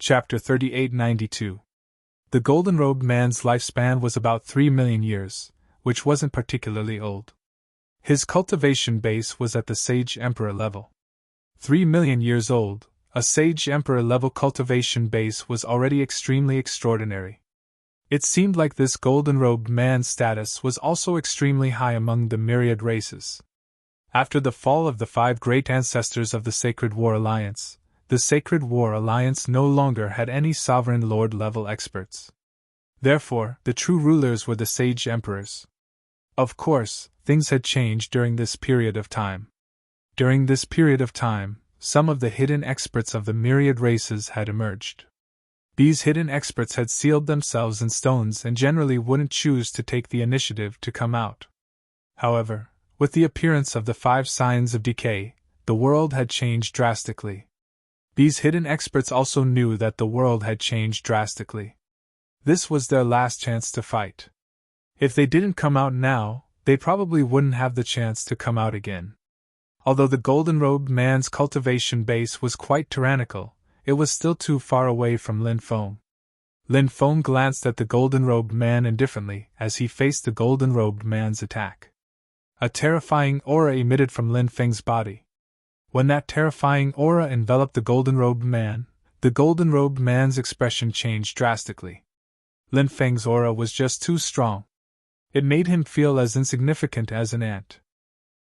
Chapter 3892. The golden-robed man's lifespan was about 3 million years, which wasn't particularly old. His cultivation base was at the Sage Emperor level. 3 million years old, a Sage Emperor level cultivation base was already extremely extraordinary. It seemed like this golden-robed man's status was also extremely high among the myriad races. After the fall of the 5 great ancestors of the Sacred War Alliance, the Sacred War Alliance no longer had any sovereign lord-level experts. Therefore, the true rulers were the Sage Emperors. Of course, things had changed during this period of time. During this period of time, some of the hidden experts of the myriad races had emerged. These hidden experts had sealed themselves in stones and generally wouldn't choose to take the initiative to come out. However, with the appearance of the 5 signs of decay, the world had changed drastically. These hidden experts also knew that the world had changed drastically. This was their last chance to fight. If they didn't come out now, they probably wouldn't have the chance to come out again. Although the golden-robed man's cultivation base was quite tyrannical, it was still too far away from Lin Feng. Lin Feng glanced at the golden-robed man indifferently as he faced the golden-robed man's attack. A terrifying aura emitted from Lin Feng's body. When that terrifying aura enveloped the golden-robed man's expression changed drastically. Lin Feng's aura was just too strong. It made him feel as insignificant as an ant.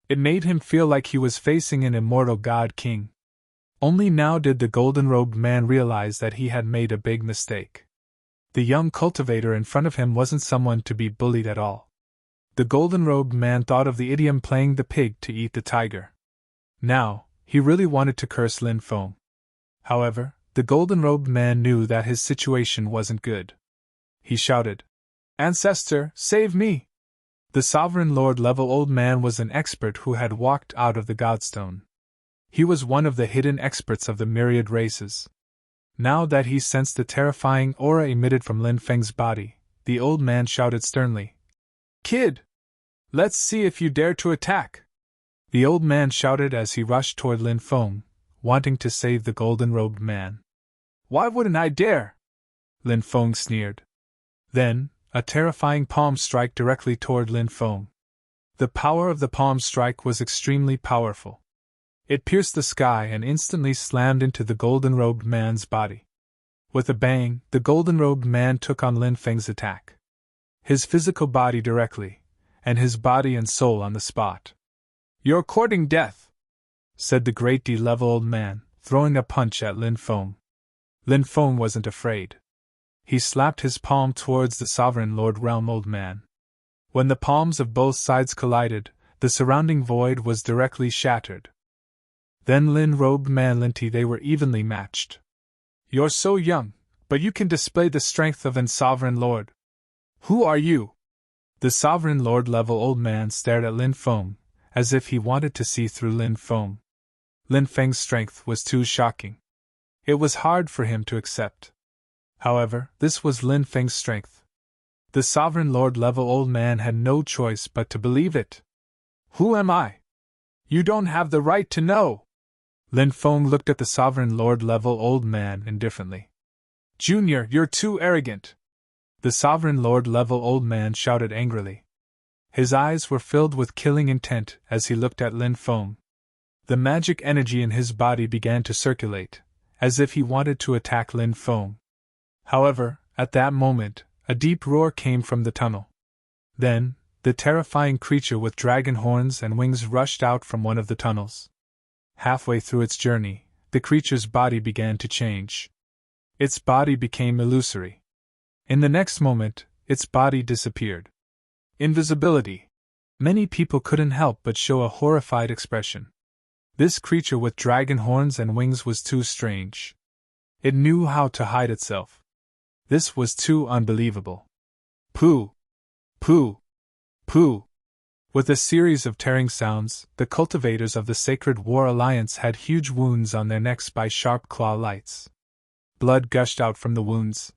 It made him feel like he was facing an immortal god king. Only now did the golden-robed man realize that he had made a big mistake. The young cultivator in front of him wasn't someone to be bullied at all. The golden-robed man thought of the idiom playing the pig to eat the tiger. Now, he really wanted to curse Lin Feng. However, the golden-robed man knew that his situation wasn't good. He shouted, "Ancestor, save me!" The sovereign lord-level old man was an expert who had walked out of the Godstone. He was one of the hidden experts of the myriad races. Now that he sensed the terrifying aura emitted from Lin Feng's body, the old man shouted sternly, "Kid! Let's see if you dare to attack!" The old man shouted as he rushed toward Lin Feng, wanting to save the golden-robed man. "Why wouldn't I dare?" Lin Feng sneered. Then, a terrifying palm strike directly toward Lin Feng. The power of the palm strike was extremely powerful. It pierced the sky and instantly slammed into the golden-robed man's body. With a bang, the golden-robed man took on Lin Feng's attack. His physical body directly, and his body and soul on the spot. "You're courting death," said the great D-level old man, throwing a punch at Lin Feng. Lin Feng wasn't afraid. He slapped his palm towards the sovereign lord realm old man. When the palms of both sides collided, the surrounding void was directly shattered. Then Lin-robed man Linty they were evenly matched. "You're so young, but you can display the strength of an sovereign lord. Who are you?" The sovereign lord-level old man stared at Lin Feng, as if he wanted to see through Lin Feng. Lin Feng's strength was too shocking. It was hard for him to accept. However, this was Lin Feng's strength. The sovereign lord-level old man had no choice but to believe it. "Who am I? You don't have the right to know!" Lin Feng looked at the sovereign lord-level old man indifferently. "Junior, you're too arrogant!" The sovereign lord-level old man shouted angrily. His eyes were filled with killing intent as he looked at Lin Feng. The magic energy in his body began to circulate, as if he wanted to attack Lin Feng. However, at that moment, a deep roar came from the tunnel. Then, the terrifying creature with dragon horns and wings rushed out from one of the tunnels. Halfway through its journey, the creature's body began to change. Its body became illusory. In the next moment, its body disappeared. Invisibility. Many people couldn't help but show a horrified expression. This creature with dragon horns and wings was too strange. It knew how to hide itself. This was too unbelievable. Pooh! Pooh! Pooh! With a series of tearing sounds, the cultivators of the Sacred War Alliance had huge wounds on their necks by sharp claw lights. Blood gushed out from the wounds.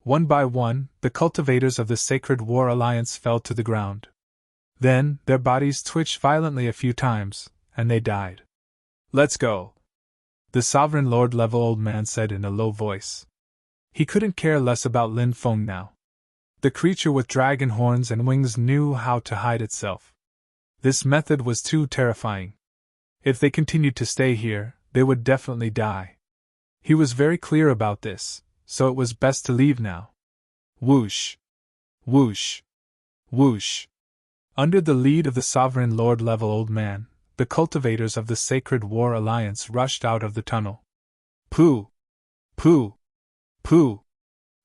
One by one, the cultivators of the Sacred War Alliance fell to the ground. Then, their bodies twitched violently a few times, and they died. "Let's go," the Sovereign Lord level old man said in a low voice. He couldn't care less about Lin Feng now. The creature with dragon horns and wings knew how to hide itself. This method was too terrifying. If they continued to stay here, they would definitely die. He was very clear about this, so it was best to leave now. Whoosh! Whoosh! Whoosh! Under the lead of the Sovereign Lord level old man, the cultivators of the Sacred War Alliance rushed out of the tunnel. Pooh! Pooh! Pooh!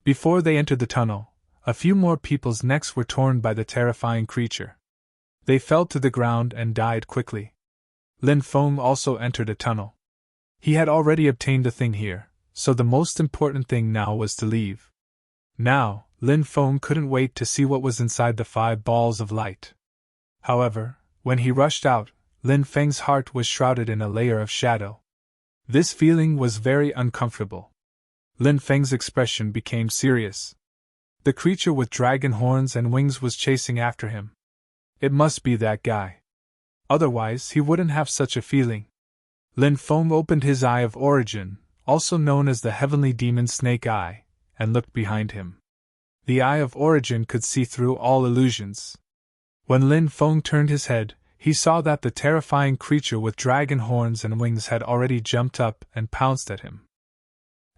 Before they entered the tunnel, a few more people's necks were torn by the terrifying creature. They fell to the ground and died quickly. Lin Feng also entered a tunnel. He had already obtained a thing here, so the most important thing now was to leave. Now, Lin Feng couldn't wait to see what was inside the 5 balls of light. However, when he rushed out, Lin Feng's heart was shrouded in a layer of shadow. This feeling was very uncomfortable. Lin Feng's expression became serious. The creature with dragon horns and wings was chasing after him. It must be that guy. Otherwise, he wouldn't have such a feeling. Lin Feng opened his Eye of Origin, also known as the Heavenly Demon Snake Eye, and looked behind him. The Eye of Origin could see through all illusions. When Lin Feng turned his head, he saw that the terrifying creature with dragon horns and wings had already jumped up and pounced at him.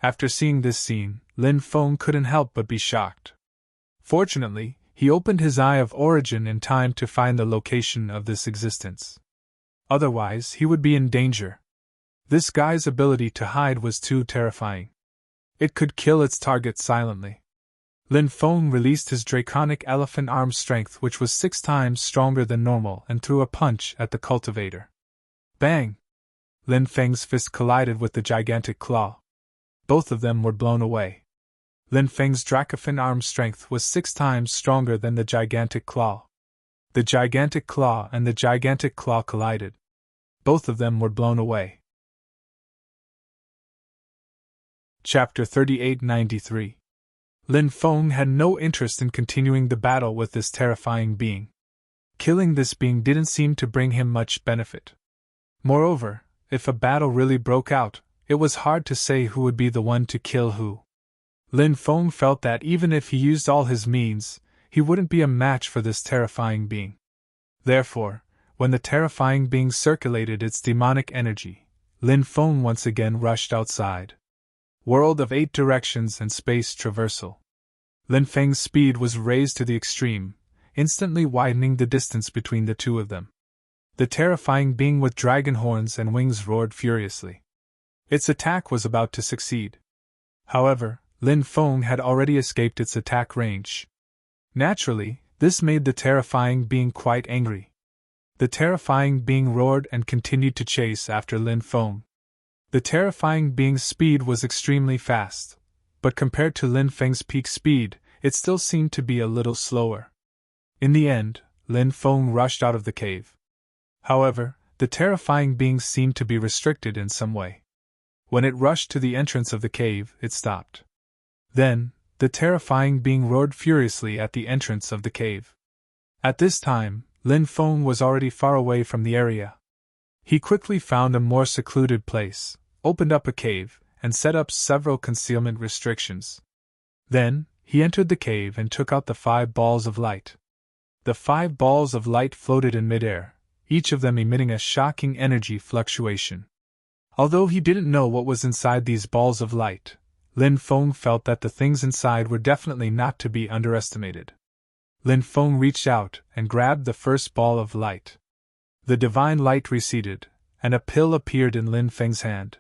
After seeing this scene, Lin Feng couldn't help but be shocked. Fortunately, he opened his Eye of Origin in time to find the location of this existence. Otherwise, he would be in danger. This guy's ability to hide was too terrifying. It could kill its target silently. Lin Feng released his draconic elephant arm strength, which was 6 times stronger than normal, and threw a punch at the cultivator. Bang! Lin Feng's fist collided with the gigantic claw. Both of them were blown away. Lin Feng's Dracophant arm strength was 6 times stronger than the gigantic claw. The gigantic claw and the gigantic claw collided. Both of them were blown away. Chapter 3893. Lin Feng had no interest in continuing the battle with this terrifying being. Killing this being didn't seem to bring him much benefit. Moreover, if a battle really broke out, it was hard to say who would be the one to kill who. Lin Feng felt that even if he used all his means, he wouldn't be a match for this terrifying being. Therefore, when the terrifying being circulated its demonic energy, Lin Feng once again rushed outside. World of 8 directions and space traversal. Lin Feng's speed was raised to the extreme, instantly widening the distance between the two of them. The terrifying being with dragon horns and wings roared furiously. Its attack was about to succeed. However, Lin Feng had already escaped its attack range. Naturally, this made the terrifying being quite angry. The terrifying being roared and continued to chase after Lin Feng. The terrifying being's speed was extremely fast, but compared to Lin Feng's peak speed, it still seemed to be a little slower. In the end, Lin Feng rushed out of the cave. However, the terrifying being seemed to be restricted in some way. When it rushed to the entrance of the cave, it stopped. Then, the terrifying being roared furiously at the entrance of the cave. At this time, Lin Feng was already far away from the area. He quickly found a more secluded place, opened up a cave, and set up several concealment restrictions. Then, he entered the cave and took out the 5 balls of light. The 5 balls of light floated in midair, each of them emitting a shocking energy fluctuation. Although he didn't know what was inside these balls of light, Lin Feng felt that the things inside were definitely not to be underestimated. Lin Feng reached out and grabbed the first ball of light. The divine light receded, and a pill appeared in Lin Feng's hand.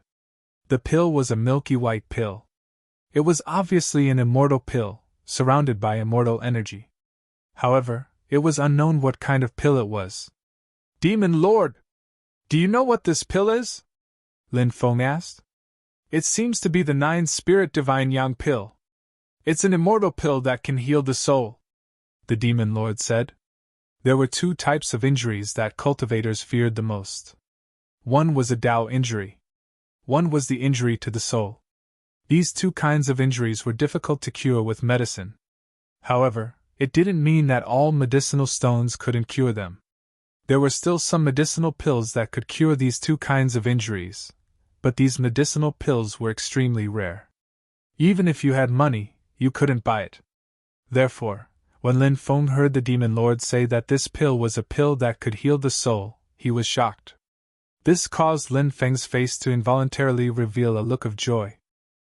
The pill was a milky white pill. It was obviously an immortal pill, surrounded by immortal energy. However, it was unknown what kind of pill it was. "Demon Lord! Do you know what this pill is?" Lin Feng asked. "It seems to be the 9-spirit divine yang pill. It's an immortal pill that can heal the soul," the Demon Lord said. There were 2 types of injuries that cultivators feared the most. One was a Tao injury. One was the injury to the soul. These 2 kinds of injuries were difficult to cure with medicine. However, it didn't mean that all medicinal stones couldn't cure them. There were still some medicinal pills that could cure these 2 kinds of injuries, but these medicinal pills were extremely rare. Even if you had money, you couldn't buy it. Therefore, when Lin Feng heard the demon lord say that this pill was a pill that could heal the soul, he was shocked. This caused Lin Feng's face to involuntarily reveal a look of joy.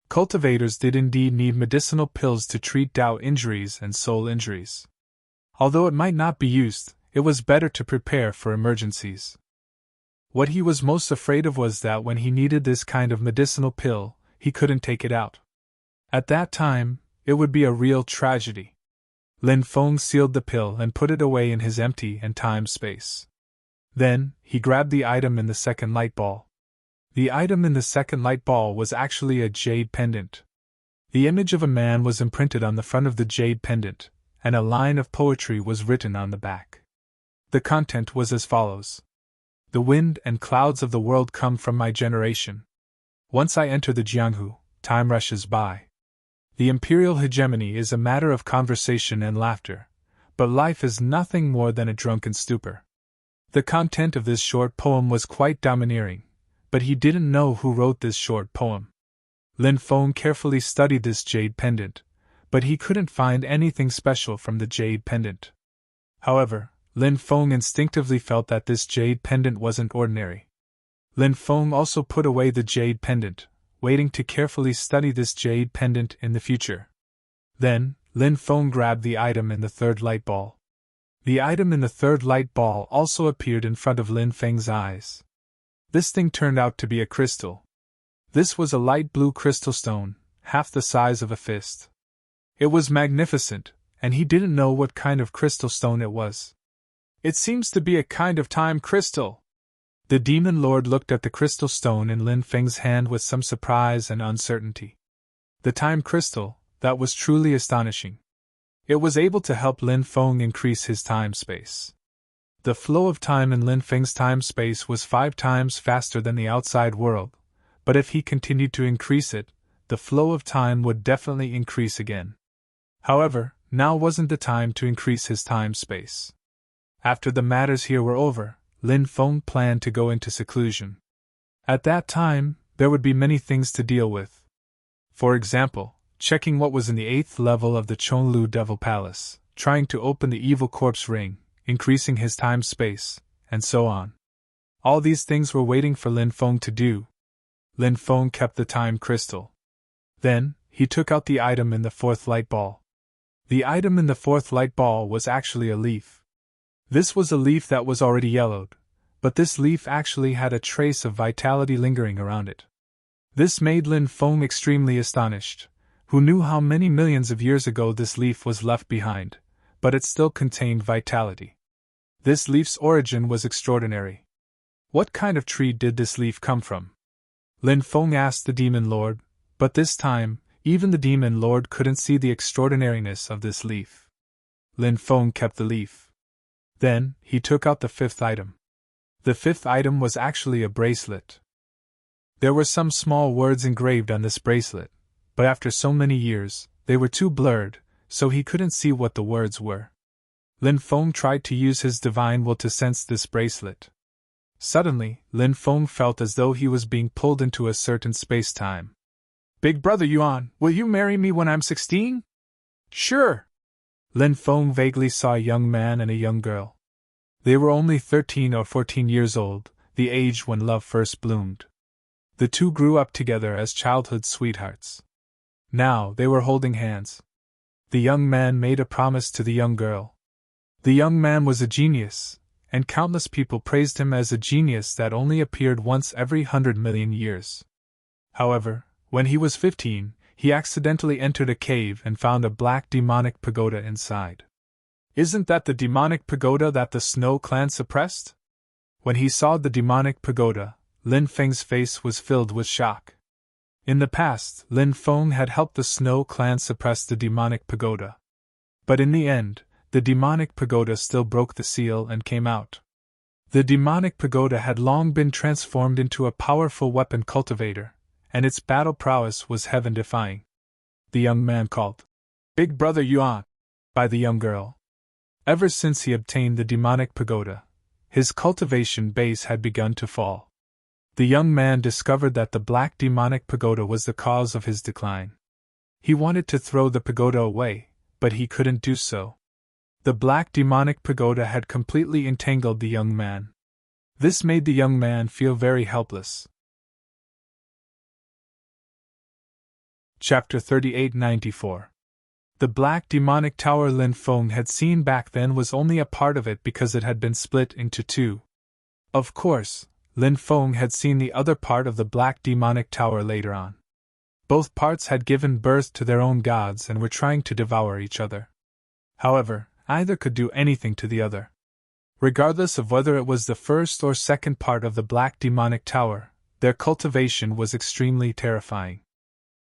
Cultivators did indeed need medicinal pills to treat Dao injuries and soul injuries. Although it might not be used, it was better to prepare for emergencies. What he was most afraid of was that when he needed this kind of medicinal pill, he couldn't take it out. At that time, it would be a real tragedy. Lin Feng sealed the pill and put it away in his empty and time space. Then, he grabbed the item in the second light ball. The item in the second light ball was actually a jade pendant. The image of a man was imprinted on the front of the jade pendant, and a line of poetry was written on the back. The content was as follows: "The wind and clouds of the world come from my generation. Once I enter the Jianghu, time rushes by. The imperial hegemony is a matter of conversation and laughter, but life is nothing more than a drunken stupor." The content of this short poem was quite domineering, but he didn't know who wrote this short poem. Lin Feng carefully studied this jade pendant, but he couldn't find anything special from the jade pendant. However, Lin Feng instinctively felt that this jade pendant wasn't ordinary. Lin Feng also put away the jade pendant, waiting to carefully study this jade pendant in the future. Then, Lin Feng grabbed the item in the third light ball. The item in the third light ball also appeared in front of Lin Feng's eyes. This thing turned out to be a crystal. This was a light blue crystal stone, half the size of a fist. It was magnificent, and he didn't know what kind of crystal stone it was. "It seems to be a kind of time crystal." The demon lord looked at the crystal stone in Lin Feng's hand with some surprise and uncertainty. The time crystal, that was truly astonishing. It was able to help Lin Feng increase his time space. The flow of time in Lin Feng's time space was 5 times faster than the outside world, but if he continued to increase it, the flow of time would definitely increase again. However, now wasn't the time to increase his time space. After the matters here were over, Lin Feng planned to go into seclusion. At that time, there would be many things to deal with. For example, checking what was in the 8th level of the Chonlu Devil Palace, trying to open the evil corpse ring, increasing his time space, and so on. All these things were waiting for Lin Feng to do. Lin Feng kept the time crystal. Then, he took out the item in the 4th light ball. The item in the 4th light ball was actually a leaf. This was a leaf that was already yellowed, but this leaf actually had a trace of vitality lingering around it. This made Lin Feng extremely astonished, who knew how many millions of years ago this leaf was left behind, but it still contained vitality. This leaf's origin was extraordinary. What kind of tree did this leaf come from? Lin Feng asked the demon lord, but this time, even the demon lord couldn't see the extraordinariness of this leaf. Lin Feng kept the leaf. Then, he took out the 5th item. The 5th item was actually a bracelet. There were some small words engraved on this bracelet, but after so many years, they were too blurred, so he couldn't see what the words were. Lin Feng tried to use his divine will to sense this bracelet. Suddenly, Lin Feng felt as though he was being pulled into a certain space-time. "Big brother Yuan, will you marry me when I'm 16? "Sure." Lin Feng vaguely saw a young man and a young girl. They were only 13 or 14 years old, the age when love first bloomed. The two grew up together as childhood sweethearts. Now they were holding hands. The young man made a promise to the young girl. The young man was a genius, and countless people praised him as a genius that only appeared once every 100 million years. However, when he was 15, he accidentally entered a cave and found a black demonic pagoda inside. "Isn't that the demonic pagoda that the Snow clan suppressed?" When he saw the demonic pagoda, Lin Feng's face was filled with shock. In the past, Lin Feng had helped the Snow clan suppress the demonic pagoda. But in the end, the demonic pagoda still broke the seal and came out. The demonic pagoda had long been transformed into a powerful weapon cultivator, and its battle prowess was heaven-defying. The young man called, "Big brother Yuan," by the young girl. Ever since he obtained the demonic pagoda, his cultivation base had begun to fall. The young man discovered that the black demonic pagoda was the cause of his decline. He wanted to throw the pagoda away, but he couldn't do so. The black demonic pagoda had completely entangled the young man. This made the young man feel very helpless. Chapter 3894. The black demonic tower Lin Feng had seen back then was only a part of it because it had been split into two. Of course, Lin Feng had seen the other part of the black demonic tower later on. Both parts had given birth to their own gods and were trying to devour each other. However, neither could do anything to the other. Regardless of whether it was the first or second part of the black demonic tower, their cultivation was extremely terrifying.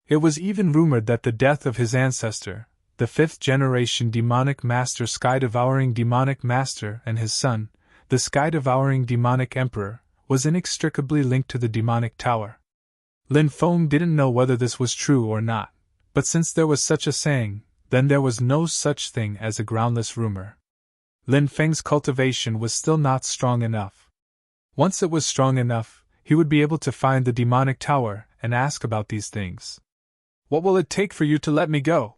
It was even rumored that the death of his ancestor, the fifth-generation demonic master sky-devouring demonic master, and his son, the sky-devouring demonic emperor, was inextricably linked to the demonic tower. Lin Feng didn't know whether this was true or not, but since there was such a saying, then there was no such thing as a groundless rumor. Lin Feng's cultivation was still not strong enough. Once it was strong enough, he would be able to find the demonic tower and ask about these things. "What will it take for you to let me go?"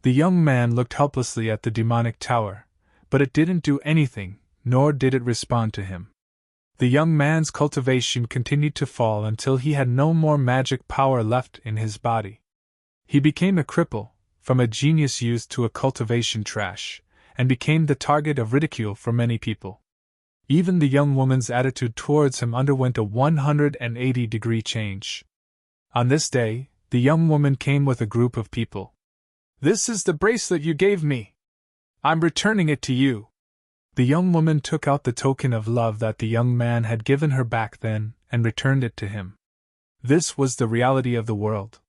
The young man looked helplessly at the demonic tower, but it didn't do anything, nor did it respond to him. The young man's cultivation continued to fall until he had no more magic power left in his body. He became a cripple, from a genius youth to a cultivation trash, and became the target of ridicule for many people. Even the young woman's attitude towards him underwent a 180-degree change. On this day, the young woman came with a group of people. "This is the bracelet you gave me. I'm returning it to you." The young woman took out the token of love that the young man had given her back then and returned it to him. This was the reality of the world.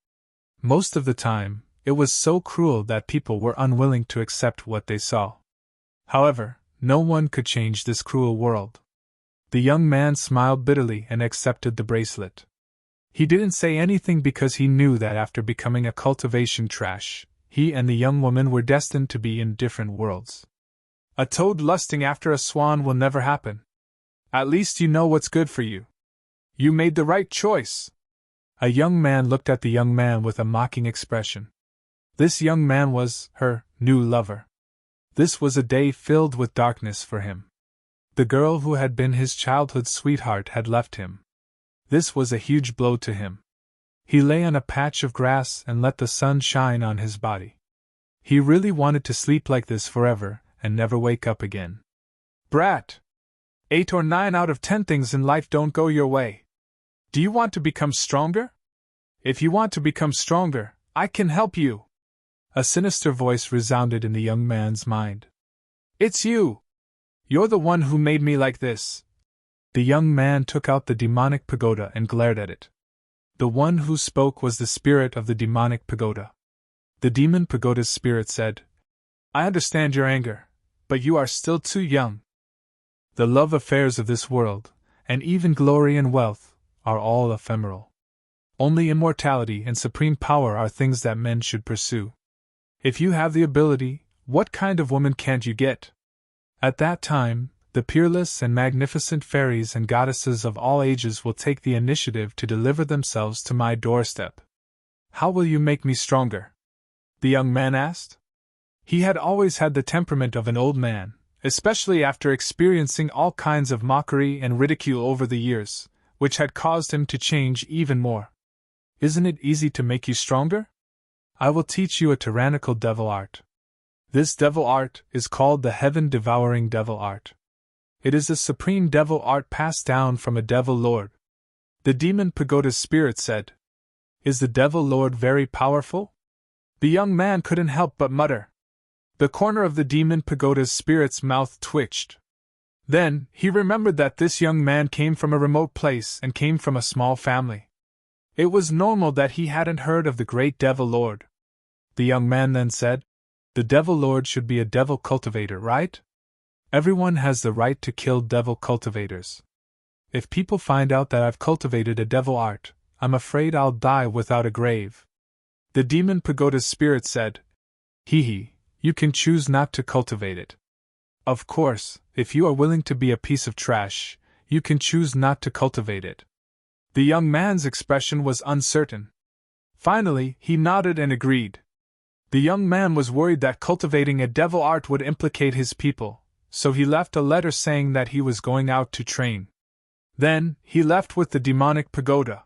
Most of the time, it was so cruel that people were unwilling to accept what they saw. However, no one could change this cruel world. The young man smiled bitterly and accepted the bracelet. He didn't say anything because he knew that after becoming a cultivation trash, he and the young woman were destined to be in different worlds. A toad lusting after a swan will never happen. At least you know what's good for you. You made the right choice. A young man looked at the young man with a mocking expression. This young man was her new lover. This was a day filled with darkness for him. The girl who had been his childhood sweetheart had left him. This was a huge blow to him. He lay on a patch of grass and let the sun shine on his body. He really wanted to sleep like this forever and never wake up again. "Brat! 8 or 9 out of 10 things in life don't go your way. Do you want to become stronger? If you want to become stronger, I can help you." A sinister voice resounded in the young man's mind. "It's you! You're the one who made me like this." The young man took out the demonic pagoda and glared at it. The one who spoke was the spirit of the demonic pagoda. The demon pagoda's spirit said, "I understand your anger, but you are still too young. The love affairs of this world, and even glory and wealth, are all ephemeral. Only immortality and supreme power are things that men should pursue. If you have the ability, what kind of woman can't you get?" At that time, the peerless and magnificent fairies and goddesses of all ages will take the initiative to deliver themselves to my doorstep. "How will you make me stronger?" the young man asked. He had always had the temperament of an old man, especially after experiencing all kinds of mockery and ridicule over the years, which had caused him to change even more. "Isn't it easy to make you stronger? I will teach you a tyrannical devil art. This devil art is called the heaven-devouring devil art. It is a supreme devil art passed down from a devil lord." The demon pagoda's spirit said, "Is the devil lord very powerful?" The young man couldn't help but mutter. The corner of the demon pagoda's spirit's mouth twitched. Then, he remembered that this young man came from a remote place and came from a small family. It was normal that he hadn't heard of the great devil lord. The young man then said, "The devil lord should be a devil cultivator, right? Everyone has the right to kill devil cultivators. If people find out that I've cultivated a devil art, I'm afraid I'll die without a grave." The demon pagoda's spirit said, "Hee, you can choose not to cultivate it. Of course, if you are willing to be a piece of trash, you can choose not to cultivate it. The young man's expression was uncertain. Finally, he nodded and agreed. The young man was worried that cultivating a devil art would implicate his people, so he left a letter saying that he was going out to train. Then, he left with the demonic pagoda.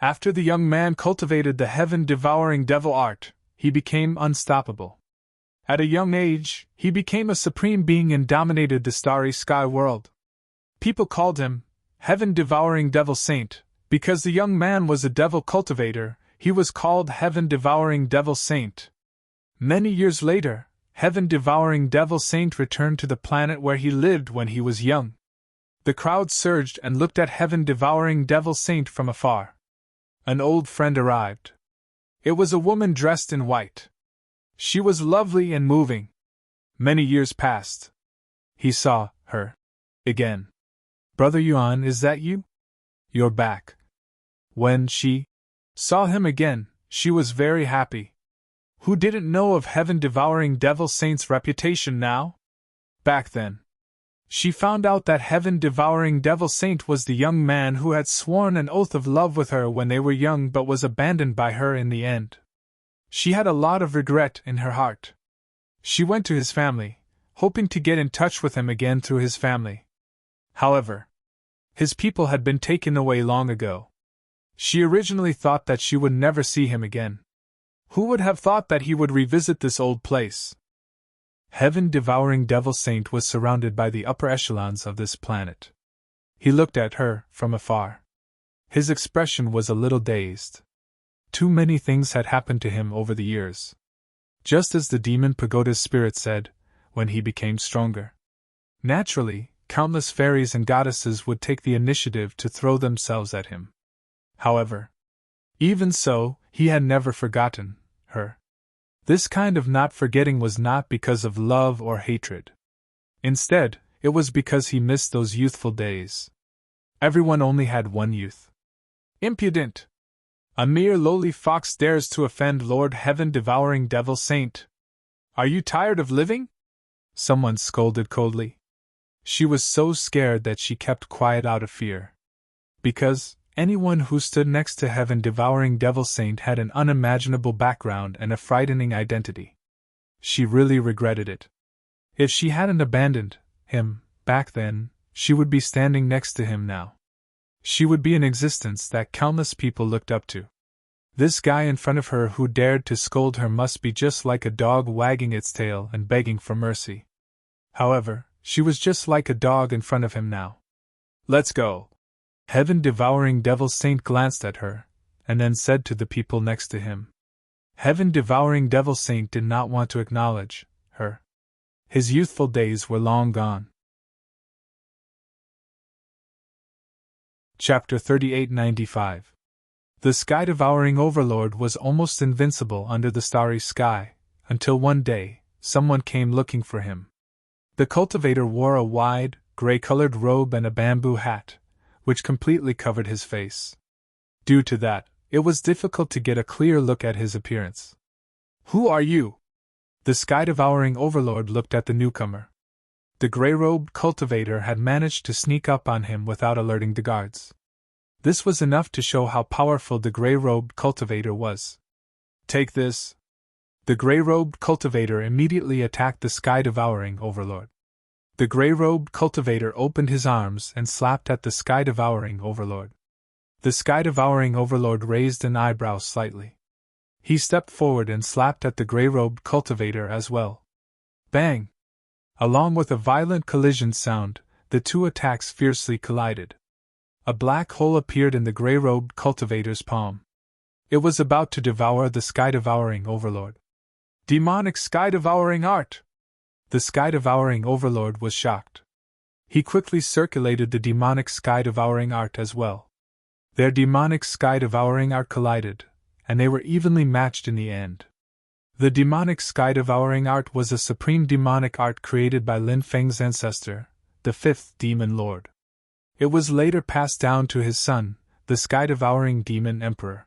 After the young man cultivated the heaven-devouring devil art, he became unstoppable. At a young age, he became a supreme being and dominated the starry sky world. People called him heaven-devouring devil saint. Because the young man was a devil cultivator, he was called heaven-devouring devil saint. Many years later, heaven-devouring devil saint returned to the planet where he lived when he was young. The crowd surged and looked at heaven-devouring devil saint from afar. An old friend arrived. It was a woman dressed in white. She was lovely and moving. Many years passed. He saw her again. "Brother Yuan, is that you? You're back." When she saw him again, she was very happy. Who didn't know of heaven-devouring devil saint's reputation now? Back then, she found out that heaven-devouring devil saint was the young man who had sworn an oath of love with her when they were young but was abandoned by her in the end. She had a lot of regret in her heart. She went to his family, hoping to get in touch with him again through his family. However, his people had been taken away long ago. She originally thought that she would never see him again. Who would have thought that he would revisit this old place? Heaven-devouring devil saint was surrounded by the upper echelons of this planet. He looked at her from afar. His expression was a little dazed. Too many things had happened to him over the years. Just as the demon pagoda's spirit said, when he became stronger. Naturally, countless fairies and goddesses would take the initiative to throw themselves at him. However, even so, he had never forgotten her. This kind of not forgetting was not because of love or hatred. Instead, it was because he missed those youthful days. Everyone only had one youth. Impudent! A mere lowly fox dares to offend Lord Heaven-devouring devil saint. Are you tired of living? Someone scolded coldly. She was so scared that she kept quiet out of fear. Because anyone who stood next to heaven-devouring devil saint had an unimaginable background and a frightening identity. She really regretted it. If she hadn't abandoned him back then, she would be standing next to him now. She would be an existence that countless people looked up to. This guy in front of her who dared to scold her must be just like a dog wagging its tail and begging for mercy. However, she was just like a dog in front of him now. "Let's go." Heaven-devouring devil saint glanced at her, and then said to the people next to him. Heaven-devouring devil saint did not want to acknowledge her. His youthful days were long gone. Chapter 3895. The sky-devouring overlord was almost invincible under the starry sky, until one day, someone came looking for him. The cultivator wore a wide, gray-colored robe and a bamboo hat, which completely covered his face. Due to that, it was difficult to get a clear look at his appearance. "Who are you?" The sky-devouring overlord looked at the newcomer. The gray-robed cultivator had managed to sneak up on him without alerting the guards. This was enough to show how powerful the gray-robed cultivator was. "Take this." The gray-robed cultivator immediately attacked the sky-devouring overlord. The gray-robed cultivator opened his arms and slapped at the sky-devouring overlord. The sky-devouring overlord raised an eyebrow slightly. He stepped forward and slapped at the gray-robed cultivator as well. Bang! Along with a violent collision sound, the two attacks fiercely collided. A black hole appeared in the gray-robed cultivator's palm. It was about to devour the sky-devouring overlord. Demonic sky-devouring art! The sky-devouring overlord was shocked. He quickly circulated the demonic sky-devouring art as well. Their demonic sky-devouring art collided, and they were evenly matched in the end. The demonic sky-devouring art was a supreme demonic art created by Lin Feng's ancestor, the fifth demon lord. It was later passed down to his son, the sky-devouring demon emperor.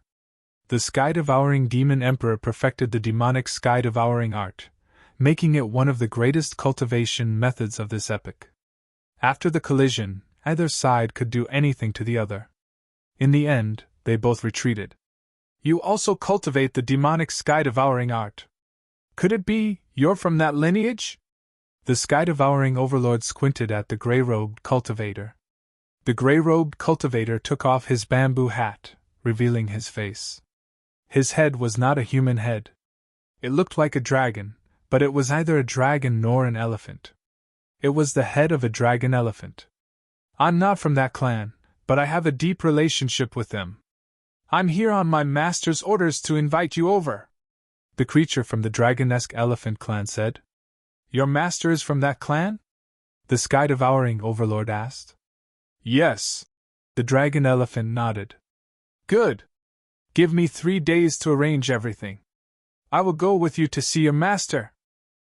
The sky-devouring demon emperor perfected the demonic sky-devouring art, making it one of the greatest cultivation methods of this epoch. After the collision, either side could do anything to the other. In the end, they both retreated. You also cultivate the demonic sky-devouring art. Could it be you're from that lineage? The sky-devouring overlord squinted at the gray-robed cultivator. The gray-robed cultivator took off his bamboo hat, revealing his face. His head was not a human head. It looked like a dragon, but it was neither a dragon nor an elephant. It was the head of a dragon-elephant. I'm not from that clan, but I have a deep relationship with them. I'm here on my master's orders to invite you over, the creature from the dragonesque elephant clan said. Your master is from that clan? The sky-devouring overlord asked. Yes. The dragon-elephant nodded. Good. Give me 3 days to arrange everything. I will go with you to see your master,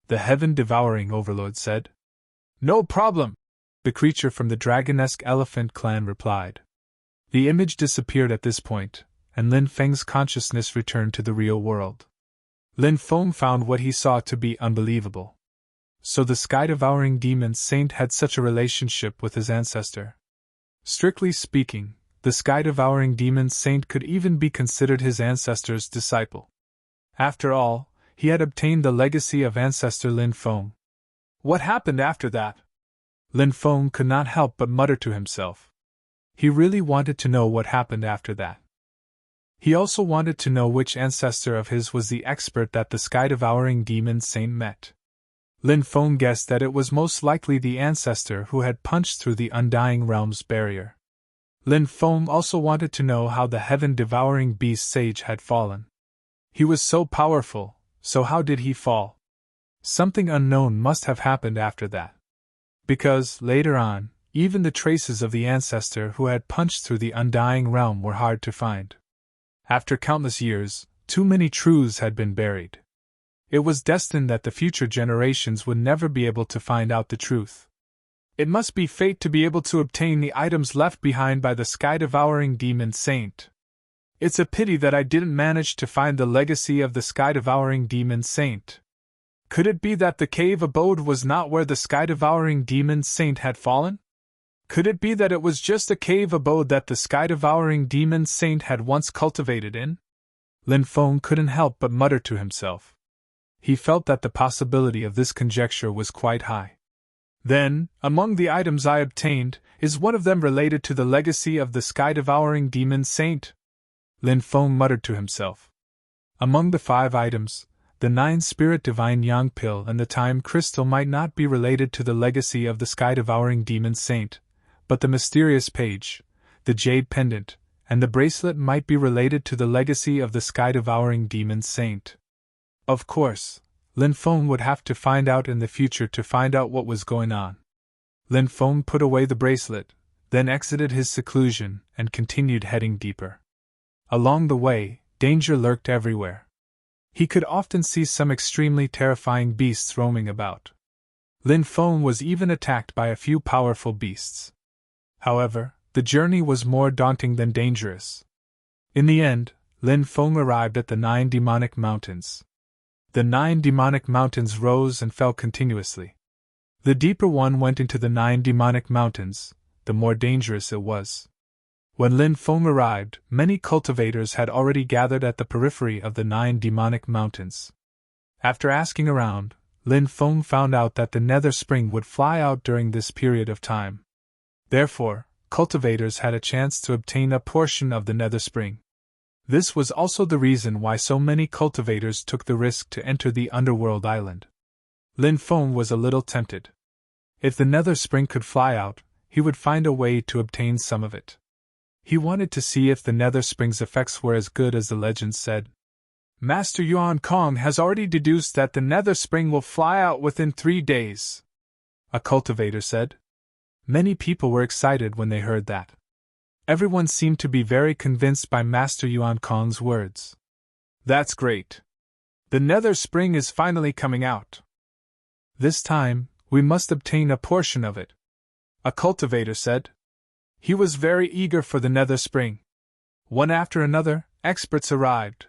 the heaven-devouring overlord said. No problem, the creature from the dragonesque elephant clan replied. The image disappeared at this point, and Lin Feng's consciousness returned to the real world. Lin Feng found what he saw to be unbelievable. So the sky-devouring demon saint had such a relationship with his ancestor. Strictly speaking, the sky-devouring demon saint could even be considered his ancestor's disciple. After all, he had obtained the legacy of ancestor Lin Feng. What happened after that? Lin Feng could not help but mutter to himself. He really wanted to know what happened after that. He also wanted to know which ancestor of his was the expert that the sky-devouring demon saint met. Lin Feng guessed that it was most likely the ancestor who had punched through the Undying Realm's barrier. Lin Feng also wanted to know how the heaven-devouring beast sage had fallen. He was so powerful, so how did he fall? Something unknown must have happened after that. Because, later on, even the traces of the ancestor who had punched through the Undying Realm were hard to find. After countless years, too many truths had been buried. It was destined that the future generations would never be able to find out the truth. It must be fate to be able to obtain the items left behind by the sky-devouring demon saint. It's a pity that I didn't manage to find the legacy of the sky-devouring demon saint. Could it be that the cave abode was not where the sky-devouring demon saint had fallen? Could it be that it was just a cave abode that the sky-devouring demon saint had once cultivated in? Lin Feng couldn't help but mutter to himself. He felt that the possibility of this conjecture was quite high. Then, among the items I obtained, is one of them related to the legacy of the sky-devouring demon saint? Lin Feng muttered to himself. Among the 5 items, the 9 Spirit Divine Yang Pill and the Time Crystal might not be related to the legacy of the sky-devouring demon saint, but the mysterious page, the jade pendant, and the bracelet might be related to the legacy of the sky-devouring demon saint. Of course, Lin Feng would have to find out in the future to find out what was going on. Lin Feng put away the bracelet, then exited his seclusion and continued heading deeper. Along the way, danger lurked everywhere. He could often see some extremely terrifying beasts roaming about. Lin Feng was even attacked by a few powerful beasts. However, the journey was more daunting than dangerous. In the end, Lin Feng arrived at the 9 demonic mountains. The 9 demonic mountains rose and fell continuously. The deeper one went into the 9 demonic mountains, the more dangerous it was. When Lin Feng arrived, many cultivators had already gathered at the periphery of the 9 demonic mountains. After asking around, Lin Feng found out that the nether spring would fly out during this period of time. Therefore, cultivators had a chance to obtain a portion of the nether spring. This was also the reason why so many cultivators took the risk to enter the underworld island. Lin Feng was a little tempted. If the nether spring could fly out, he would find a way to obtain some of it. He wanted to see if the nether spring's effects were as good as the legends said. Master Yuan Kong has already deduced that the nether spring will fly out within 3 days, a cultivator said. Many people were excited when they heard that. Everyone seemed to be very convinced by Master Yuan Kong's words. That's great. The nether spring is finally coming out. This time, we must obtain a portion of it, a cultivator said. He was very eager for the nether spring. One after another, experts arrived.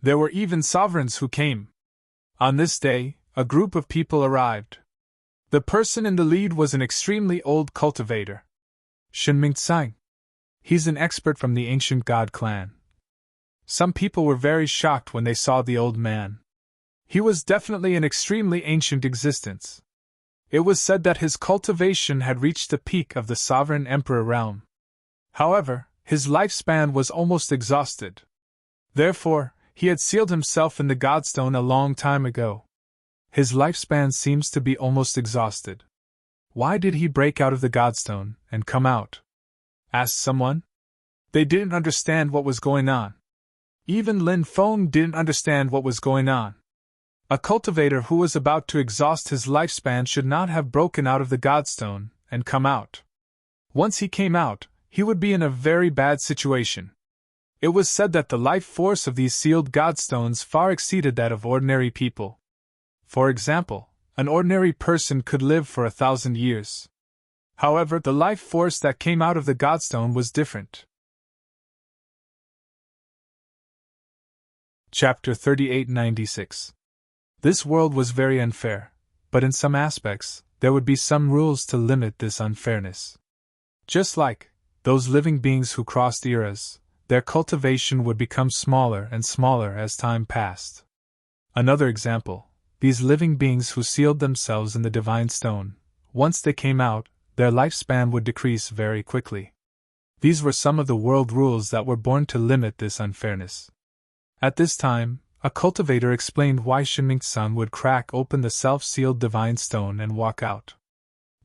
There were even sovereigns who came. On this day, a group of people arrived. The person in the lead was an extremely old cultivator, Shen Mingtsang. He's an expert from the ancient god clan. Some people were very shocked when they saw the old man. He was definitely an extremely ancient existence. It was said that his cultivation had reached the peak of the sovereign emperor realm. However, his lifespan was almost exhausted. Therefore, he had sealed himself in the Godstone a long time ago. His lifespan seems to be almost exhausted. Why did he break out of the Godstone and come out? Asked someone. They didn't understand what was going on. Even Lin Feng didn't understand what was going on. A cultivator who was about to exhaust his lifespan should not have broken out of the Godstone and come out. Once he came out, he would be in a very bad situation. It was said that the life force of these sealed Godstones far exceeded that of ordinary people. For example, an ordinary person could live for 1,000 years. However, the life force that came out of the Godstone was different. Chapter 3896. This world was very unfair, but in some aspects, there would be some rules to limit this unfairness. Just like those living beings who crossed eras, their cultivation would become smaller and smaller as time passed. Another example, these living beings who sealed themselves in the divine stone, once they came out, their lifespan would decrease very quickly. These were some of the world rules that were born to limit this unfairness. At this time, a cultivator explained why Shinming-san would crack open the self-sealed divine stone and walk out.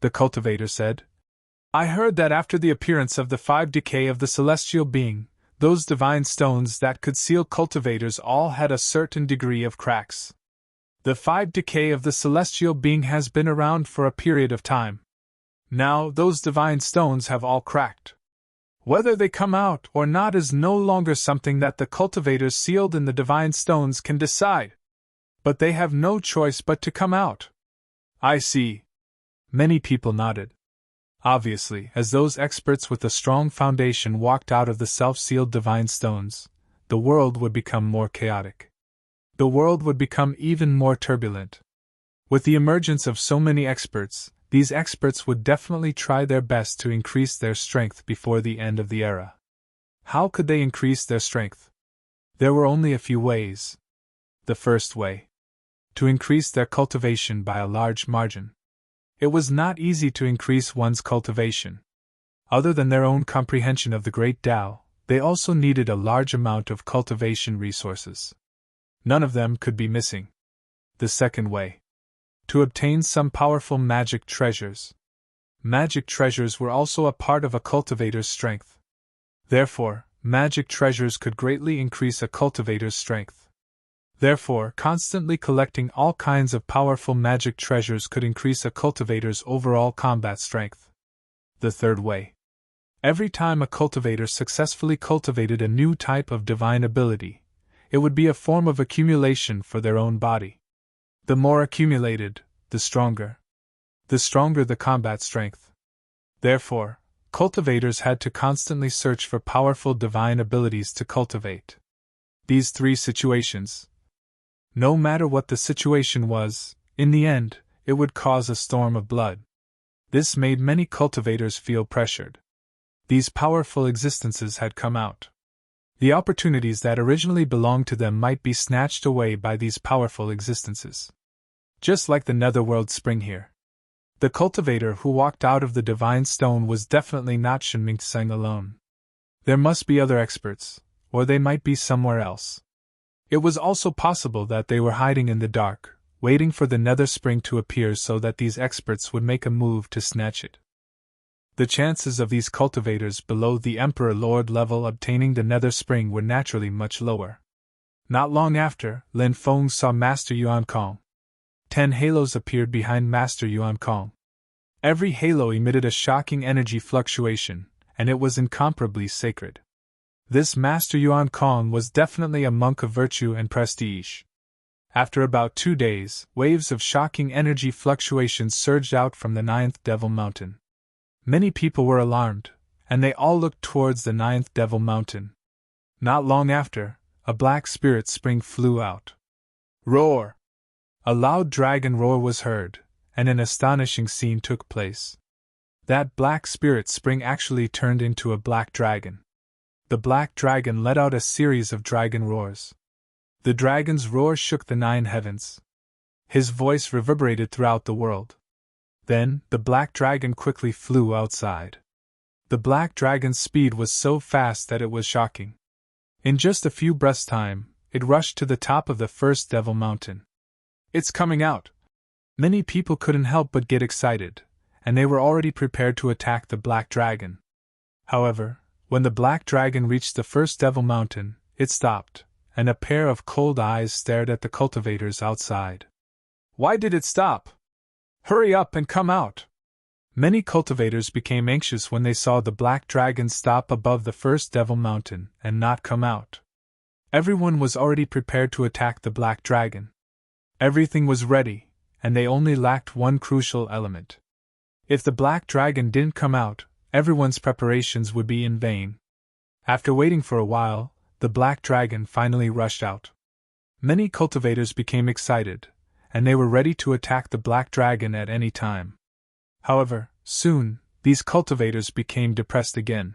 The cultivator said, I heard that after the appearance of the 5 decay of the celestial being, those divine stones that could seal cultivators all had a certain degree of cracks. The 5 decay of the celestial being has been around for a period of time. Now those divine stones have all cracked. Whether they come out or not is no longer something that the cultivators sealed in the divine stones can decide. But they have no choice but to come out. I see. Many people nodded. Obviously, as those experts with a strong foundation walked out of the self-sealed divine stones, the world would become more chaotic. The world would become even more turbulent. With the emergence of so many experts, these experts would definitely try their best to increase their strength before the end of the era. How could they increase their strength? There were only a few ways. The first way: to increase their cultivation by a large margin. It was not easy to increase one's cultivation. Other than their own comprehension of the Great Tao, they also needed a large amount of cultivation resources. None of them could be missing. The second way: to obtain some powerful magic treasures. Magic treasures were also a part of a cultivator's strength. Therefore, magic treasures could greatly increase a cultivator's strength. Therefore, constantly collecting all kinds of powerful magic treasures could increase a cultivator's overall combat strength. The third way: every time a cultivator successfully cultivated a new type of divine ability, it would be a form of accumulation for their own body. The more accumulated, the stronger. The stronger the combat strength. Therefore, cultivators had to constantly search for powerful divine abilities to cultivate. These 3 situations. No matter what the situation was, in the end, it would cause a storm of blood. This made many cultivators feel pressured. These powerful existences had come out. The opportunities that originally belonged to them might be snatched away by these powerful existences. Just like the netherworld spring here. The cultivator who walked out of the divine stone was definitely not Shinming-san alone. There must be other experts, or they might be somewhere else. It was also possible that they were hiding in the dark, waiting for the nether spring to appear so that these experts would make a move to snatch it. The chances of these cultivators below the Emperor Lord level obtaining the nether spring were naturally much lower. Not long after, Lin Feng saw Master Yuan Kong. 10 halos appeared behind Master Yuan Kong. Every halo emitted a shocking energy fluctuation, and it was incomparably sacred. This Master Yuan Kong was definitely a monk of virtue and prestige. After about 2 days, waves of shocking energy fluctuations surged out from the 9th Devil Mountain. Many people were alarmed, and they all looked towards the 9th Devil Mountain. Not long after, a black spirit spring flew out. Roar! A loud dragon roar was heard, and an astonishing scene took place. That black spirit spring actually turned into a black dragon. The black dragon let out a series of dragon roars. The dragon's roar shook the 9 heavens. His voice reverberated throughout the world. Then, the black dragon quickly flew outside. The black dragon's speed was so fast that it was shocking. In just a few breaths' time, it rushed to the top of the first Devil Mountain. "It's coming out!" Many people couldn't help but get excited, and they were already prepared to attack the black dragon. However, when the black dragon reached the first Devil Mountain, it stopped, and a pair of cold eyes stared at the cultivators outside. "Why did it stop? Hurry up and come out!" Many cultivators became anxious when they saw the black dragon stop above the first Devil Mountain and not come out. Everyone was already prepared to attack the black dragon. Everything was ready, and they only lacked one crucial element. If the black dragon didn't come out, everyone's preparations would be in vain. After waiting for a while, the black dragon finally rushed out. Many cultivators became excited, and they were ready to attack the black dragon at any time. However, soon, these cultivators became depressed again.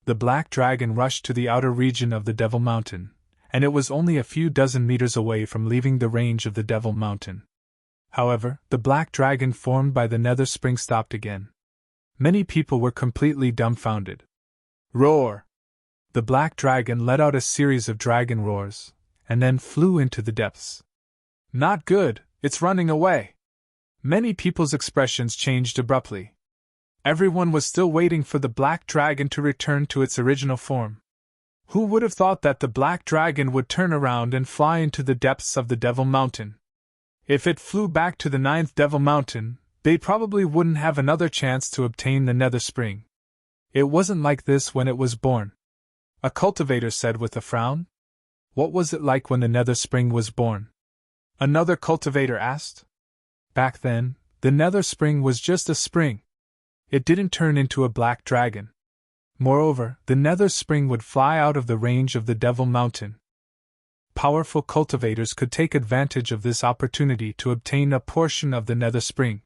The black dragon rushed to the outer region of the Devil Mountain, and it was only a few dozen meters away from leaving the range of the Devil Mountain. However, the black dragon formed by the nether spring stopped again. Many people were completely dumbfounded. "Roar!" The black dragon let out a series of dragon roars, and then flew into the depths. "Not good, it's running away!" Many people's expressions changed abruptly. Everyone was still waiting for the black dragon to return to its original form. Who would have thought that the black dragon would turn around and fly into the depths of the Devil Mountain? If it flew back to the 9th Devil Mountain, they probably wouldn't have another chance to obtain the nether spring. It wasn't like this when it was born. A cultivator said with a frown. "What was it like when the nether spring was born?" Another cultivator asked. "Back then, the nether spring was just a spring. It didn't turn into a black dragon. Moreover, the nether spring would fly out of the range of the Devil Mountain." Powerful cultivators could take advantage of this opportunity to obtain a portion of the nether spring.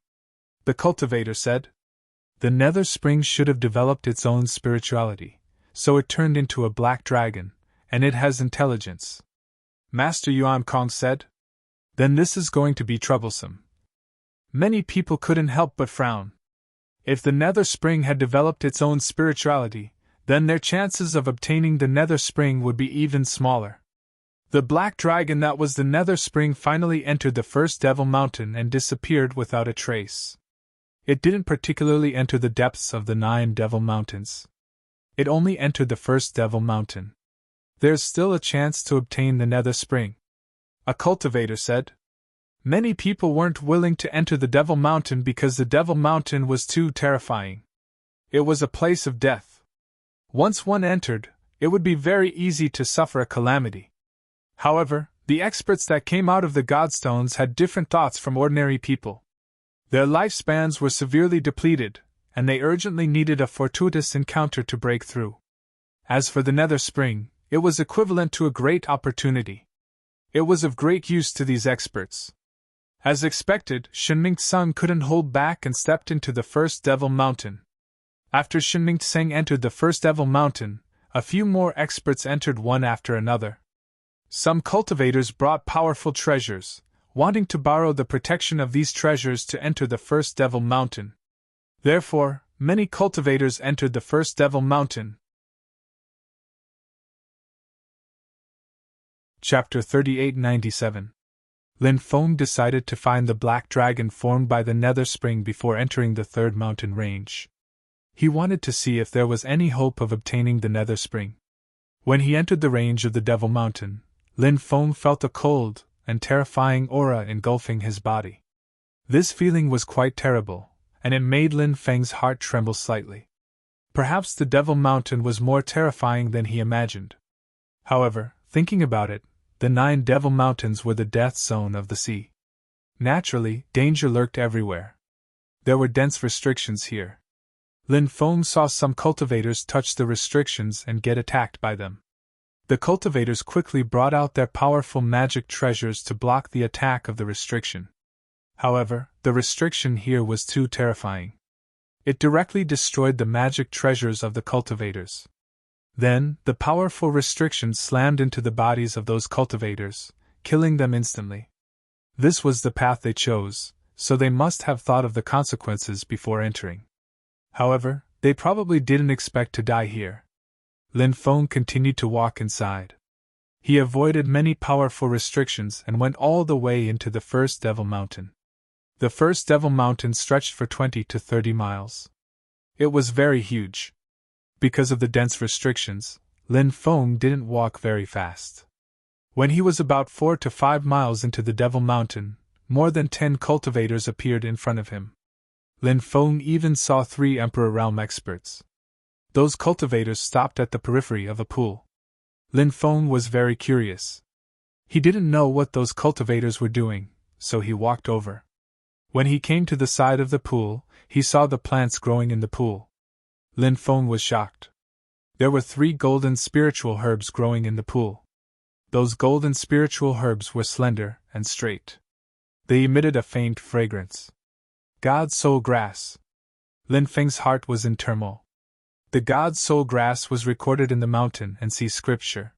The cultivator said, "The nether spring should have developed its own spirituality, so it turned into a black dragon, and it has intelligence." Master Yuan Kong said, "Then this is going to be troublesome." Many people couldn't help but frown. If the nether spring had developed its own spirituality, then their chances of obtaining the nether spring would be even smaller. The black dragon that was the nether spring finally entered the first Devil Mountain and disappeared without a trace. It didn't particularly enter the depths of the 9 Devil Mountains. It only entered the first Devil Mountain. "There's still a chance to obtain the nether spring," a cultivator said. Many people weren't willing to enter the Devil Mountain because the Devil Mountain was too terrifying. It was a place of death. Once one entered, it would be very easy to suffer a calamity. However, the experts that came out of the Godstones had different thoughts from ordinary people. Their lifespans were severely depleted, and they urgently needed a fortuitous encounter to break through. As for the nether spring, it was equivalent to a great opportunity. It was of great use to these experts. As expected, Shenming Tseng couldn't hold back and stepped into the first Devil Mountain. After Shenming Tseng entered the first Devil Mountain, a few more experts entered one after another. Some cultivators brought powerful treasures, wanting to borrow the protection of these treasures to enter the first Devil Mountain. Therefore, many cultivators entered the first Devil Mountain. Chapter 3897. Lin Feng decided to find the black dragon formed by the nether spring before entering the 3rd mountain range. He wanted to see if there was any hope of obtaining the nether spring. When he entered the range of the Devil Mountain, Lin Feng felt a cold and terrifying aura engulfing his body. This feeling was quite terrible, and it made Lin Feng's heart tremble slightly. Perhaps the Devil Mountain was more terrifying than he imagined. However, thinking about it, the 9 Devil Mountains were the death zone of the sea. Naturally, danger lurked everywhere. There were dense restrictions here. Lin Feng saw some cultivators touch the restrictions and get attacked by them. The cultivators quickly brought out their powerful magic treasures to block the attack of the restriction. However, the restriction here was too terrifying. It directly destroyed the magic treasures of the cultivators. Then, the powerful restrictions slammed into the bodies of those cultivators, killing them instantly. This was the path they chose, so they must have thought of the consequences before entering. However, they probably didn't expect to die here. Lin Feng continued to walk inside. He avoided many powerful restrictions and went all the way into the first Devil Mountain. The first Devil Mountain stretched for 20 to 30 miles. It was very huge. Because of the dense restrictions, Lin Feng didn't walk very fast. When he was about 4 to 5 miles into the Devil Mountain, more than 10 cultivators appeared in front of him. Lin Feng even saw 3 Emperor Realm experts. Those cultivators stopped at the periphery of a pool. Lin Feng was very curious. He didn't know what those cultivators were doing, so he walked over. When he came to the side of the pool, he saw the plants growing in the pool. Lin Feng was shocked. There were 3 golden spiritual herbs growing in the pool. Those golden spiritual herbs were slender and straight. They emitted a faint fragrance. God Soul Grass. Lin Feng's heart was in turmoil. The God Soul Grass was recorded in the mountain and sea scripture.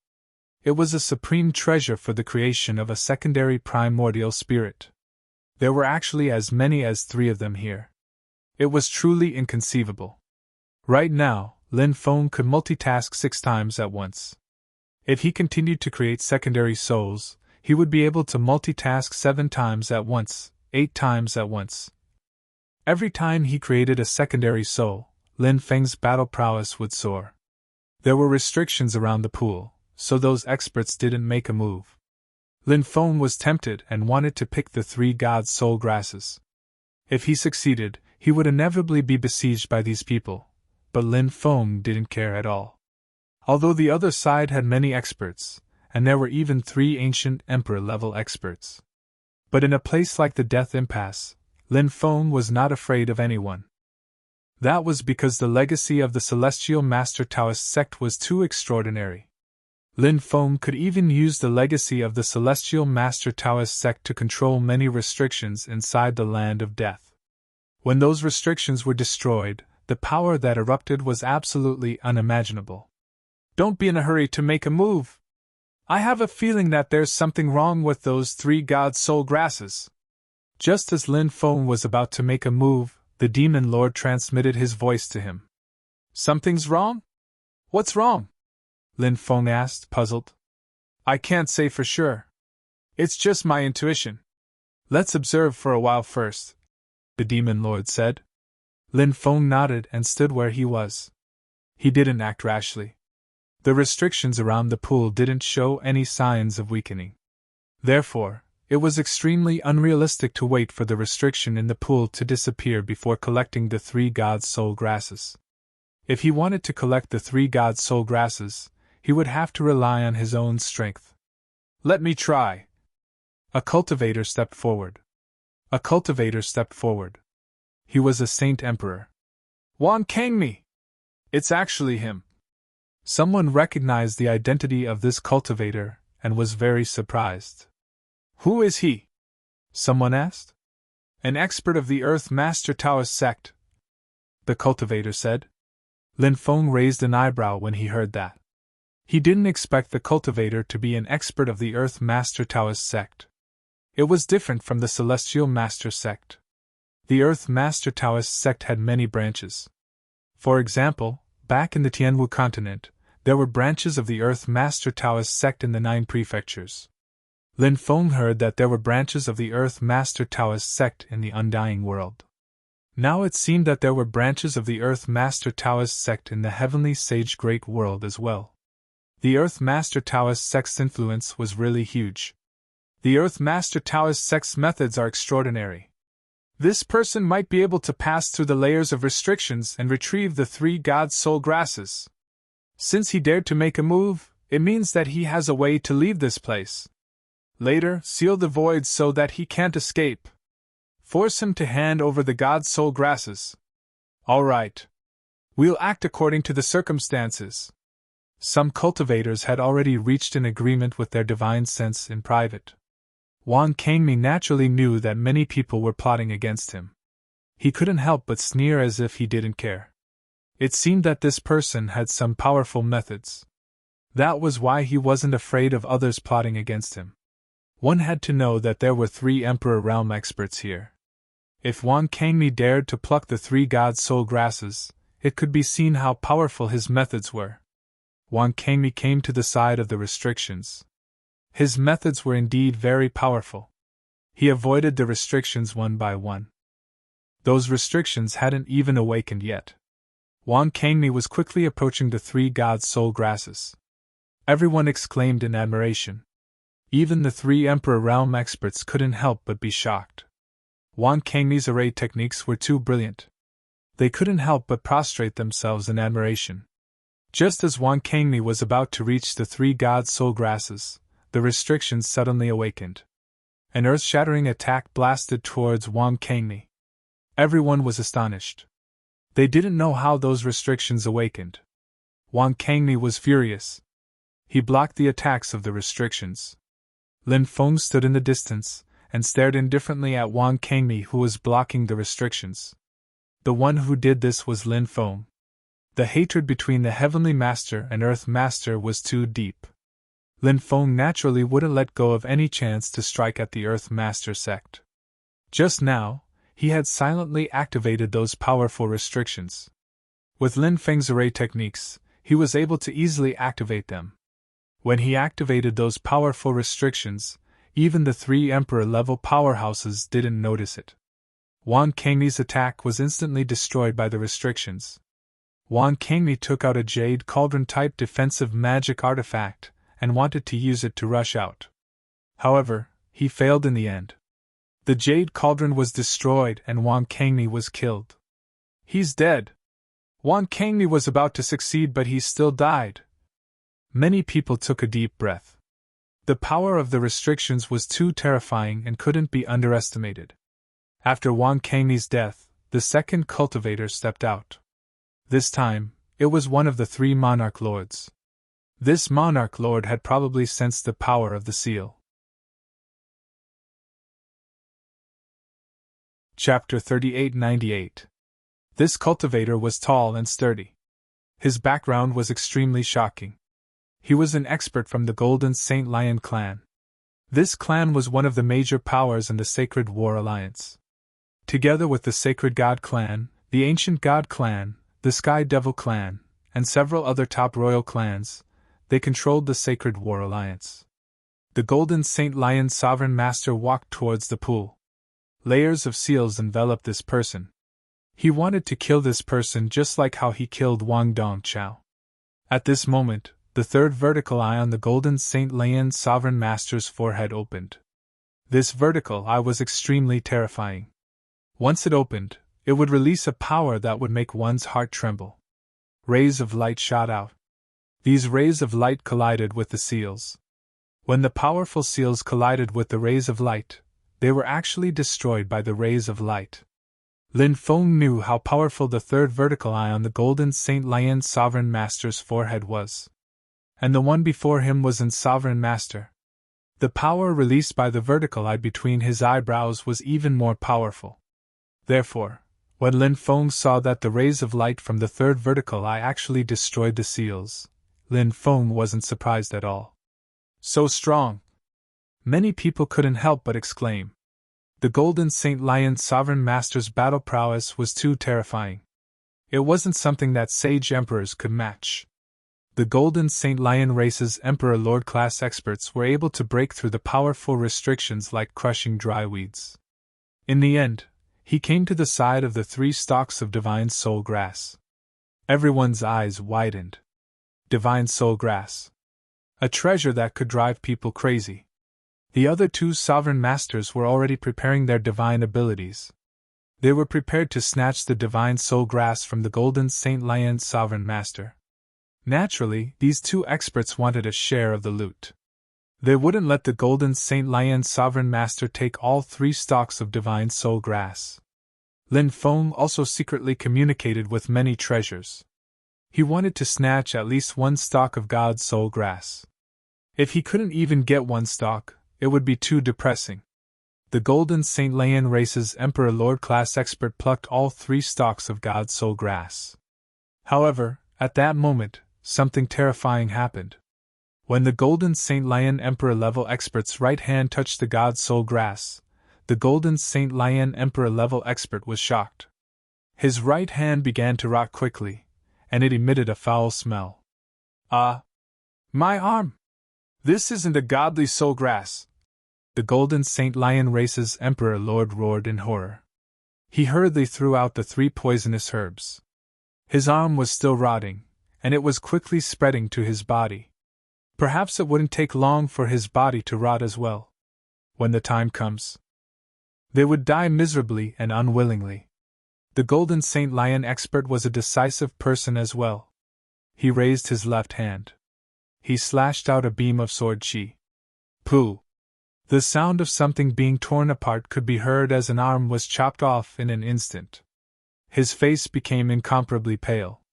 It was a supreme treasure for the creation of a secondary primordial spirit. There were actually as many as 3 of them here. It was truly inconceivable. Right now, Lin Feng could multitask 6 times at once. If he continued to create secondary souls, he would be able to multitask 7 times at once, 8 times at once. Every time he created a secondary soul, Lin Feng's battle prowess would soar. There were restrictions around the pool, so those experts didn't make a move. Lin Feng was tempted and wanted to pick the 3 God Soul Grasses. If he succeeded, he would inevitably be besieged by these people, but Lin Feng didn't care at all. Although the other side had many experts, and there were even 3 ancient Emperor-level experts. But in a place like the Death Impasse, Lin Feng was not afraid of anyone. That was because the legacy of the Celestial Master Taoist sect was too extraordinary. Lin Feng could even use the legacy of the Celestial Master Taoist sect to control many restrictions inside the Land of Death. When those restrictions were destroyed, the power that erupted was absolutely unimaginable. Don't be in a hurry to make a move. I have a feeling that there's something wrong with those 3 God Soul Grasses. Just as Lin Feng was about to make a move, the Demon Lord transmitted his voice to him. Something's wrong? What's wrong? Lin Feng asked, puzzled. I can't say for sure. It's just my intuition. Let's observe for a while first, the Demon Lord said. Lin Feng nodded and stood where he was. He didn't act rashly. The restrictions around the pool didn't show any signs of weakening. Therefore, it was extremely unrealistic to wait for the restriction in the pool to disappear before collecting the 3 God Soul Grasses. If he wanted to collect the 3 God Soul Grasses, he would have to rely on his own strength. Let me try. A cultivator stepped forward. A cultivator stepped forward. He was a Saint Emperor. Wan Kangmi! It's actually him. Someone recognized the identity of this cultivator and was very surprised. Who is he? Someone asked. An expert of the Earth Master Taoist sect, the cultivator said. Lin Feng raised an eyebrow when he heard that. He didn't expect the cultivator to be an expert of the Earth Master Taoist sect. It was different from the Celestial Master sect. The Earth Master Taoist sect had many branches. For example, back in the Tianwu continent, there were branches of the Earth Master Taoist sect in the 9 prefectures. Lin Feng heard that there were branches of the Earth Master Taoist sect in the Undying World. Now it seemed that there were branches of the Earth Master Taoist sect in the Heavenly Sage Great World as well. The Earth Master Taoist sect's influence was really huge. The Earth Master Taoist sect's methods are extraordinary. This person might be able to pass through the layers of restrictions and retrieve the 3 God Soul Grasses. Since he dared to make a move, it means that he has a way to leave this place. Later, seal the void so that he can't escape. Force him to hand over the God Soul Grasses. All right. We'll act according to the circumstances. Some cultivators had already reached an agreement with their divine sense in private. Wan Kangmi naturally knew that many people were plotting against him. He couldn't help but sneer as if he didn't care. It seemed that this person had some powerful methods. That was why he wasn't afraid of others plotting against him. One had to know that there were 3 Emperor Realm experts here. If Wang Kangmi dared to pluck the 3 god soul grasses, it could be seen how powerful his methods were. Wang Kangmi came to the side of the restrictions. His methods were indeed very powerful. He avoided the restrictions one by one. Those restrictions hadn't even awakened yet. Wang Kangmi was quickly approaching the 3 god soul grasses. Everyone exclaimed in admiration. Even the 3 Emperor Realm experts couldn't help but be shocked. Wang Kangmi's array techniques were too brilliant. They couldn't help but prostrate themselves in admiration. Just as Wang Kangmi was about to reach the 3 god soul grasses, the restrictions suddenly awakened. An earth-shattering attack blasted towards Wang Kangmi. Everyone was astonished. They didn't know how those restrictions awakened. Wang Kangmi was furious. He blocked the attacks of the restrictions. Lin Feng stood in the distance and stared indifferently at Wang Kangmi, who was blocking the restrictions. The one who did this was Lin Feng. The hatred between the Heavenly Master and Earth Master was too deep. Lin Feng naturally wouldn't let go of any chance to strike at the Earth Master sect. Just now, he had silently activated those powerful restrictions. With Lin Feng's array techniques, he was able to easily activate them. When he activated those powerful restrictions, even the 3 Emperor-level powerhouses didn't notice it. Wang Kangmi's attack was instantly destroyed by the restrictions. Wang Kangmi took out a Jade Cauldron-type defensive magic artifact and wanted to use it to rush out. However, he failed in the end. The Jade Cauldron was destroyed and Wang Kangmi was killed. He's dead. Wang Kangmi was about to succeed, but he still died. Many people took a deep breath. The power of the restrictions was too terrifying and couldn't be underestimated. After Wang Kangmi's death, the second cultivator stepped out. This time, it was one of the 3 monarch lords. This monarch lord had probably sensed the power of the seal. Chapter 3898. This cultivator was tall and sturdy. His background was extremely shocking. He was an expert from the Golden Saint Lion clan. This clan was one of the major powers in the Sacred War Alliance. Together with the Sacred God clan, the Ancient God clan, the Sky Devil clan, and several other top royal clans, they controlled the Sacred War Alliance. The Golden Saint Lion Sovereign Master walked towards the pool. Layers of seals enveloped this person. He wanted to kill this person just like how he killed Wang Dongchao. At this moment, the 3rd vertical eye on the Golden Saint Lion Sovereign Master's forehead opened. This vertical eye was extremely terrifying. Once it opened, it would release a power that would make one's heart tremble. Rays of light shot out. These rays of light collided with the seals. When the powerful seals collided with the rays of light, they were actually destroyed by the rays of light. Lin Feng knew how powerful the 3rd vertical eye on the Golden Saint Lion Sovereign Master's forehead was. And the one before him was in Sovereign Master. The power released by the vertical eye between his eyebrows was even more powerful. Therefore, when Lin Feng saw that the rays of light from the 3rd vertical eye actually destroyed the seals, Lin Feng wasn't surprised at all. So strong! Many people couldn't help but exclaim. The Golden Saint Lion Sovereign Master's battle prowess was too terrifying. It wasn't something that sage emperors could match. The Golden Saint Lion race's Emperor Lord class experts were able to break through the powerful restrictions like crushing dry weeds. In the end, he came to the side of the 3 stalks of Divine Soul Grass. Everyone's eyes widened. Divine Soul Grass. A treasure that could drive people crazy. The other 2 Sovereign Masters were already preparing their divine abilities. They were prepared to snatch the Divine Soul Grass from the Golden Saint Lion Sovereign Master. Naturally, these 2 experts wanted a share of the loot. They wouldn't let the Golden Saint Lion Sovereign Master take all 3 stalks of Divine Soul Grass. Lin Feng also secretly communicated with many treasures. He wanted to snatch at least 1 stalk of God's Soul Grass. If he couldn't even get 1 stalk, it would be too depressing. The Golden Saint Lion Race's Emperor Lord Class Expert plucked all 3 stalks of God's Soul Grass. However, at that moment, something terrifying happened. When the Golden Saint Lion Emperor Level Expert's right hand touched the God's Soul Grass, the Golden Saint Lion Emperor Level Expert was shocked. His right hand began to rot quickly, and it emitted a foul smell. "Ah! My arm! This isn't a godly soul grass!" The Golden Saint Lion Race's Emperor Lord roared in horror. He hurriedly threw out the 3 poisonous herbs. His arm was still rotting, and it was quickly spreading to his body. Perhaps it wouldn't take long for his body to rot as well. When the time comes, they would die miserably and unwillingly. The Golden Saint Lion Expert was a decisive person as well. He raised his left hand. He slashed out a beam of sword chi. Pooh! The sound of something being torn apart could be heard as an arm was chopped off in an instant. His face became incomparably pale.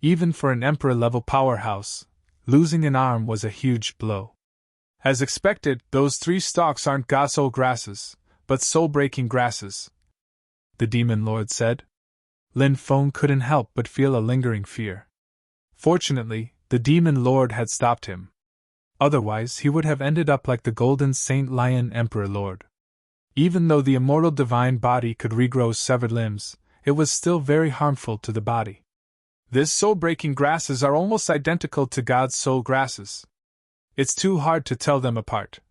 Even for an Emperor-level powerhouse, losing an arm was a huge blow. As expected, those 3 stalks aren't God's soul grasses, but soul-breaking grasses, the Demon Lord said. Lin Feng couldn't help but feel a lingering fear. Fortunately, the Demon Lord had stopped him. Otherwise, he would have ended up like the Golden Saint Lion Emperor Lord. Even though the immortal divine body could regrow severed limbs, it was still very harmful to the body. These soul-breaking grasses are almost identical to God's soul grasses. It's too hard to tell them apart,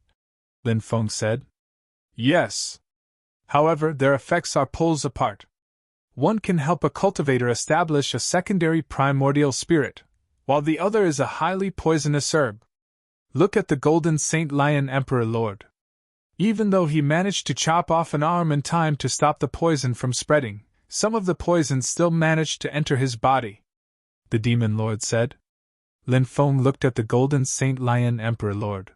Lin Feng said. Yes. However, their effects are poles apart. One can help a cultivator establish a secondary primordial spirit, while the other is a highly poisonous herb. Look at the Golden Saint Lion Emperor Lord. Even though he managed to chop off an arm in time to stop the poison from spreading, some of the poison still managed to enter his body, the Demon Lord said. Lin Feng looked at the Golden Saint Lion Emperor Lord.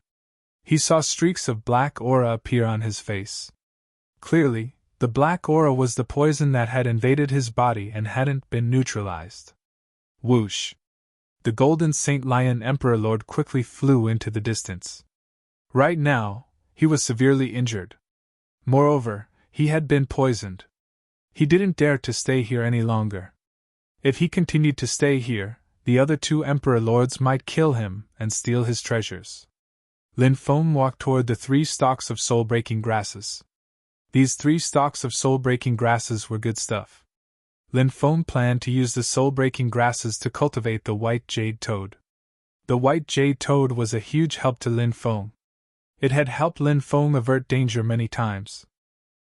He saw streaks of black aura appear on his face. Clearly, the black aura was the poison that had invaded his body and hadn't been neutralized. Whoosh! The Golden Saint Lion Emperor Lord quickly flew into the distance. Right now, he was severely injured. Moreover, he had been poisoned. He didn't dare to stay here any longer. If he continued to stay here, the other 2 Emperor Lords might kill him and steal his treasures. Lin Feng walked toward the 3 stalks of soul-breaking grasses. These 3 stalks of soul-breaking grasses were good stuff. Lin Feng planned to use the soul-breaking grasses to cultivate the white jade toad. The white jade toad was a huge help to Lin Feng. It had helped Lin Feng avert danger many times.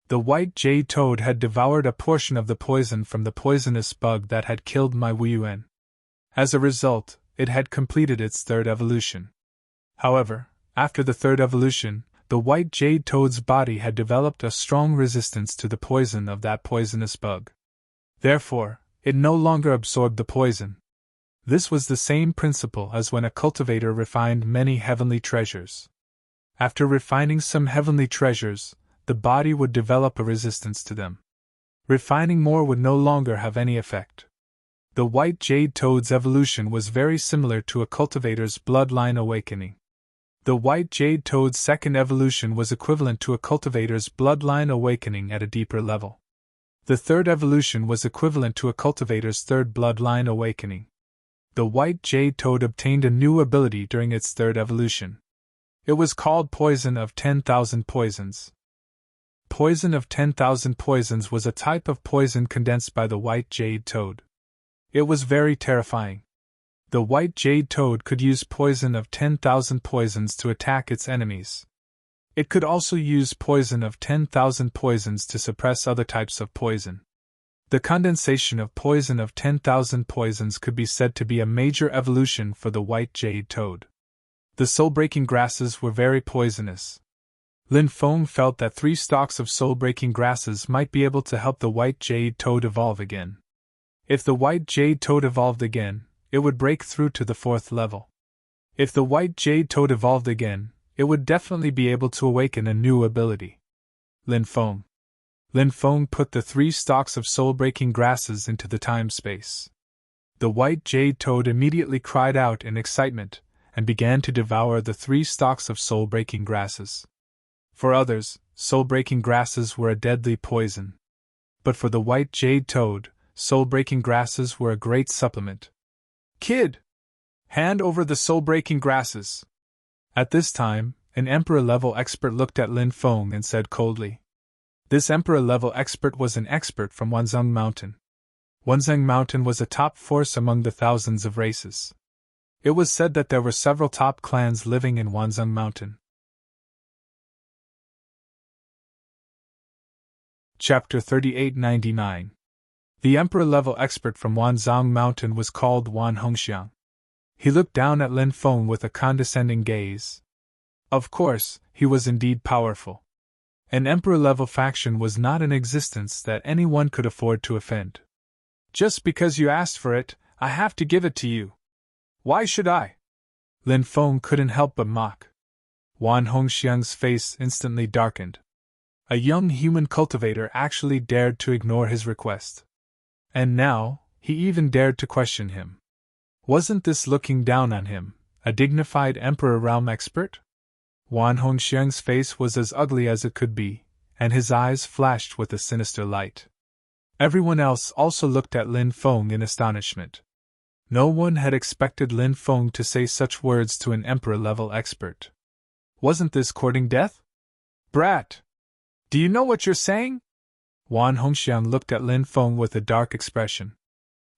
The white jade toad had devoured a portion of the poison from the poisonous bug that had killed my Wuyuan. As a result, it had completed its 3rd evolution. However, after the 3rd evolution, the white jade toad's body had developed a strong resistance to the poison of that poisonous bug. Therefore, it no longer absorbed the poison. This was the same principle as when a cultivator refined many heavenly treasures. After refining some heavenly treasures, the body would develop a resistance to them. Refining more would no longer have any effect. The white jade toad's evolution was very similar to a cultivator's bloodline awakening. The white jade toad's 2nd evolution was equivalent to a cultivator's bloodline awakening at a deeper level. The 3rd evolution was equivalent to a cultivator's 3rd bloodline awakening. The white jade toad obtained a new ability during its 3rd evolution. It was called Poison of 10,000 Poisons. Poison of 10,000 Poisons was a type of poison condensed by the white jade toad. It was very terrifying. The white jade toad could use poison of 10,000 poisons to attack its enemies. It could also use poison of 10,000 poisons to suppress other types of poison. The condensation of poison of 10,000 poisons could be said to be a major evolution for the white jade toad. The soul-breaking grasses were very poisonous. Lin Feng felt that 3 stalks of soul-breaking grasses might be able to help the white jade toad evolve again. If the white jade toad evolved again, it would break through to the 4th level. If the white jade toad evolved again, it would definitely be able to awaken a new ability. Lin Feng put the 3 stalks of soul-breaking grasses into the time-space. The white jade toad immediately cried out in excitement, and began to devour the 3 stalks of soul-breaking grasses. For others, soul-breaking grasses were a deadly poison. But for the white jade toad, soul-breaking grasses were a great supplement. Kid! Hand over the soul-breaking grasses! At this time, an Emperor-level expert looked at Lin Feng and said coldly. This Emperor-level expert was an expert from Wanzhong Mountain. Wanzhong Mountain was a top force among the thousands of races. It was said that there were several top clans living in Wanzhong Mountain. Chapter 3899. The Emperor-level expert from Wanzhong Mountain was called Wan Hongxiang. He looked down at Lin Feng with a condescending gaze. Of course, he was indeed powerful. An Emperor-level faction was not in existence that anyone could afford to offend. Just because you asked for it, I have to give it to you. Why should I? Lin Feng couldn't help but mock. Wan Hongxiang's face instantly darkened. A young human cultivator actually dared to ignore his request. And now, he even dared to question him. Wasn't this looking down on him, a dignified Emperor realm expert? Wan Hongxiang's face was as ugly as it could be, and his eyes flashed with a sinister light. Everyone else also looked at Lin Feng in astonishment. No one had expected Lin Feng to say such words to an Emperor-level expert. Wasn't this courting death? Brat! Do you know what you're saying? Wan Hongxiang looked at Lin Feng with a dark expression.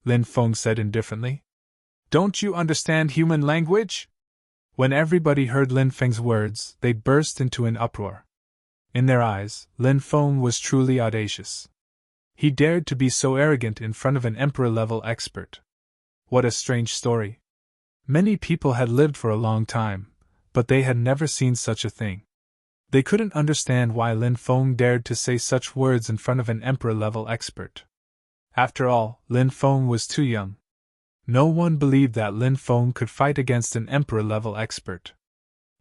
Lin Feng said indifferently. Don't you understand human language? When everybody heard Lin Feng's words, they burst into an uproar. In their eyes, Lin Feng was truly audacious. He dared to be so arrogant in front of an Emperor-level expert. What a strange story. Many people had lived for a long time, but they had never seen such a thing. They couldn't understand why Lin Feng dared to say such words in front of an Emperor-level expert. After all, Lin Feng was too young. No one believed that Lin Feng could fight against an Emperor-level expert.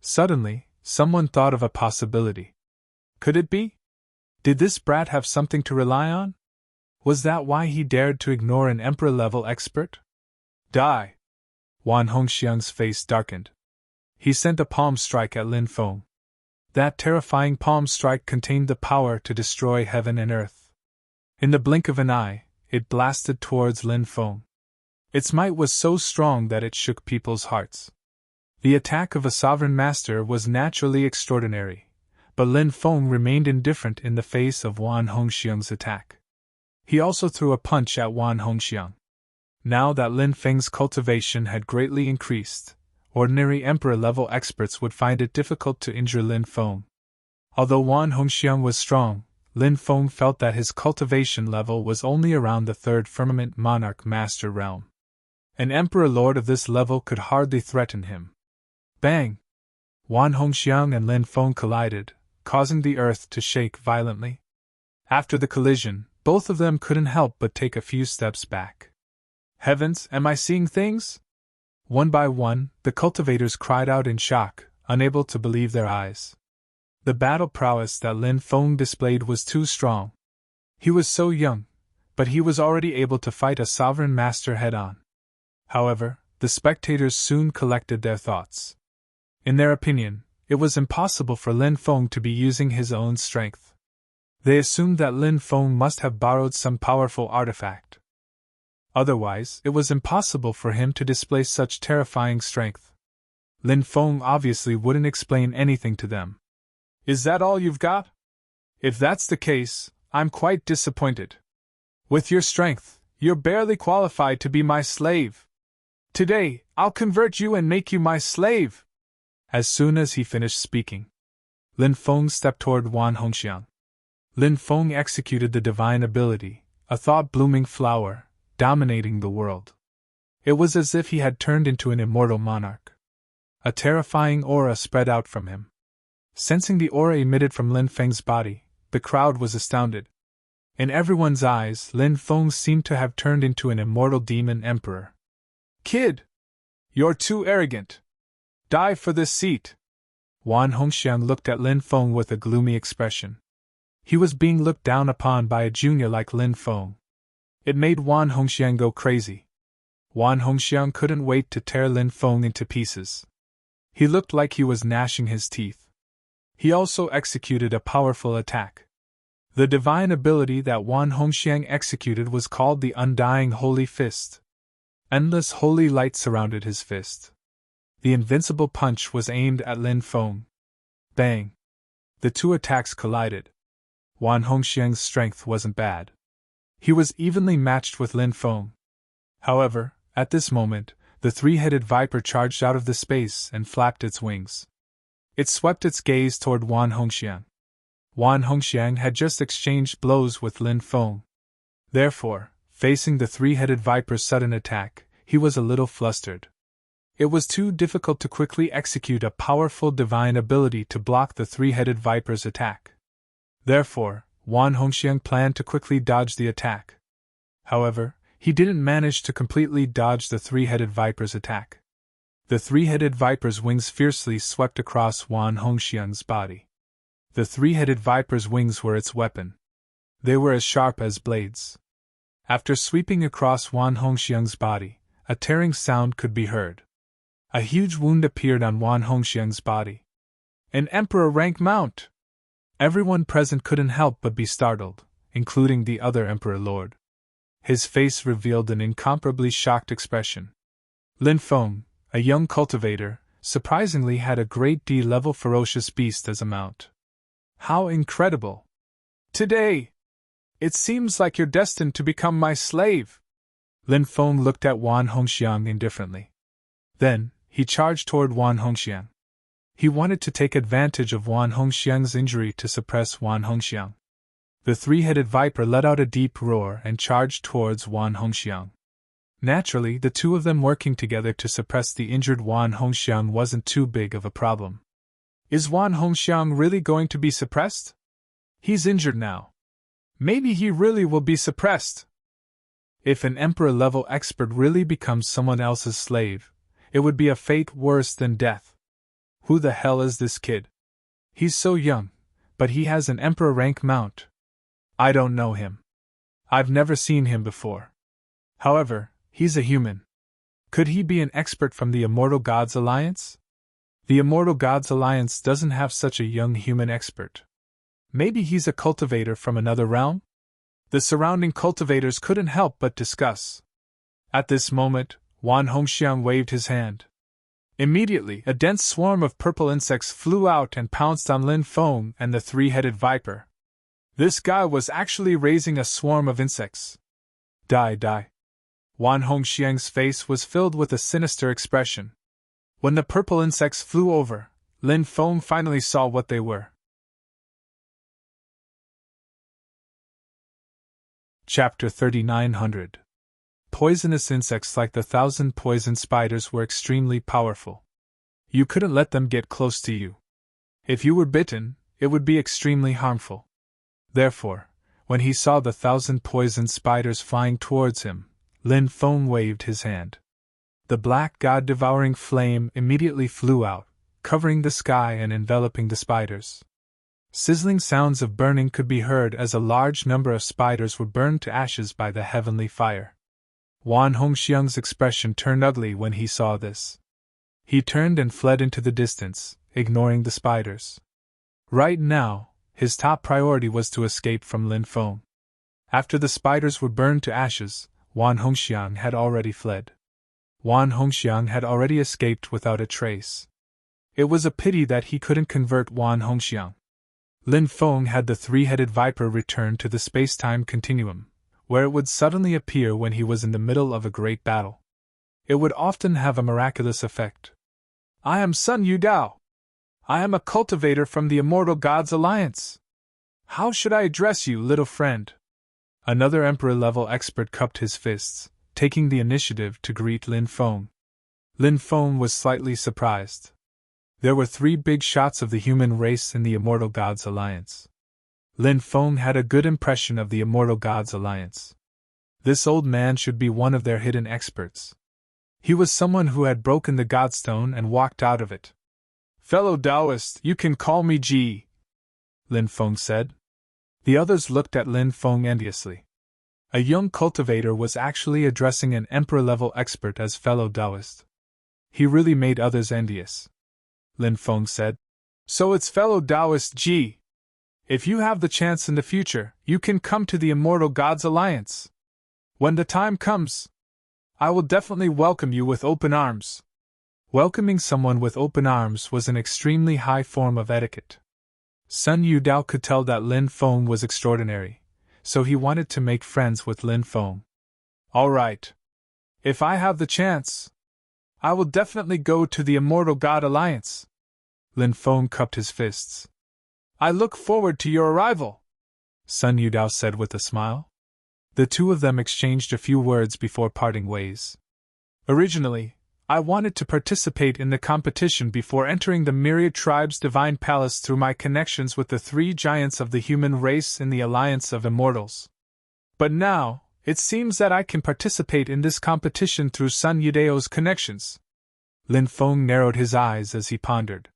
Suddenly, someone thought of a possibility. Could it be? Did this brat have something to rely on? Was that why he dared to ignore an Emperor-level expert? Die! Wan Hongxiang's face darkened. He sent a palm strike at Lin Feng. That terrifying palm strike contained the power to destroy heaven and earth. In the blink of an eye, it blasted towards Lin Feng. Its might was so strong that it shook people's hearts. The attack of a sovereign master was naturally extraordinary, but Lin Feng remained indifferent in the face of Wan Hongxiang's attack. He also threw a punch at Wan Hongxiang. Now that Lin Feng's cultivation had greatly increased, ordinary Emperor-level experts would find it difficult to injure Lin Feng. Although Wan Hongxiang was strong, Lin Feng felt that his cultivation level was only around the third firmament monarch master realm. An Emperor Lord of this level could hardly threaten him. Bang! Wan Hongxiang and Lin Feng collided, causing the earth to shake violently. After the collision, both of them couldn't help but take a few steps back. Heavens, am I seeing things? One by one, the cultivators cried out in shock, unable to believe their eyes. The battle prowess that Lin Feng displayed was too strong. He was so young, but he was already able to fight a sovereign master head-on. However, the spectators soon collected their thoughts. In their opinion, it was impossible for Lin Feng to be using his own strength. They assumed that Lin Feng must have borrowed some powerful artifact. Otherwise, it was impossible for him to display such terrifying strength. Lin Feng obviously wouldn't explain anything to them. Is that all you've got? If that's the case, I'm quite disappointed. With your strength, you're barely qualified to be my slave. Today, I'll convert you and make you my slave. As soon as he finished speaking, Lin Feng stepped toward Wan Hongxiang. Lin Feng executed the divine ability, a thought-blooming flower, dominating the world. It was as if he had turned into an immortal monarch. A terrifying aura spread out from him. Sensing the aura emitted from Lin Feng's body, the crowd was astounded. In everyone's eyes, Lin Feng seemed to have turned into an immortal demon emperor. Kid! You're too arrogant. Die for this seat. Wan Hongxiang looked at Lin Feng with a gloomy expression. He was being looked down upon by a junior like Lin Feng. It made Wan Hongxiang go crazy. Wan Hongxiang couldn't wait to tear Lin Feng into pieces. He looked like he was gnashing his teeth. He also executed a powerful attack. The divine ability that Wan Hongxiang executed was called the Undying Holy Fist. Endless holy light surrounded his fist. The invincible punch was aimed at Lin Feng. Bang! The two attacks collided. Wan Hongxiang's strength wasn't bad. He was evenly matched with Lin Feng. However, at this moment, the three-headed viper charged out of the space and flapped its wings. It swept its gaze toward Wan Hongxiang. Wan Hongxiang had just exchanged blows with Lin Feng. Therefore, facing the three-headed viper's sudden attack, he was a little flustered. It was too difficult to quickly execute a powerful divine ability to block the three-headed viper's attack. Therefore, Wan Hongxiang planned to quickly dodge the attack. However, he didn't manage to completely dodge the three-headed viper's attack. The three-headed viper's wings fiercely swept across Wan Hongxiang's body. The three-headed viper's wings were its weapon. They were as sharp as blades. After sweeping across Wan Hongxiang's body, a tearing sound could be heard. A huge wound appeared on Wan Hongxiang's body. An emperor rank mount! Everyone present couldn't help but be startled, including the other emperor lord. His face revealed an incomparably shocked expression. Lin Feng, a young cultivator, surprisingly had a great D-level ferocious beast as a mount. How incredible! Today! It seems like you're destined to become my slave! Lin Feng looked at Wan Hongxiang indifferently. Then, he charged toward Wan Hongxiang. He wanted to take advantage of Wan Hongxiang's injury to suppress Wan Hongxiang. The three-headed viper let out a deep roar and charged towards Wan Hongxiang. Naturally, the two of them working together to suppress the injured Wan Hongxiang wasn't too big of a problem. Is Wan Hongxiang really going to be suppressed? He's injured now. Maybe he really will be suppressed. If an emperor-level expert really becomes someone else's slave, it would be a fate worse than death. Who the hell is this kid? He's so young, but he has an emperor rank mount. I don't know him. I've never seen him before. However, he's a human. Could he be an expert from the Immortal Gods Alliance? The Immortal Gods Alliance doesn't have such a young human expert. Maybe he's a cultivator from another realm? The surrounding cultivators couldn't help but discuss. At this moment, Wan Hongxiang waved his hand. Immediately, a dense swarm of purple insects flew out and pounced on Lin Feng and the three-headed viper. This guy was actually raising a swarm of insects. Die. Wan Hongxiang's face was filled with a sinister expression. When the purple insects flew over, Lin Feng finally saw what they were. Chapter 3900. Poisonous insects like the 1,000 poison spiders were extremely powerful. You couldn't let them get close to you. If you were bitten, it would be extremely harmful. Therefore, when he saw the 1,000 poison spiders flying towards him, Lin Feng waved his hand. The black god-devouring flame immediately flew out, covering the sky and enveloping the spiders. Sizzling sounds of burning could be heard as a large number of spiders were burned to ashes by the heavenly fire. Wan Hongxiang's expression turned ugly when he saw this. He turned and fled into the distance, ignoring the spiders. Right now, his top priority was to escape from Lin Feng. After the spiders were burned to ashes, Wan Hongxiang had already fled. Wan Hongxiang had already escaped without a trace. It was a pity that he couldn't convert Wan Hongxiang. Lin Feng had the three-headed viper return to the space-time continuum, where it would suddenly appear when he was in the middle of a great battle. It would often have a miraculous effect. I am Sun Yudao. I am a cultivator from the Immortal Gods Alliance. How should I address you, little friend? Another emperor-level expert cupped his fists, taking the initiative to greet Lin Feng. Lin Feng was slightly surprised. There were 3 big shots of the human race in the Immortal Gods Alliance. Lin Feng had a good impression of the Immortal Gods Alliance. This old man should be one of their hidden experts. He was someone who had broken the Godstone and walked out of it. Fellow Taoist, you can call me Ji, Lin Feng said. The others looked at Lin Feng enviously. A young cultivator was actually addressing an emperor-level expert as fellow Taoist. He really made others envious. Lin Feng said. So it's fellow Taoist G. If you have the chance in the future, you can come to the Immortal Gods Alliance. When the time comes, I will definitely welcome you with open arms. Welcoming someone with open arms was an extremely high form of etiquette. Sun Yudao could tell that Lin Feng was extraordinary, so he wanted to make friends with Lin Feng. All right. If I have the chance, I will definitely go to the Immortal God Alliance. Lin Feng cupped his fists. I look forward to your arrival, Sun Yudao said with a smile. The two of them exchanged a few words before parting ways. Originally, I wanted to participate in the competition before entering the Myriad Tribe's Divine Palace through my connections with the three giants of the human race in the Alliance of Immortals. But now, it seems that I can participate in this competition through Sun Yudao's connections. Lin Feng narrowed his eyes as he pondered.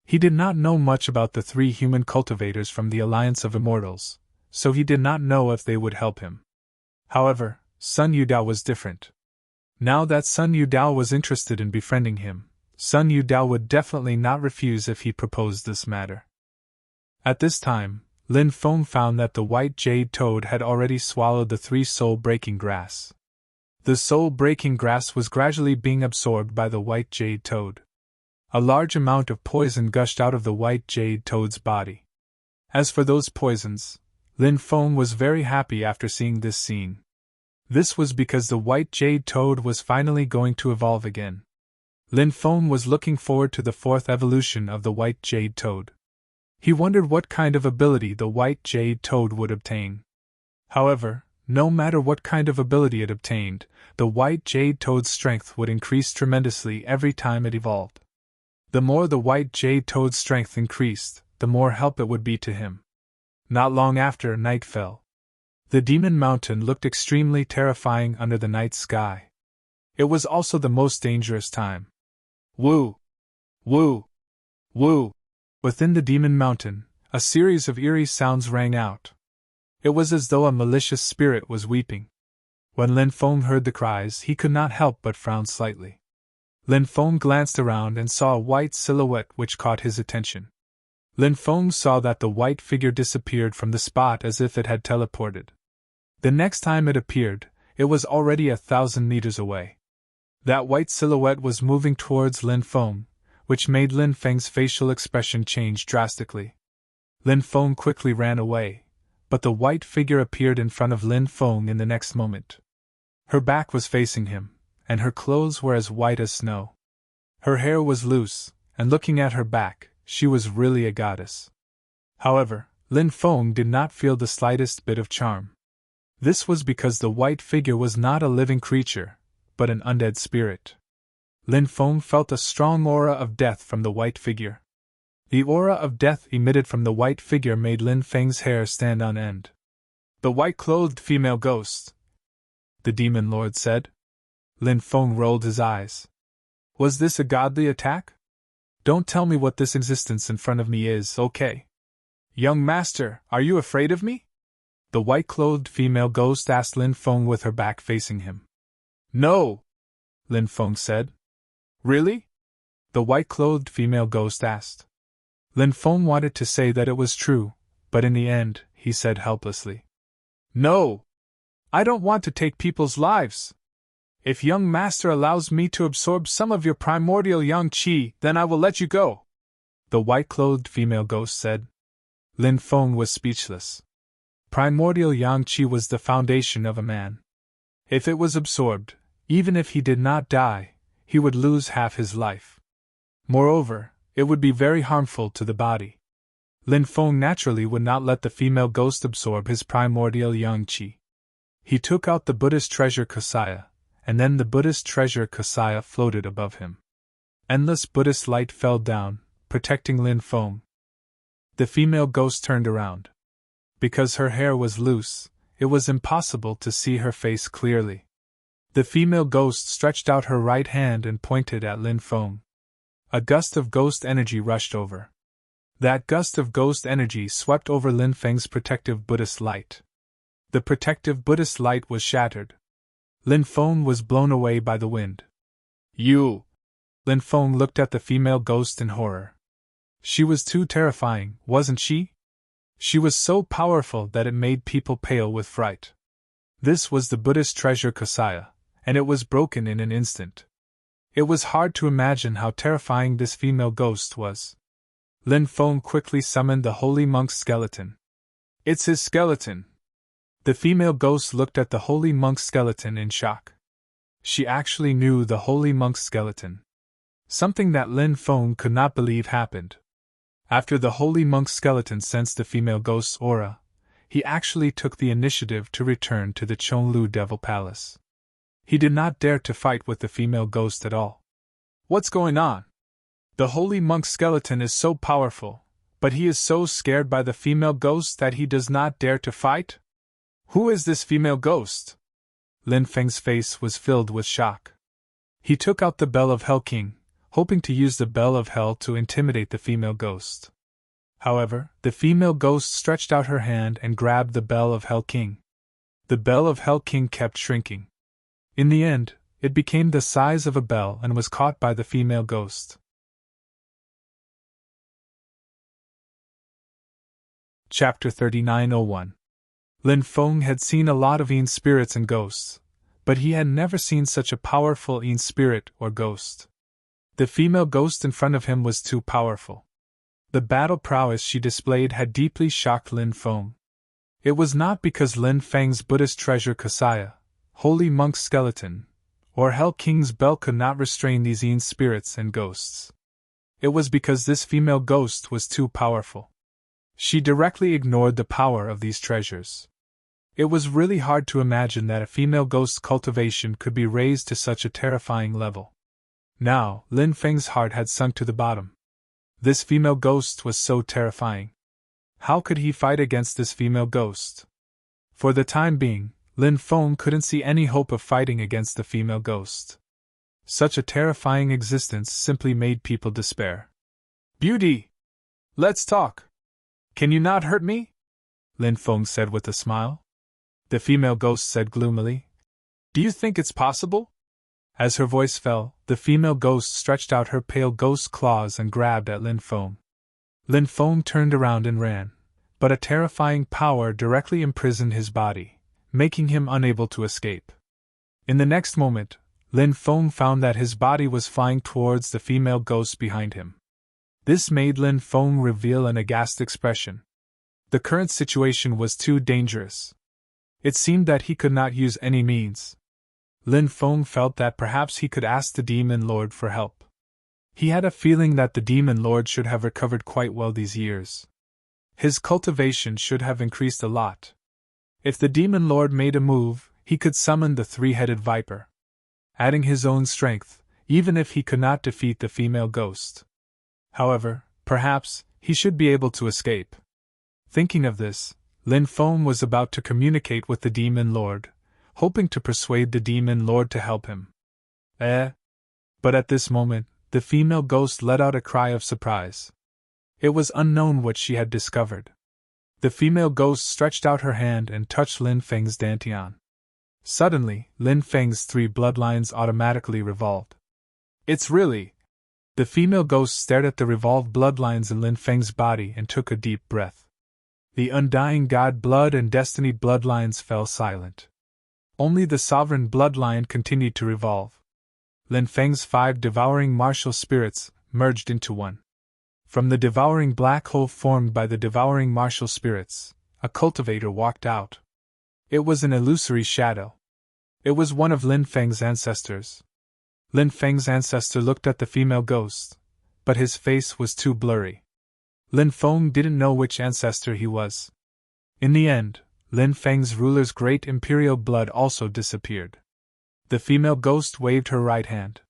He did not know much about the three human cultivators from the Alliance of Immortals, so he did not know if they would help him. However, Sun Yudao was different. Now that Sun Yudao was interested in befriending him, Sun Yudao would definitely not refuse if he proposed this matter. At this time, Lin Feng found that the white jade toad had already swallowed the three soul-breaking grass. The soul-breaking grass was gradually being absorbed by the white jade toad. A large amount of poison gushed out of the white jade toad's body. As for those poisons, Lin Feng was very happy after seeing this scene. This was because the white jade toad was finally going to evolve again. Lin Feng was looking forward to the fourth evolution of the white jade toad. He wondered what kind of ability the white jade toad would obtain. However, no matter what kind of ability it obtained, the white jade toad's strength would increase tremendously every time it evolved. The more the white jade toad's strength increased, the more help it would be to him. Not long after, night fell. The Demon Mountain looked extremely terrifying under the night sky. It was also the most dangerous time. Woo! Woo! Woo! Within the Demon Mountain, a series of eerie sounds rang out. It was as though a malicious spirit was weeping. When Lin Feng heard the cries, he could not help but frown slightly. Lin Feng glanced around and saw a white silhouette which caught his attention. Lin Feng saw that the white figure disappeared from the spot as if it had teleported. The next time it appeared, it was already 1,000 meters away. That white silhouette was moving towards Lin Feng, which made Lin Feng's facial expression change drastically. Lin Feng quickly ran away, but the white figure appeared in front of Lin Feng in the next moment. Her back was facing him, and her clothes were as white as snow. Her hair was loose, and looking at her back, she was really a goddess. However, Lin Feng did not feel the slightest bit of charm. This was because the white figure was not a living creature, but an undead spirit. Lin Feng felt a strong aura of death from the white figure. The aura of death emitted from the white figure made Lin Feng's hair stand on end. The white-clothed female ghost, the Demon Lord said. Lin Feng rolled his eyes. Was this a godly attack? Don't tell me what this existence in front of me is, okay? Young master, are you afraid of me? The white-clothed female ghost asked Lin Feng with her back facing him. No, Lin Feng said. Really? The white-clothed female ghost asked. Lin Feng wanted to say that it was true, but in the end, he said helplessly. No! I don't want to take people's lives. If young master allows me to absorb some of your primordial yang qi, then I will let you go, the white-clothed female ghost said. Lin Feng was speechless. Primordial yang qi was the foundation of a man. If it was absorbed, even if he did not die, he would lose half his life. Moreover, it would be very harmful to the body. Lin Feng naturally would not let the female ghost absorb his primordial yang qi. He took out the Buddhist treasure Kasaya, and then the Buddhist treasure Kasaya floated above him. Endless Buddhist light fell down, protecting Lin Feng. The female ghost turned around. Because her hair was loose, it was impossible to see her face clearly. The female ghost stretched out her right hand and pointed at Lin Feng. A gust of ghost energy rushed over. That gust of ghost energy swept over Lin Feng's protective Buddhist light. The protective Buddhist light was shattered. Lin Feng was blown away by the wind. You! Lin Feng looked at the female ghost in horror. She was too terrifying, wasn't she? She was so powerful that it made people pale with fright. This was the Buddhist treasure Kosaya, and it was broken in an instant. It was hard to imagine how terrifying this female ghost was. Lin Feng quickly summoned the holy monk's skeleton. It's his skeleton. The female ghost looked at the holy monk's skeleton in shock. She actually knew the holy monk's skeleton. Something that Lin Feng could not believe happened. After the holy monk's skeleton sensed the female ghost's aura, he actually took the initiative to return to the Chonlu Devil Palace. He did not dare to fight with the female ghost at all. What's going on? The holy monk's skeleton is so powerful, but he is so scared by the female ghost that he does not dare to fight? Who is this female ghost? Lin Feng's face was filled with shock. He took out the Bell of Hell King, hoping to use the Bell of Hell to intimidate the female ghost. However, the female ghost stretched out her hand and grabbed the Bell of Hell King. The Bell of Hell King kept shrinking. In the end, it became the size of a bell and was caught by the female ghost. Chapter 39:01. Lin Feng had seen a lot of Yin spirits and ghosts, but he had never seen such a powerful Yin spirit or ghost. The female ghost in front of him was too powerful. The battle prowess she displayed had deeply shocked Lin Feng. It was not because Lin Feng's Buddhist treasure Kosaya, holy monk's skeleton, or Hell King's bell could not restrain these Yin spirits and ghosts. It was because this female ghost was too powerful. She directly ignored the power of these treasures. It was really hard to imagine that a female ghost's cultivation could be raised to such a terrifying level. Now, Lin Feng's heart had sunk to the bottom. This female ghost was so terrifying. How could he fight against this female ghost? For the time being, Lin Feng couldn't see any hope of fighting against the female ghost. Such a terrifying existence simply made people despair. Beauty! Let's talk! Can you not hurt me? Lin Feng said with a smile. The female ghost said gloomily. Do you think it's possible? As her voice fell, the female ghost stretched out her pale ghost claws and grabbed at Lin Feng. Lin Feng turned around and ran, but a terrifying power directly imprisoned his body, making him unable to escape. In the next moment, Lin Feng found that his body was flying towards the female ghost behind him. This made Lin Feng reveal an aghast expression. The current situation was too dangerous. It seemed that he could not use any means. Lin Feng felt that perhaps he could ask the Demon Lord for help. He had a feeling that the Demon Lord should have recovered quite well these years. His cultivation should have increased a lot. If the Demon Lord made a move, he could summon the three-headed viper, adding his own strength, even if he could not defeat the female ghost. However, perhaps, he should be able to escape. Thinking of this, Lin Feng was about to communicate with the Demon Lord, hoping to persuade the Demon Lord to help him. But at this moment, the female ghost let out a cry of surprise. It was unknown what she had discovered. The female ghost stretched out her hand and touched Lin Feng's dantian. Suddenly, Lin Feng's three bloodlines automatically revolved. It's really... The female ghost stared at the revolved bloodlines in Lin Feng's body and took a deep breath. The undying god blood and destiny bloodlines fell silent. Only the sovereign bloodline continued to revolve. Lin Feng's 5 devouring martial spirits merged into one. From the devouring black hole formed by the devouring martial spirits, a cultivator walked out. It was an illusory shadow. It was one of Lin Feng's ancestors. Lin Feng's ancestor looked at the female ghost, but his face was too blurry. Lin Feng didn't know which ancestor he was. In the end, Lin Feng's ruler's great imperial blood also disappeared. The female ghost waved her right hand.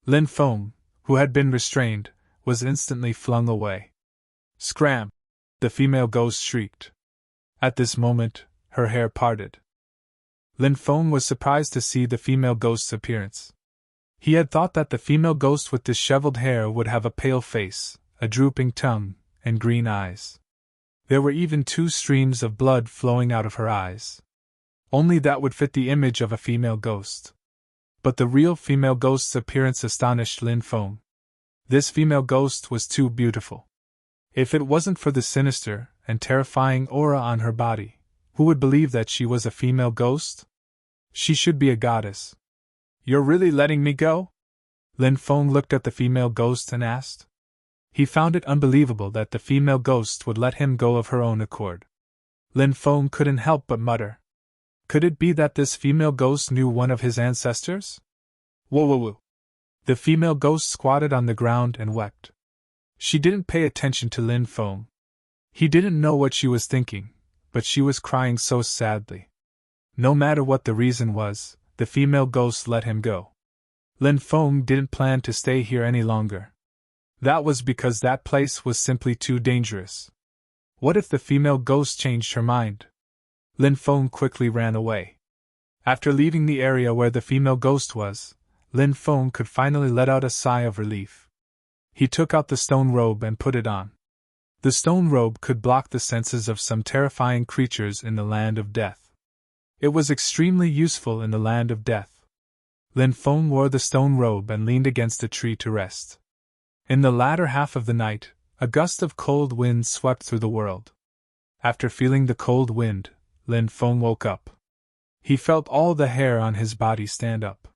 Lin Feng, who had been restrained, was instantly flung away. Scram! The female ghost shrieked. At this moment, her hair parted. Lin Feng was surprised to see the female ghost's appearance. He had thought that the female ghost with disheveled hair would have a pale face, a drooping tongue, and green eyes. There were even 2 streams of blood flowing out of her eyes. Only that would fit the image of a female ghost. But the real female ghost's appearance astonished Lin Feng. This female ghost was too beautiful. If it wasn't for the sinister and terrifying aura on her body, who would believe that she was a female ghost? She should be a goddess. You're really letting me go? Lin Feng looked at the female ghost and asked. He found it unbelievable that the female ghost would let him go of her own accord. Lin Feng couldn't help but mutter. Could it be that this female ghost knew one of his ancestors? Whoa whoa whoa. The female ghost squatted on the ground and wept. She didn't pay attention to Lin Feng. He didn't know what she was thinking, but she was crying so sadly. No matter what the reason was, the female ghost let him go. Lin Feng didn't plan to stay here any longer. That was because that place was simply too dangerous. What if the female ghost changed her mind? Lin Feng quickly ran away. After leaving the area where the female ghost was, Lin Feng could finally let out a sigh of relief. He took out the stone robe and put it on. The stone robe could block the senses of some terrifying creatures in the land of death. It was extremely useful in the land of death. Lin Feng wore the stone robe and leaned against a tree to rest. In the latter half of the night, a gust of cold wind swept through the world. After feeling the cold wind, Lin Feng woke up. He felt all the hair on his body stand up.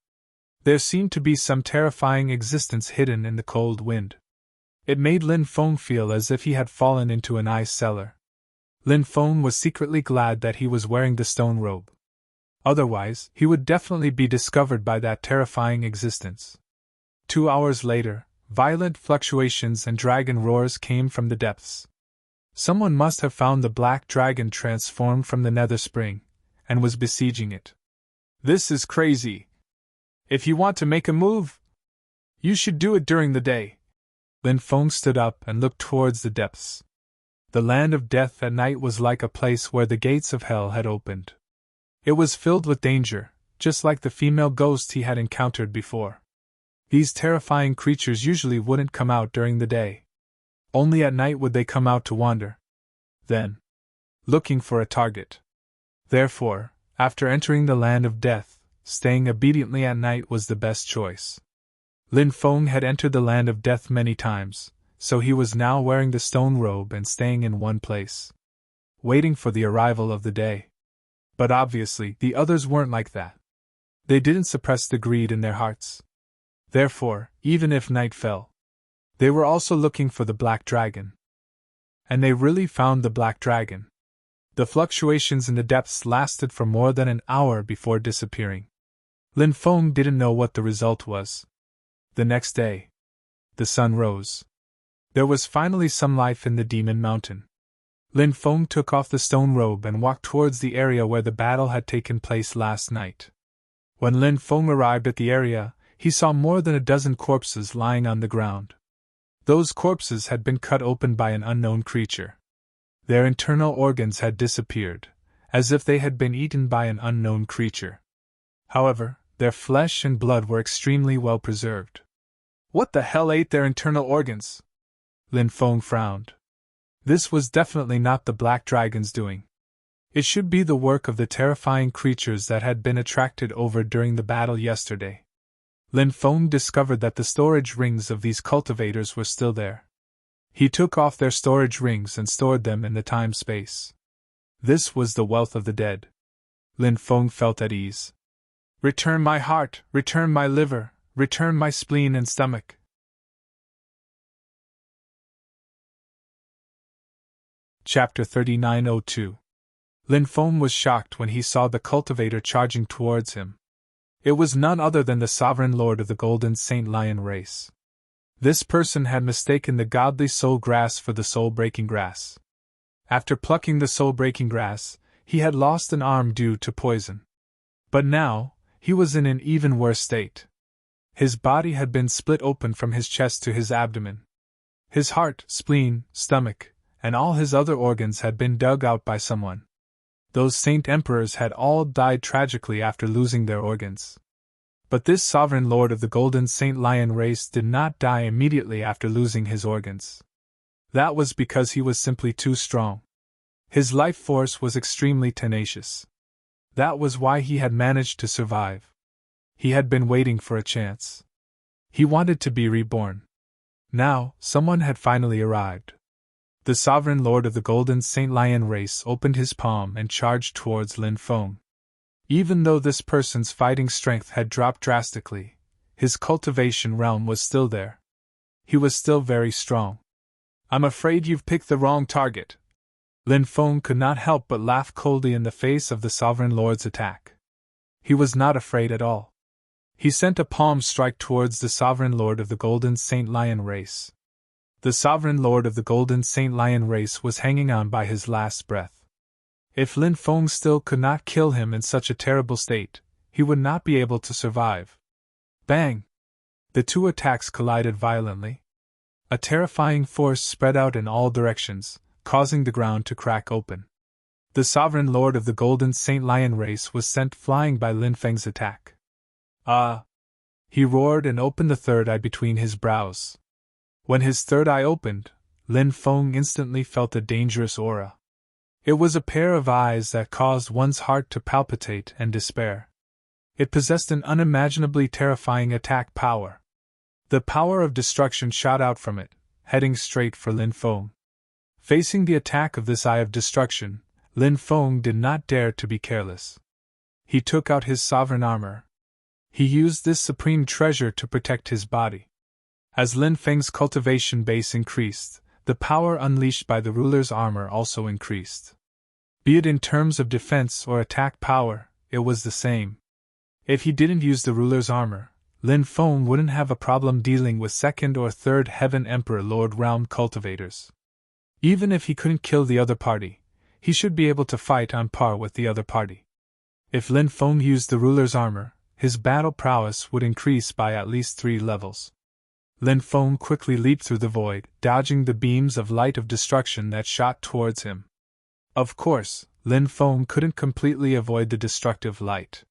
There seemed to be some terrifying existence hidden in the cold wind. It made Lin Feng feel as if he had fallen into an ice cellar. Lin Feng was secretly glad that he was wearing the stone robe. Otherwise, he would definitely be discovered by that terrifying existence. 2 hours later, violent fluctuations and dragon roars came from the depths. Someone must have found the black dragon transformed from the nether spring, and was besieging it. This is crazy. If you want to make a move, you should do it during the day. Lin Feng stood up and looked towards the depths. The land of death at night was like a place where the gates of hell had opened. It was filled with danger, just like the female ghost he had encountered before. These terrifying creatures usually wouldn't come out during the day. Only at night would they come out to wander. Then, looking for a target. Therefore, after entering the land of death, staying obediently at night was the best choice. Lin Feng had entered the land of death many times, so he was now wearing the stone robe and staying in one place, waiting for the arrival of the day. But obviously, the others weren't like that. They didn't suppress the greed in their hearts. Therefore, even if night fell, they were also looking for the black dragon. And they really found the black dragon. The fluctuations in the depths lasted for more than an hour before disappearing. Lin Feng didn't know what the result was. The next day, the sun rose. There was finally some life in the Demon Mountain. Lin Feng took off the stone robe and walked towards the area where the battle had taken place last night. When Lin Feng arrived at the area, he saw more than a dozen corpses lying on the ground. Those corpses had been cut open by an unknown creature. Their internal organs had disappeared, as if they had been eaten by an unknown creature. However, their flesh and blood were extremely well preserved. What the hell ate their internal organs? Lin Feng frowned. This was definitely not the black dragon's doing. It should be the work of the terrifying creatures that had been attracted over during the battle yesterday. Lin Feng discovered that the storage rings of these cultivators were still there. He took off their storage rings and stored them in the time-space. This was the wealth of the dead. Lin Feng felt at ease. Return my heart, return my liver, return my spleen and stomach. Chapter 3902. Lin Feng was shocked when he saw the cultivator charging towards him. It was none other than the sovereign lord of the Golden Saint Lion race. This person had mistaken the godly soul grass for the soul-breaking grass. After plucking the soul-breaking grass, he had lost an arm due to poison. But now, he was in an even worse state. His body had been split open from his chest to his abdomen. His heart, spleen, stomach, and all his other organs had been dug out by someone. Those saint emperors had all died tragically after losing their organs. But this sovereign lord of the Golden Saint Lion race did not die immediately after losing his organs. That was because he was simply too strong. His life force was extremely tenacious. That was why he had managed to survive. He had been waiting for a chance. He wanted to be reborn. Now, someone had finally arrived. The sovereign lord of the Golden Saint Lion race opened his palm and charged towards Lin Feng. Even though this person's fighting strength had dropped drastically, his cultivation realm was still there. He was still very strong. "I'm afraid you've picked the wrong target." Lin Feng could not help but laugh coldly in the face of the sovereign lord's attack. He was not afraid at all. He sent a palm strike towards the sovereign lord of the Golden Saint Lion race. The sovereign lord of the Golden Saint Lion race was hanging on by his last breath. If Lin Feng still could not kill him in such a terrible state, he would not be able to survive. Bang! The two attacks collided violently. A terrifying force spread out in all directions, causing the ground to crack open. The sovereign lord of the Golden Saint Lion race was sent flying by Lin Feng's attack. "Ah!" He roared and opened the third eye between his brows. When his third eye opened, Lin Feng instantly felt a dangerous aura. It was a pair of eyes that caused one's heart to palpitate and despair. It possessed an unimaginably terrifying attack power. The power of destruction shot out from it, heading straight for Lin Feng. Facing the attack of this eye of destruction, Lin Feng did not dare to be careless. He took out his sovereign armor. He used this supreme treasure to protect his body. As Lin Feng's cultivation base increased, the power unleashed by the ruler's armor also increased. Be it in terms of defense or attack power, it was the same. If he didn't use the ruler's armor, Lin Feng wouldn't have a problem dealing with second or third Heaven Emperor Lord Realm cultivators. Even if he couldn't kill the other party, he should be able to fight on par with the other party. If Lin Feng used the ruler's armor, his battle prowess would increase by at least 3 levels. Lin Feng quickly leaped through the void, dodging the beams of light of destruction that shot towards him. Of course, Lin Feng couldn't completely avoid the destructive light.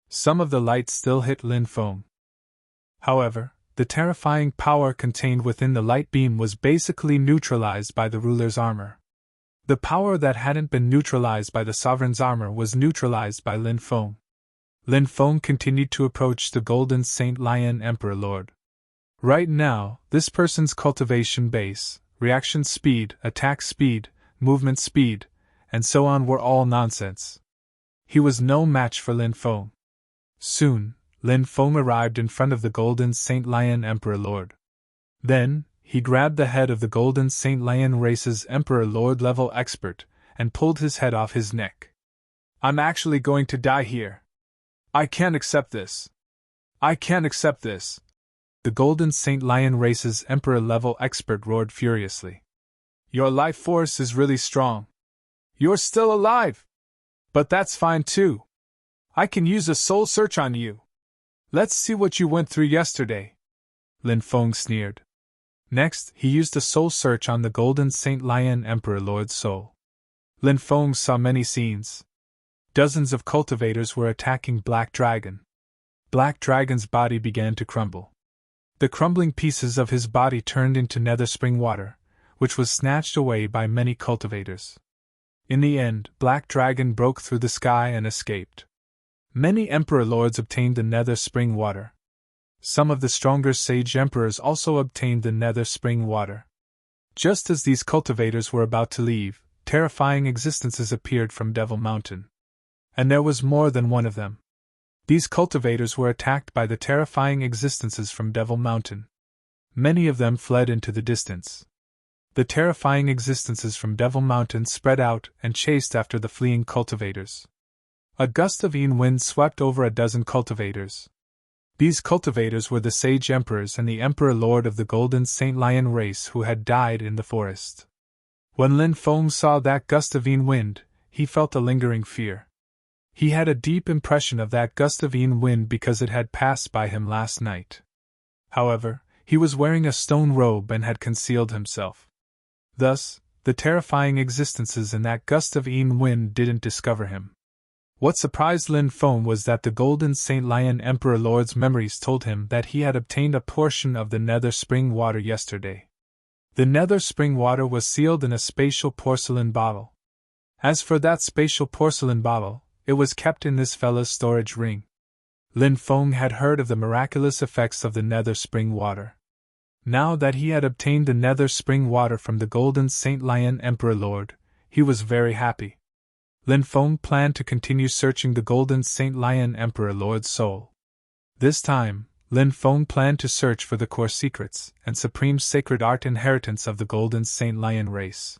Some of the light still hit Lin Feng. However, the terrifying power contained within the light beam was basically neutralized by the ruler's armor. The power that hadn't been neutralized by the sovereign's armor was neutralized by Lin Feng. Lin Feng continued to approach the Golden Saint Lion Emperor Lord. Right now, this person's cultivation base, reaction speed, attack speed, movement speed, and so on were all nonsense. He was no match for Lin Feng. Soon, Lin Feng arrived in front of the Golden Saint Lion Emperor Lord. Then, he grabbed the head of the Golden Saint Lion race's Emperor Lord level expert and pulled his head off his neck. "I'm actually going to die here. I can't accept this. I can't accept this." The Golden Saint Lion race's Emperor level expert roared furiously. "Your life force is really strong. You're still alive! But that's fine too. I can use a soul search on you. Let's see what you went through yesterday." Lin Feng sneered. Next, he used a soul search on the Golden Saint Lion Emperor Lord's soul. Lin Feng saw many scenes. Dozens of cultivators were attacking Black Dragon. Black Dragon's body began to crumble. The crumbling pieces of his body turned into nether spring water, which was snatched away by many cultivators. In the end, Black Dragon broke through the sky and escaped. Many Emperor Lords obtained the nether spring water. Some of the stronger Sage Emperors also obtained the nether spring water. Just as these cultivators were about to leave, terrifying existences appeared from Devil Mountain. And there was more than one of them. These cultivators were attacked by the terrifying existences from Devil Mountain. Many of them fled into the distance. The terrifying existences from Devil Mountain spread out and chased after the fleeing cultivators. A gust of wind swept over a dozen cultivators. These cultivators were the Sage Emperors and the Emperor Lord of the Golden Saint Lion race who had died in the forest. When Lin Feng saw that gust of wind, he felt a lingering fear. He had a deep impression of that gust of wind because it had passed by him last night. However, he was wearing a stone robe and had concealed himself. Thus, the terrifying existences in that gust of wind didn't discover him. What surprised Lin Feng was that the Golden Saint Lion Emperor Lord's memories told him that he had obtained a portion of the nether spring water yesterday. The nether spring water was sealed in a spatial porcelain bottle. As for that spatial porcelain bottle, it was kept in this fella's storage ring. Lin Feng had heard of the miraculous effects of the nether spring water. Now that he had obtained the nether spring water from the Golden Saint Lion Emperor Lord, he was very happy. Lin Feng planned to continue searching the Golden Saint Lion Emperor Lord's soul. This time, Lin Feng planned to search for the core secrets and supreme sacred art inheritance of the Golden Saint Lion race.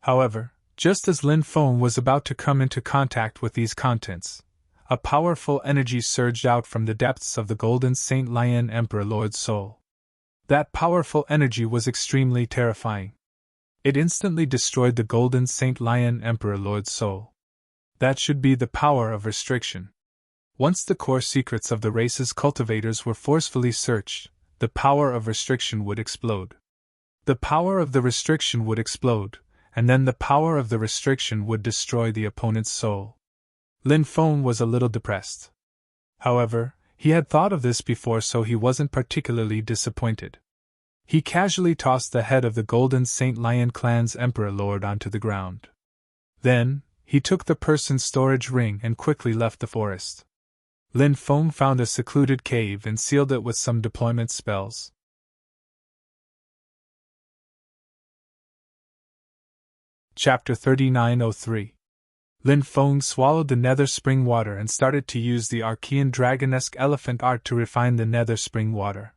However, just as Lin Feng was about to come into contact with these contents, a powerful energy surged out from the depths of the Golden Saint Lion Emperor Lord's soul. That powerful energy was extremely terrifying. It instantly destroyed the Golden Saint Lion Emperor Lord's soul. That should be the power of restriction. Once the core secrets of the race's cultivators were forcefully searched, the power of restriction would explode. The power of the restriction would explode, and then the power of the restriction would destroy the opponent's soul. Lin Feng was a little depressed. However, he had thought of this before, so he wasn't particularly disappointed. He casually tossed the head of the Golden Saint Lion clan's Emperor Lord onto the ground. Then, he took the person's storage ring and quickly left the forest. Lin Feng found a secluded cave and sealed it with some deployment spells. Chapter 3903. Lin Feng swallowed the nether spring water and started to use the Archean dragonesque elephant art to refine the nether spring water.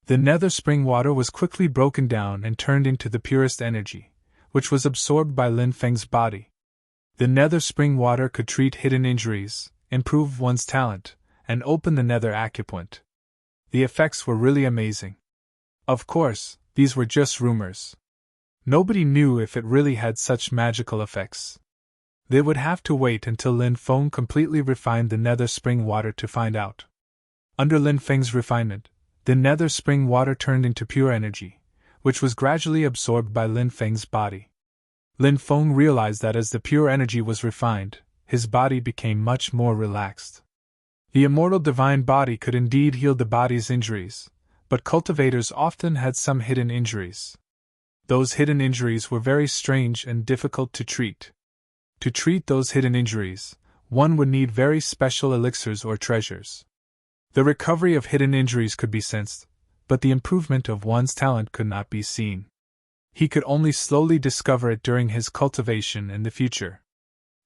The nether spring water was quickly broken down and turned into the purest energy, which was absorbed by Lin Feng's body. The nether spring water could treat hidden injuries, improve one's talent, and open the nether acupoint. The effects were really amazing. Of course, these were just rumors. Nobody knew if it really had such magical effects. They would have to wait until Lin Feng completely refined the nether spring water to find out. Under Lin Feng's refinement, the nether spring water turned into pure energy, which was gradually absorbed by Lin Feng's body. Lin Feng realized that as the pure energy was refined, his body became much more relaxed. The immortal divine body could indeed heal the body's injuries, but cultivators often had some hidden injuries. Those hidden injuries were very strange and difficult to treat. To treat those hidden injuries, one would need very special elixirs or treasures. The recovery of hidden injuries could be sensed, but the improvement of one's talent could not be seen. He could only slowly discover it during his cultivation in the future.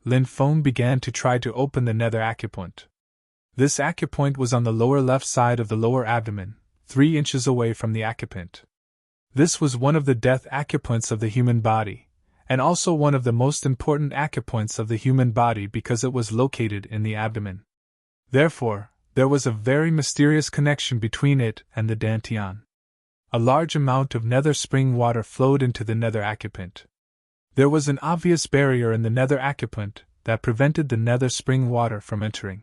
Lin Feng began to try to open the nether acupoint. This acupoint was on the lower left side of the lower abdomen, 3 inches away from the acupoint. This was one of the death acupoints of the human body, and also one of the most important acupoints of the human body because it was located in the abdomen. Therefore, there was a very mysterious connection between it and the dantian. A large amount of nether spring water flowed into the nether acupoint. There was an obvious barrier in the nether acupoint that prevented the nether spring water from entering.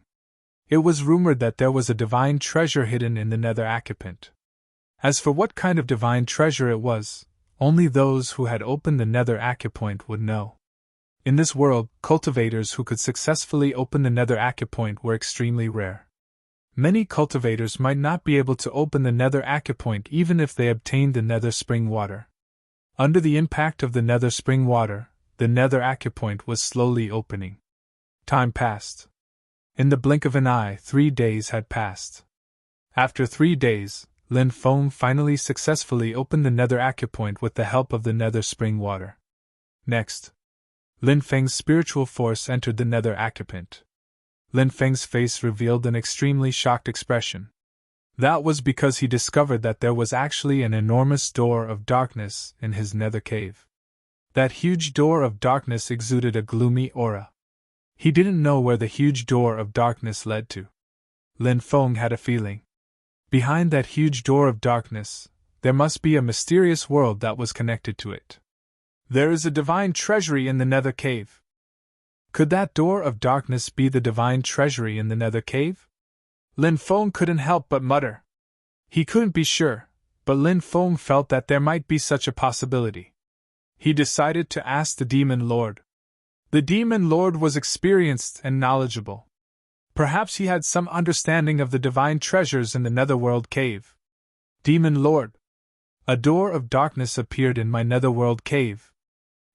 It was rumored that there was a divine treasure hidden in the nether acupoint. As for what kind of divine treasure it was, only those who had opened the nether acupoint would know. In this world, cultivators who could successfully open the nether acupoint were extremely rare. Many cultivators might not be able to open the nether acupoint even if they obtained the nether spring water. Under the impact of the nether spring water, the nether acupoint was slowly opening. Time passed. In the blink of an eye, 3 days had passed. After 3 days, Lin Feng finally successfully opened the nether acupoint with the help of the nether spring water. Next, Lin Feng's spiritual force entered the nether acupoint. Lin Feng's face revealed an extremely shocked expression. That was because he discovered that there was actually an enormous door of darkness in his nether cave. That huge door of darkness exuded a gloomy aura. He didn't know where the huge door of darkness led to. Lin Feng had a feeling. Behind that huge door of darkness, there must be a mysterious world that was connected to it. There is a divine treasury in the nether cave. Could that door of darkness be the divine treasury in the nether cave? Lin Feng couldn't help but mutter. He couldn't be sure, but Lin Feng felt that there might be such a possibility. He decided to ask the Demon Lord. The Demon Lord was experienced and knowledgeable. Perhaps he had some understanding of the divine treasures in the netherworld cave. Demon Lord. A door of darkness appeared in my netherworld cave.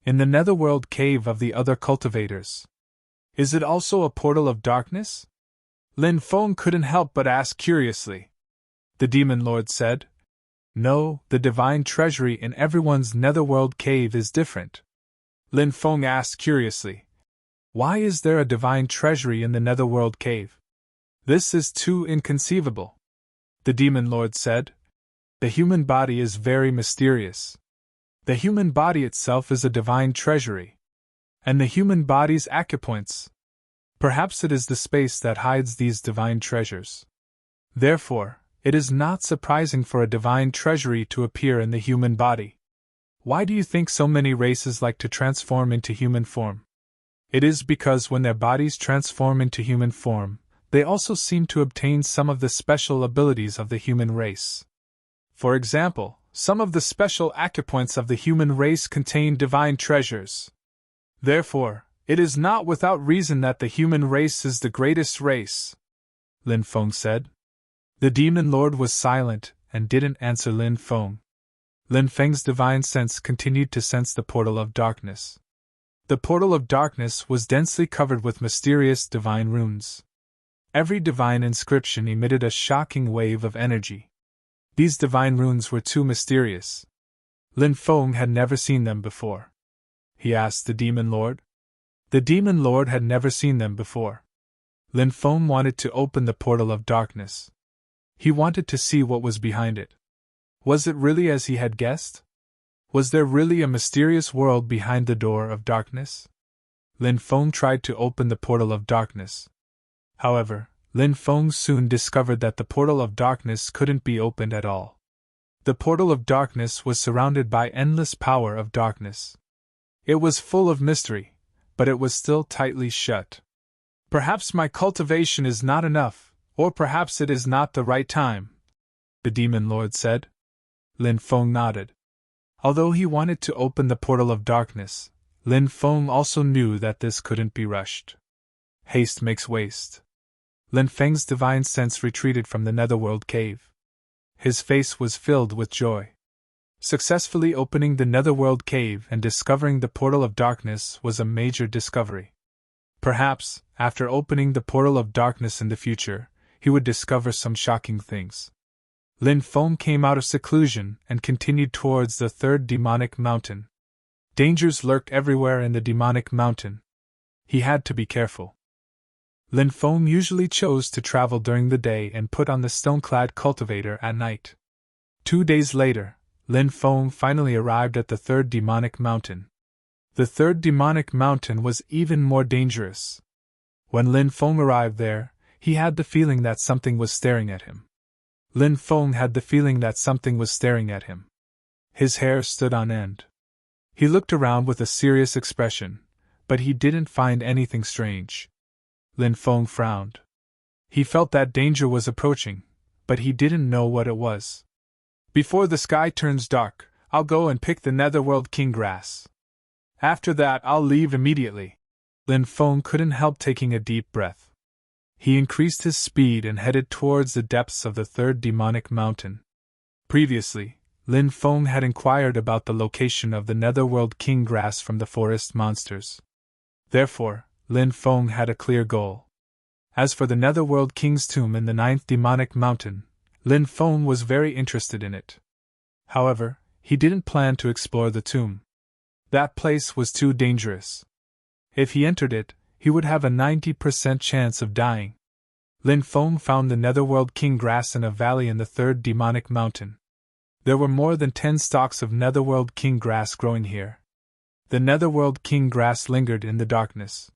In the netherworld cave of the other cultivators. Is it also a portal of darkness? Lin Feng couldn't help but ask curiously. The Demon Lord said. No, the divine treasury in everyone's netherworld cave is different. Lin Feng asked curiously. Why is there a divine treasury in the netherworld cave? This is too inconceivable. The Demon Lord said. The human body is very mysterious. The human body itself is a divine treasury. And the human body's acupoints. Perhaps it is the space that hides these divine treasures. Therefore, it is not surprising for a divine treasury to appear in the human body. Why do you think so many races like to transform into human form? It is because when their bodies transform into human form, they also seem to obtain some of the special abilities of the human race. For example, some of the special acupoints of the human race contain divine treasures. Therefore, it is not without reason that the human race is the greatest race, Lin Feng said. The Demon Lord was silent and didn't answer Lin Feng. Lin Feng's divine sense continued to sense the portal of darkness. The portal of darkness was densely covered with mysterious divine runes. Every divine inscription emitted a shocking wave of energy. These divine runes were too mysterious. Lin Feng had never seen them before. He asked the Demon Lord. The Demon Lord had never seen them before. Lin Feng wanted to open the portal of darkness. He wanted to see what was behind it. Was it really as he had guessed? Was there really a mysterious world behind the door of darkness? Lin Feng tried to open the portal of darkness. However, Lin Feng soon discovered that the portal of darkness couldn't be opened at all. The portal of darkness was surrounded by endless power of darkness. It was full of mystery, but it was still tightly shut. Perhaps my cultivation is not enough, or perhaps it is not the right time, the Demon Lord said. Lin Feng nodded. Although he wanted to open the portal of darkness, Lin Feng also knew that this couldn't be rushed. Haste makes waste. Lin Feng's divine sense retreated from the netherworld cave. His face was filled with joy. Successfully opening the netherworld cave and discovering the portal of darkness was a major discovery. Perhaps, after opening the portal of darkness in the future, he would discover some shocking things. Lin Feng came out of seclusion and continued towards the third demonic mountain. Dangers lurked everywhere in the demonic mountain. He had to be careful. Lin Feng usually chose to travel during the day and put on the stone-clad cultivator at night. 2 days later, Lin Feng finally arrived at the third demonic mountain. The third demonic mountain was even more dangerous. When Lin Feng arrived there, he had the feeling that something was staring at him. Lin Feng had the feeling that something was staring at him. His hair stood on end. He looked around with a serious expression, but he didn't find anything strange. Lin Feng frowned. He felt that danger was approaching, but he didn't know what it was. Before the sky turns dark, I'll go and pick the netherworld king grass. After that, I'll leave immediately. Lin Feng couldn't help taking a deep breath. He increased his speed and headed towards the depths of the third demonic mountain. Previously, Lin Feng had inquired about the location of the netherworld king grass from the forest monsters. Therefore, Lin Feng had a clear goal. As for the netherworld king's tomb in the 9th demonic mountain, Lin Feng was very interested in it. However, he didn't plan to explore the tomb. That place was too dangerous. If he entered it, he would have a 90% chance of dying. Lin Feng found the netherworld king grass in a valley in the third demonic mountain. There were more than 10 stalks of netherworld king grass growing here. The netherworld king grass lingered in the darkness.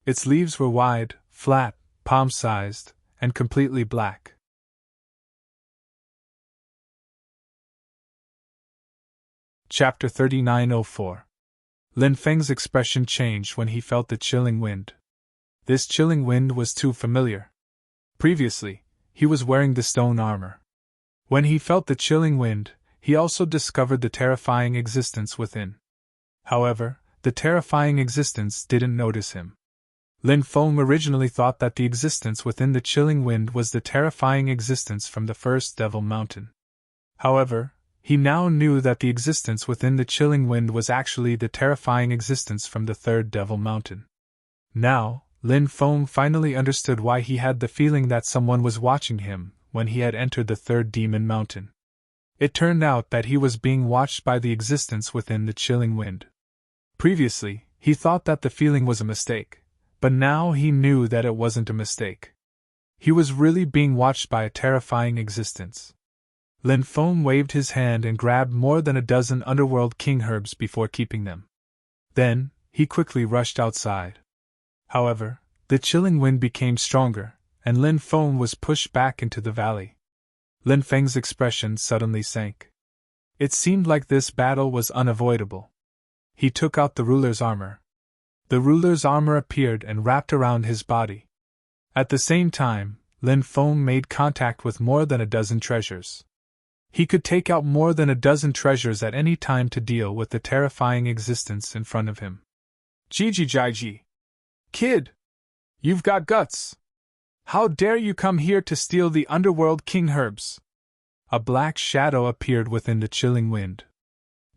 Its leaves were wide, flat, palm-sized, and completely black. Chapter 3904. Lin Feng's expression changed when he felt the chilling wind. This chilling wind was too familiar. Previously, he was wearing the stone armor. When he felt the chilling wind, he also discovered the terrifying existence within. However, the terrifying existence didn't notice him. Lin Feng originally thought that the existence within the chilling wind was the terrifying existence from the first Devil Mountain. However, he now knew that the existence within the chilling wind was actually the terrifying existence from the third Devil Mountain. Now, Lin Feng finally understood why he had the feeling that someone was watching him when he had entered the third Demon Mountain. It turned out that he was being watched by the existence within the chilling wind. Previously, he thought that the feeling was a mistake, but now he knew that it wasn't a mistake. He was really being watched by a terrifying existence. Lin Feng waved his hand and grabbed more than a dozen underworld king herbs before keeping them. Then, he quickly rushed outside. However, the chilling wind became stronger, and Lin Feng was pushed back into the valley. Lin Feng's expression suddenly sank. It seemed like this battle was unavoidable. He took out the ruler's armor. The ruler's armor appeared and wrapped around his body. At the same time, Lin Feng made contact with more than a dozen treasures. He could take out more than a dozen treasures at any time to deal with the terrifying existence in front of him. Jiji. Kid! You've got guts! How dare you come here to steal the underworld king herbs? A black shadow appeared within the chilling wind.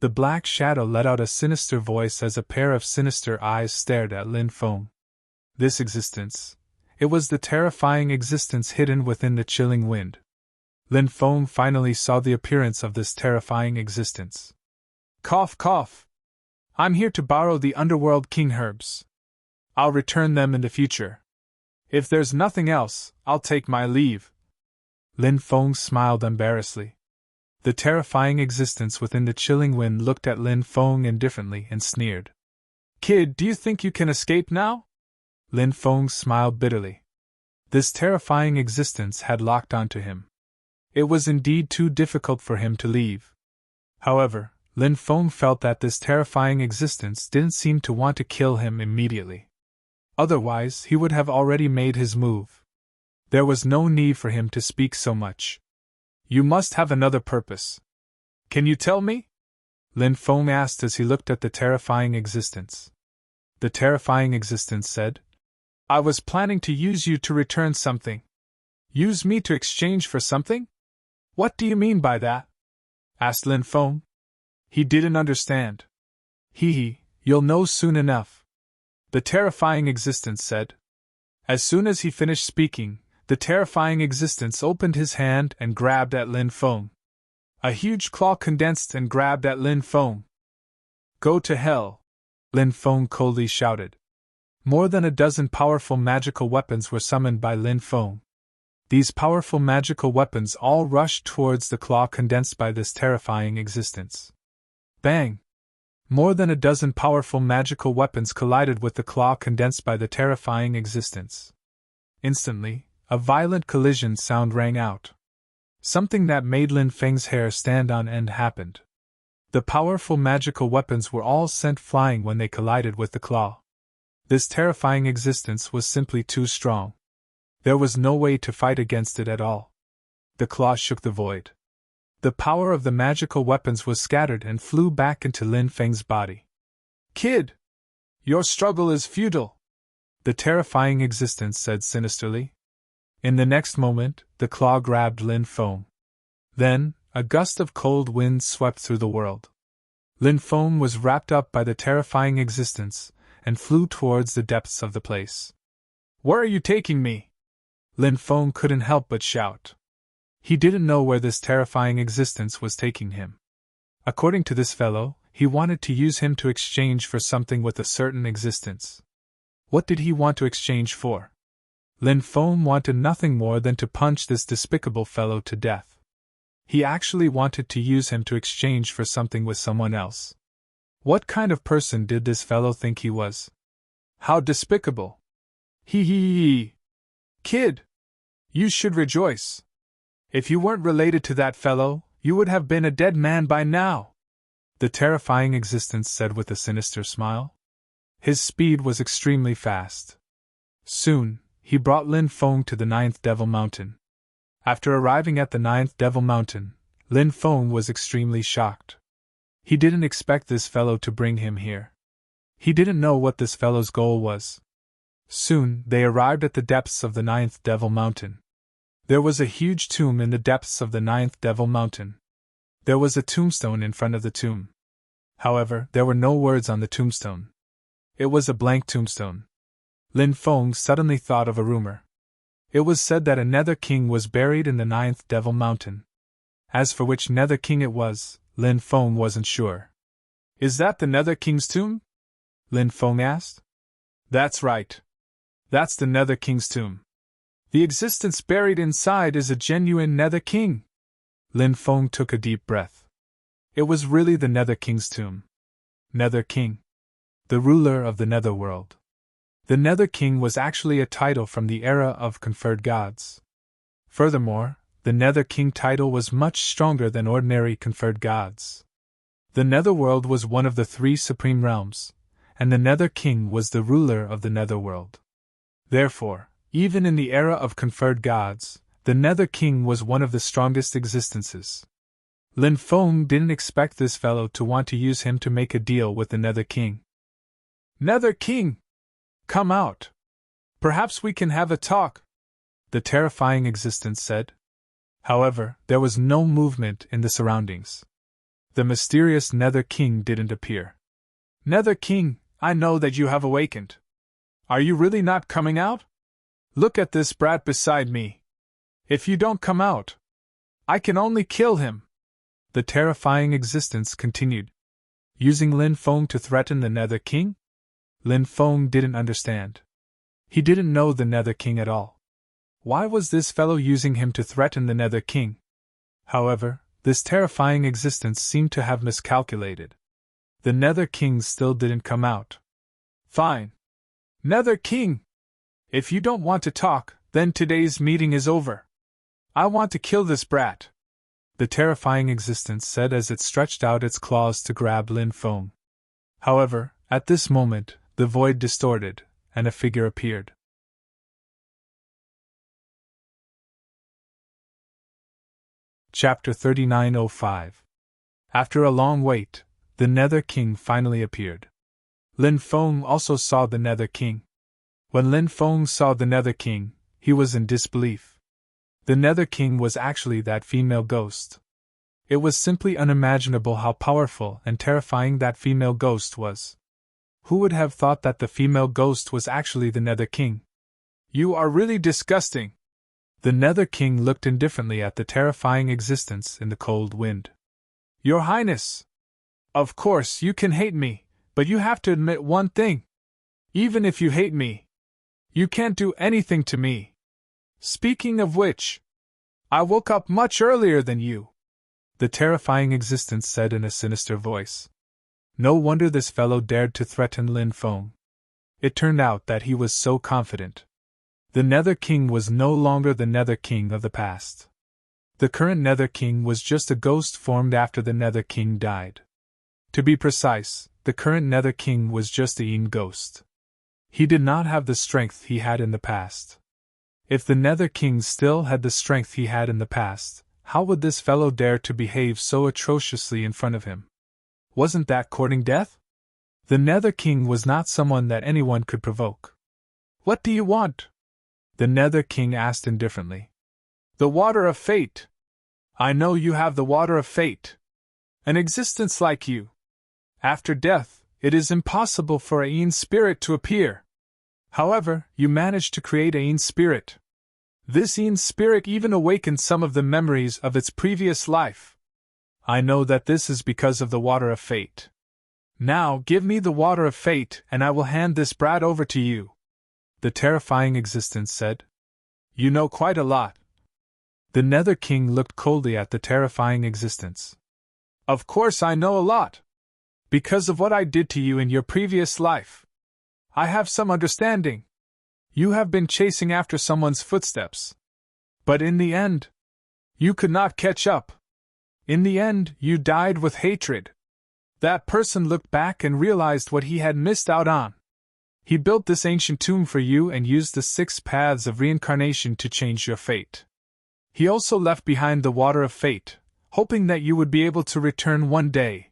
The black shadow let out a sinister voice as a pair of sinister eyes stared at Lin Feng. This existence. It was the terrifying existence hidden within the chilling wind. Lin Feng finally saw the appearance of this terrifying existence. Cough, cough. I'm here to borrow the underworld king herbs. I'll return them in the future. If there's nothing else, I'll take my leave. Lin Feng smiled embarrassedly. The terrifying existence within the chilling wind looked at Lin Feng indifferently and sneered. Kid, do you think you can escape now? Lin Feng smiled bitterly. This terrifying existence had locked onto him. It was indeed too difficult for him to leave. However, Lin Feng felt that this terrifying existence didn't seem to want to kill him immediately. Otherwise, he would have already made his move. There was no need for him to speak so much. You must have another purpose. Can you tell me? Lin Feng asked as he looked at the terrifying existence. The terrifying existence said, I was planning to use you to return something. Use me to exchange for something? What do you mean by that? Asked Lin Feng. He didn't understand. You'll know soon enough. The terrifying existence said. As soon as he finished speaking, the terrifying existence opened his hand and grabbed at Lin Feng. A huge claw condensed and grabbed at Lin Feng. Go to hell! Lin Feng coldly shouted. More than a dozen powerful magical weapons were summoned by Lin Feng. These powerful magical weapons all rushed towards the claw condensed by this terrifying existence. Bang! More than a dozen powerful magical weapons collided with the claw condensed by the terrifying existence. Instantly, a violent collision sound rang out. Something that made Lin Feng's hair stand on end happened. The powerful magical weapons were all sent flying when they collided with the claw. This terrifying existence was simply too strong. There was no way to fight against it at all. The claw shook the void. The power of the magical weapons was scattered and flew back into Lin Feng's body. Kid! Your struggle is futile! The terrifying existence said sinisterly. In the next moment, the claw grabbed Lin Feng. Then, a gust of cold wind swept through the world. Lin Feng was wrapped up by the terrifying existence and flew towards the depths of the place. Where are you taking me? Lin Feng couldn't help but shout. He didn't know where this terrifying existence was taking him. According to this fellow, he wanted to use him to exchange for something with a certain existence. What did he want to exchange for? Lin Feng wanted nothing more than to punch this despicable fellow to death. He actually wanted to use him to exchange for something with someone else. What kind of person did this fellow think he was? How despicable! Kid! You should rejoice. If you weren't related to that fellow, you would have been a dead man by now, the terrifying existence said with a sinister smile. His speed was extremely fast. Soon, he brought Lin Feng to the 9th Devil Mountain. After arriving at the 9th Devil Mountain, Lin Feng was extremely shocked. He didn't expect this fellow to bring him here. He didn't know what this fellow's goal was. Soon, they arrived at the depths of the 9th Devil Mountain. There was a huge tomb in the depths of the 9th Devil Mountain. There was a tombstone in front of the tomb. However, there were no words on the tombstone. It was a blank tombstone. Lin Feng suddenly thought of a rumor. It was said that a Nether King was buried in the 9th Devil Mountain. As for which Nether King it was, Lin Feng wasn't sure. Is that the Nether King's tomb? Lin Feng asked. That's right. That's the Nether King's tomb. The existence buried inside is a genuine Nether King. Lin Feng took a deep breath. It was really the Nether King's tomb. Nether King. The ruler of the Netherworld. The Nether King was actually a title from the era of conferred gods. Furthermore, the Nether King title was much stronger than ordinary conferred gods. The Netherworld was one of the 3 supreme realms, and the Nether King was the ruler of the Netherworld. Therefore, even in the era of conferred gods, the Nether King was one of the strongest existences. Lin Feng didn't expect this fellow to want to use him to make a deal with the Nether King. Nether King! Come out! Perhaps we can have a talk, the terrifying existence said. However, there was no movement in the surroundings. The mysterious Nether King didn't appear. Nether King, I know that you have awakened. Are you really not coming out? Look at this brat beside me. If you don't come out, I can only kill him. The terrifying existence continued. Using Lin Feng to threaten the Nether King? Lin Feng didn't understand. He didn't know the Nether King at all. Why was this fellow using him to threaten the Nether King? However, this terrifying existence seemed to have miscalculated. The Nether King still didn't come out. Fine. Nether King! If you don't want to talk, then today's meeting is over. I want to kill this brat, the terrifying existence said as it stretched out its claws to grab Lin Feng. However, at this moment, the void distorted, and a figure appeared. Chapter 3905. After a long wait, the Nether King finally appeared. Lin Feng also saw the Nether King. When Lin Feng saw the Nether King, he was in disbelief. The Nether King was actually that female ghost. It was simply unimaginable how powerful and terrifying that female ghost was. Who would have thought that the female ghost was actually the Nether King? You are really disgusting. The Nether King looked indifferently at the terrifying existence in the cold wind. Your Highness! Of course you can hate me, but you have to admit one thing. Even if you hate me, you can't do anything to me. Speaking of which, I woke up much earlier than you, the terrifying existence said in a sinister voice. No wonder this fellow dared to threaten Lin Feng. It turned out that he was so confident. The Nether King was no longer the Nether King of the past. The current Nether King was just a ghost formed after the Nether King died. To be precise, the current Nether King was just a Yin ghost. He did not have the strength he had in the past. If the Nether King still had the strength he had in the past, how would this fellow dare to behave so atrociously in front of him? Wasn't that courting death? The Nether King was not someone that anyone could provoke. What do you want? The Nether King asked indifferently. The Water of Fate. I know you have the Water of Fate. An existence like you. After death, it is impossible for a Yin spirit to appear. However, you managed to create a Yin spirit. This Yin spirit even awakened some of the memories of its previous life. I know that this is because of the Water of Fate. Now give me the Water of Fate and I will hand this brat over to you, the terrifying existence said. You know quite a lot. The Nether King looked coldly at the terrifying existence. Of course I know a lot. Because of what I did to you in your previous life. I have some understanding. You have been chasing after someone's footsteps. But in the end, you could not catch up. In the end, you died with hatred. That person looked back and realized what he had missed out on. He built this ancient tomb for you and used the 6 paths of reincarnation to change your fate. He also left behind the Water of Fate, hoping that you would be able to return one day.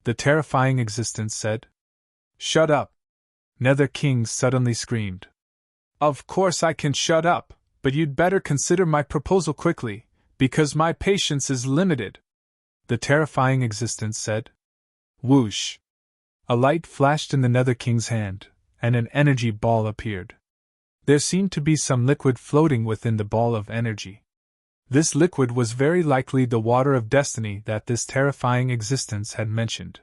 The terrifying existence said. Shut up! Nether King suddenly screamed. Of course I can shut up, but you'd better consider my proposal quickly, because my patience is limited. The terrifying existence said. Whoosh! A light flashed in the Nether King's hand, and an energy ball appeared. There seemed to be some liquid floating within the ball of energy. This liquid was very likely the water of destiny that this terrifying existence had mentioned.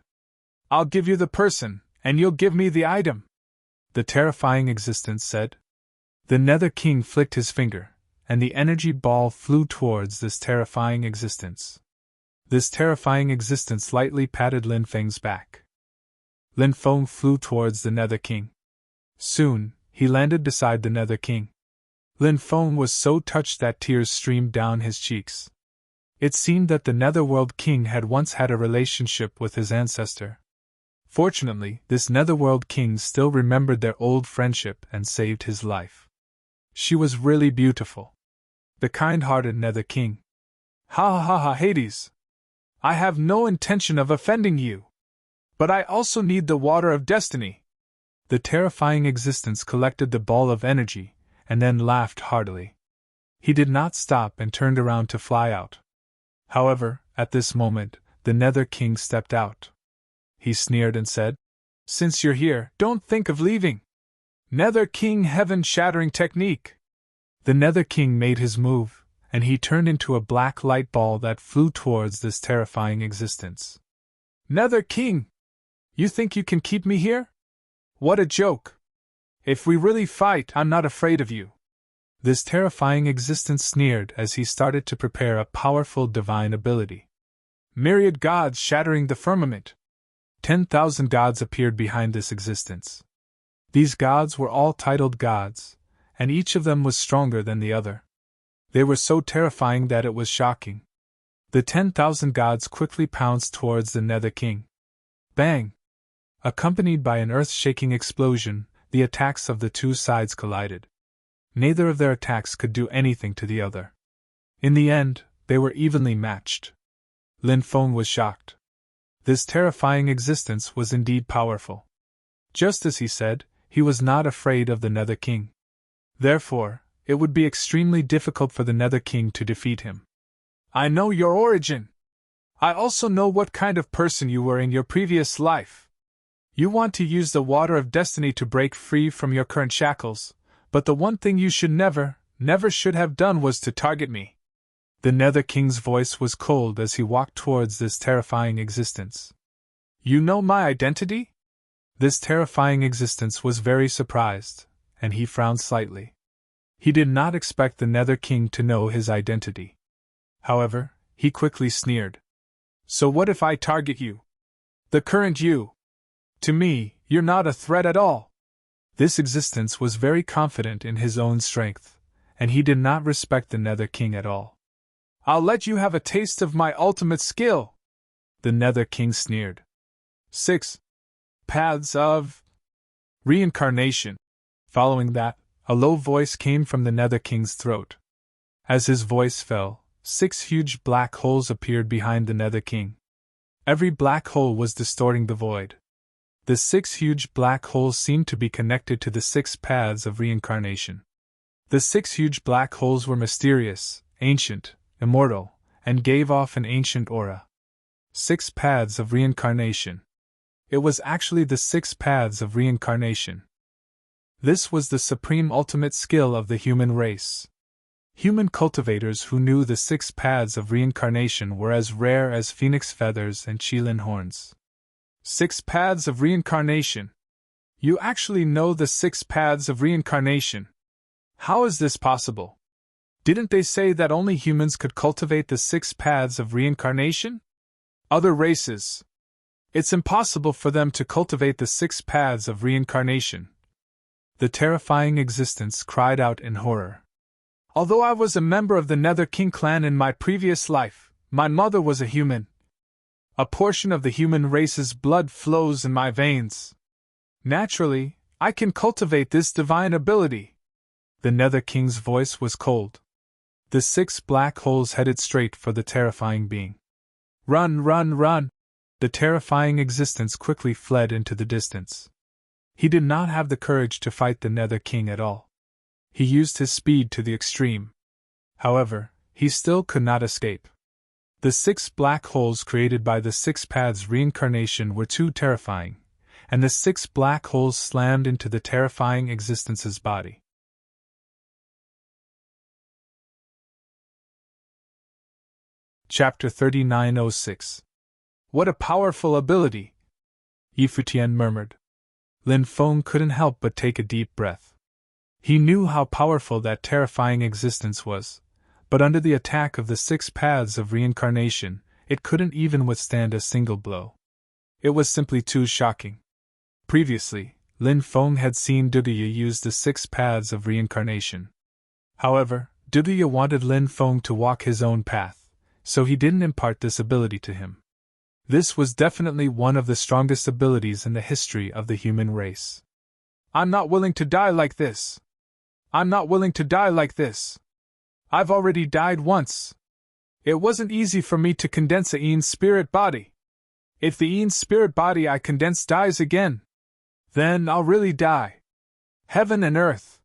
"I'll give you the person, and you'll give me the item," the terrifying existence said. The Nether King flicked his finger, and the energy ball flew towards this terrifying existence. This terrifying existence lightly patted Lin Feng's back. Lin Feng flew towards the Nether King. Soon, he landed beside the Nether King. Lin Feng was so touched that tears streamed down his cheeks. It seemed that the Netherworld King had once had a relationship with his ancestor. Fortunately, this Netherworld King still remembered their old friendship and saved his life. She was really beautiful. The kind-hearted Nether King. "Ha ha ha, Hades! I have no intention of offending you. But I also need the water of destiny." The terrifying existence collected the ball of energy, and then laughed heartily. He did not stop and turned around to fly out. However, at this moment, the Nether King stepped out. He sneered and said, "Since you're here, don't think of leaving. Nether King heaven-shattering technique." The Nether King made his move, and he turned into a black light ball that flew towards this terrifying existence. "Nether King! You think you can keep me here? What a joke! If we really fight, I'm not afraid of you." This terrifying existence sneered as he started to prepare a powerful divine ability. Myriad gods shattering the firmament. 10,000 gods appeared behind this existence. These gods were all titled gods, and each of them was stronger than the other. They were so terrifying that it was shocking. The 10,000 gods quickly pounced towards the Nether King. Bang! Accompanied by an earth-shaking explosion, the attacks of the two sides collided. Neither of their attacks could do anything to the other. In the end, they were evenly matched. Lin Feng was shocked. This terrifying existence was indeed powerful. Just as he said, he was not afraid of the Nether King. Therefore, it would be extremely difficult for the Nether King to defeat him. "I know your origin. I also know what kind of person you were in your previous life. You want to use the water of destiny to break free from your current shackles, but the one thing you should never should have done was to target me." The Nether King's voice was cold as he walked towards this terrifying existence. "You know my identity?" This terrifying existence was very surprised, and he frowned slightly. He did not expect the Nether King to know his identity. However, he quickly sneered. "So what if I target you? The current you? To me, you're not a threat at all." This existence was very confident in his own strength, and he did not respect the Nether King at all. "I'll let you have a taste of my ultimate skill," the Nether King sneered. 6. Paths of Reincarnation. Following that, a low voice came from the Nether King's throat. As his voice fell, 6 huge black holes appeared behind the Nether King. Every black hole was distorting the void. The 6 huge black holes seemed to be connected to the 6 paths of reincarnation. The 6 huge black holes were mysterious, ancient, immortal, and gave off an ancient aura. 6 paths of reincarnation. It was actually the 6 paths of reincarnation. This was the supreme ultimate skill of the human race. Human cultivators who knew the 6 paths of reincarnation were as rare as phoenix feathers and qilin horns. 6 paths of reincarnation. You actually know the 6 paths of reincarnation. How is this possible? Didn't they say that only humans could cultivate the 6 paths of reincarnation? Other races. It's impossible for them to cultivate the 6 paths of reincarnation. The terrifying existence cried out in horror. Although I was a member of the Nether King clan in my previous life, my mother was a human. A portion of the human race's blood flows in my veins. Naturally, I can cultivate this divine ability. The Nether King's voice was cold. The 6 black holes headed straight for the terrifying being. "Run, run, run!" The terrifying existence quickly fled into the distance. He did not have the courage to fight the Nether King at all. He used his speed to the extreme. However, he still could not escape. The 6 black holes created by the 6 paths reincarnation were too terrifying, and the 6 black holes slammed into the terrifying existence's body. Chapter 3906. What a powerful ability! Yifutian murmured. Lin Feng couldn't help but take a deep breath. He knew how powerful that terrifying existence was, but under the attack of the 6 paths of reincarnation, it couldn't even withstand a single blow. It was simply too shocking. Previously, Lin Feng had seen Duduya use the 6 paths of reincarnation. However, Duduya wanted Lin Feng to walk his own path, so he didn't impart this ability to him. This was definitely one of the strongest abilities in the history of the human race. I'm not willing to die like this. I'm not willing to die like this. I've already died once. It wasn't easy for me to condense a Yin spirit body. If the Yin spirit body I condense dies again, then I'll really die. Heaven and earth.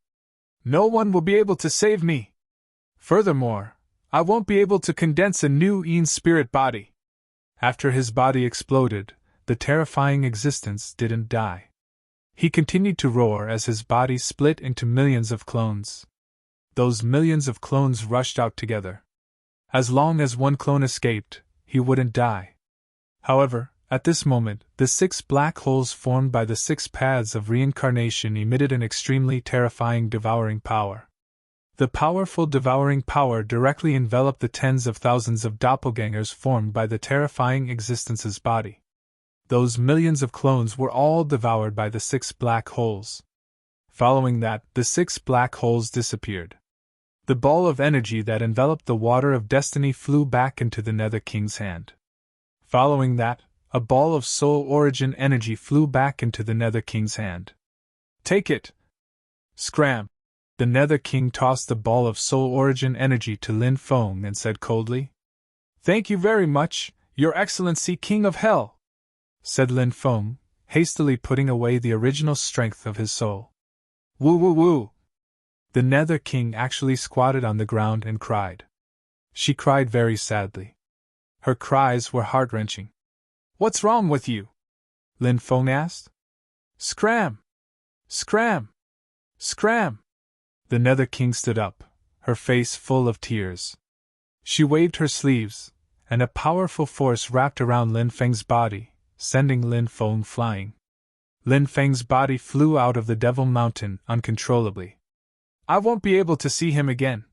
No one will be able to save me. Furthermore, I won't be able to condense a new Yin spirit body. After his body exploded, the terrifying existence didn't die. He continued to roar as his body split into millions of clones. Those millions of clones rushed out together. As long as one clone escaped, he wouldn't die. However, at this moment, the 6 black holes formed by the 6 paths of reincarnation emitted an extremely terrifying devouring power. The powerful devouring power directly enveloped the tens of thousands of doppelgangers formed by the terrifying existence's body. Those millions of clones were all devoured by the 6 black holes. Following that, the 6 black holes disappeared. The ball of energy that enveloped the water of destiny flew back into the Nether King's hand. Following that, a ball of soul origin energy flew back into the Nether King's hand. Take it! Scram! The Nether King tossed the ball of soul origin energy to Lin Feng and said coldly, "Thank you very much, Your Excellency King of Hell," said Lin Feng, hastily putting away the original strength of his soul. Woo woo woo! The Nether King actually squatted on the ground and cried. She cried very sadly. Her cries were heart-wrenching. "What's wrong with you?" Lin Feng asked. "Scram! Scram! Scram!" The Nether King stood up, her face full of tears. She waved her sleeves, and a powerful force wrapped around Lin Feng's body, sending Lin Feng flying. Lin Feng's body flew out of the Devil Mountain uncontrollably. "I won't be able to see him again.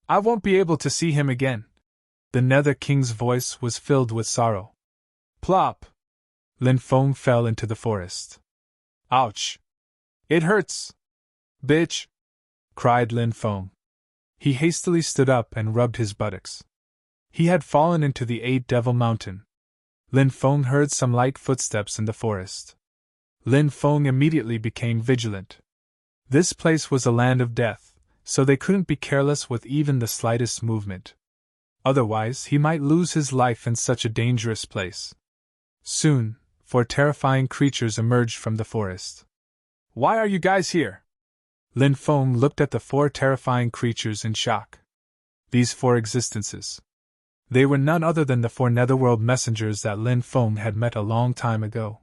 I won't be able to see him again." The Nether King's voice was filled with sorrow. Plop! Lin Feng fell into the forest. Ouch! It hurts! Bitch! Cried Lin Feng. He hastily stood up and rubbed his buttocks. He had fallen into the 8 Devil Mountain. Lin Feng heard some light footsteps in the forest. Lin Feng immediately became vigilant. This place was a land of death, so they couldn't be careless with even the slightest movement. Otherwise, he might lose his life in such a dangerous place. Soon, 4 terrifying creatures emerged from the forest. "Why are you guys here?" Lin Feng looked at the 4 terrifying creatures in shock. These 4 existences. They were none other than the 4 netherworld messengers that Lin Feng had met a long time ago.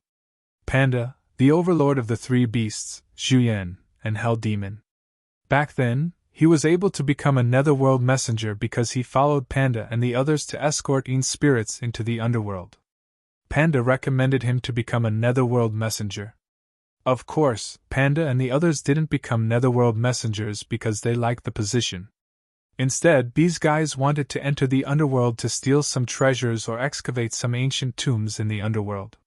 Panda, the overlord of the 3 beasts, Zhuyan, and Hell Demon. Back then, he was able to become a netherworld messenger because he followed Panda and the others to escort Yin spirits into the underworld. Panda recommended him to become a netherworld messenger. Of course, Panda and the others didn't become netherworld messengers because they liked the position. Instead, these guys wanted to enter the underworld to steal some treasures or excavate some ancient tombs in the underworld.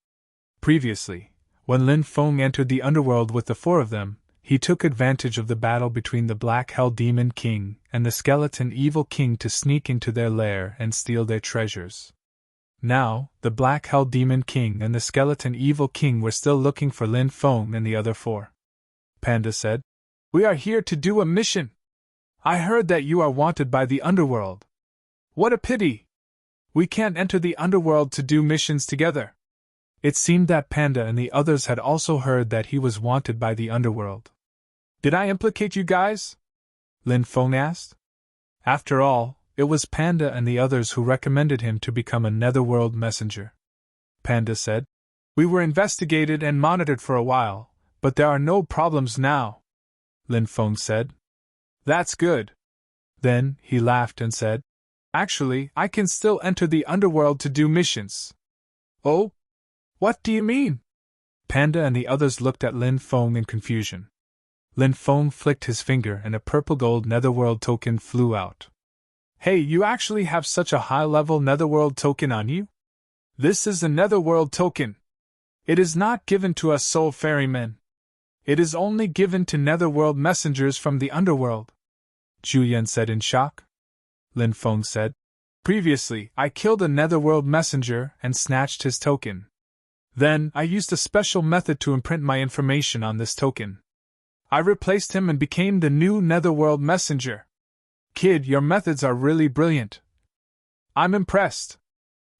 Previously, when Lin Feng entered the underworld with the 4 of them, he took advantage of the battle between the Black Hell Demon King and the Skeleton Evil King to sneak into their lair and steal their treasures. Now, the Black Hell Demon King and the Skeleton Evil King were still looking for Lin Feng and the other 4. Panda said, "We are here to do a mission. I heard that you are wanted by the underworld. What a pity! We can't enter the underworld to do missions together." It seemed that Panda and the others had also heard that he was wanted by the underworld. "Did I implicate you guys?" Lin Feng asked. After all, it was Panda and the others who recommended him to become a netherworld messenger. Panda said, "We were investigated and monitored for a while, but there are no problems now," Lin Feng said. "That's good." Then he laughed and said, Actually, I can still enter the underworld to do missions. Oh? What do you mean? Panda and the others looked at Lin Feng in confusion. Lin Feng flicked his finger and a purple gold netherworld token flew out. Hey, you actually have such a high-level netherworld token on you? This is a netherworld token. It is not given to us soul ferrymen. It is only given to netherworld messengers from the underworld. Julian said in shock. Lin Feng said, Previously, I killed a netherworld messenger and snatched his token. Then, I used a special method to imprint my information on this token. I replaced him and became the new netherworld messenger. Kid, your methods are really brilliant. I'm impressed.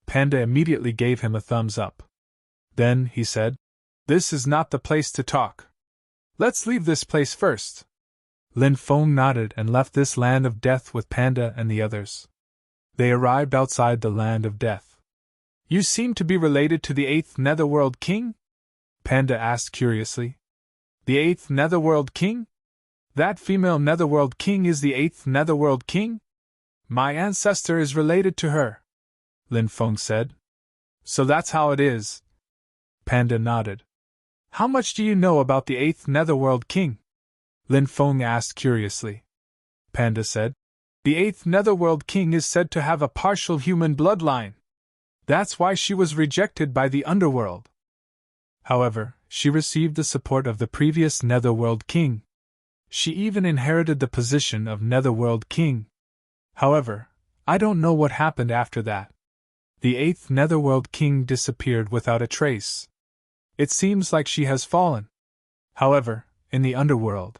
Panda immediately gave him a thumbs up. Then, he said, This is not the place to talk. Let's leave this place first. Lin Feng nodded and left this land of death with Panda and the others. They arrived outside the land of death. You seem to be related to the 8th Netherworld King? Panda asked curiously. The 8th Netherworld King? That female Netherworld King is the 8th Netherworld King? My ancestor is related to her, Lin Feng said. So that's how it is. Panda nodded. How much do you know about the 8th Netherworld King? Lin Feng asked curiously. Panda said, The 8th Netherworld King is said to have a partial human bloodline. That's why she was rejected by the underworld. However, she received the support of the previous Netherworld King. She even inherited the position of Netherworld King. However, I don't know what happened after that. The 8th Netherworld King disappeared without a trace. It seems like she has fallen. However, in the underworld,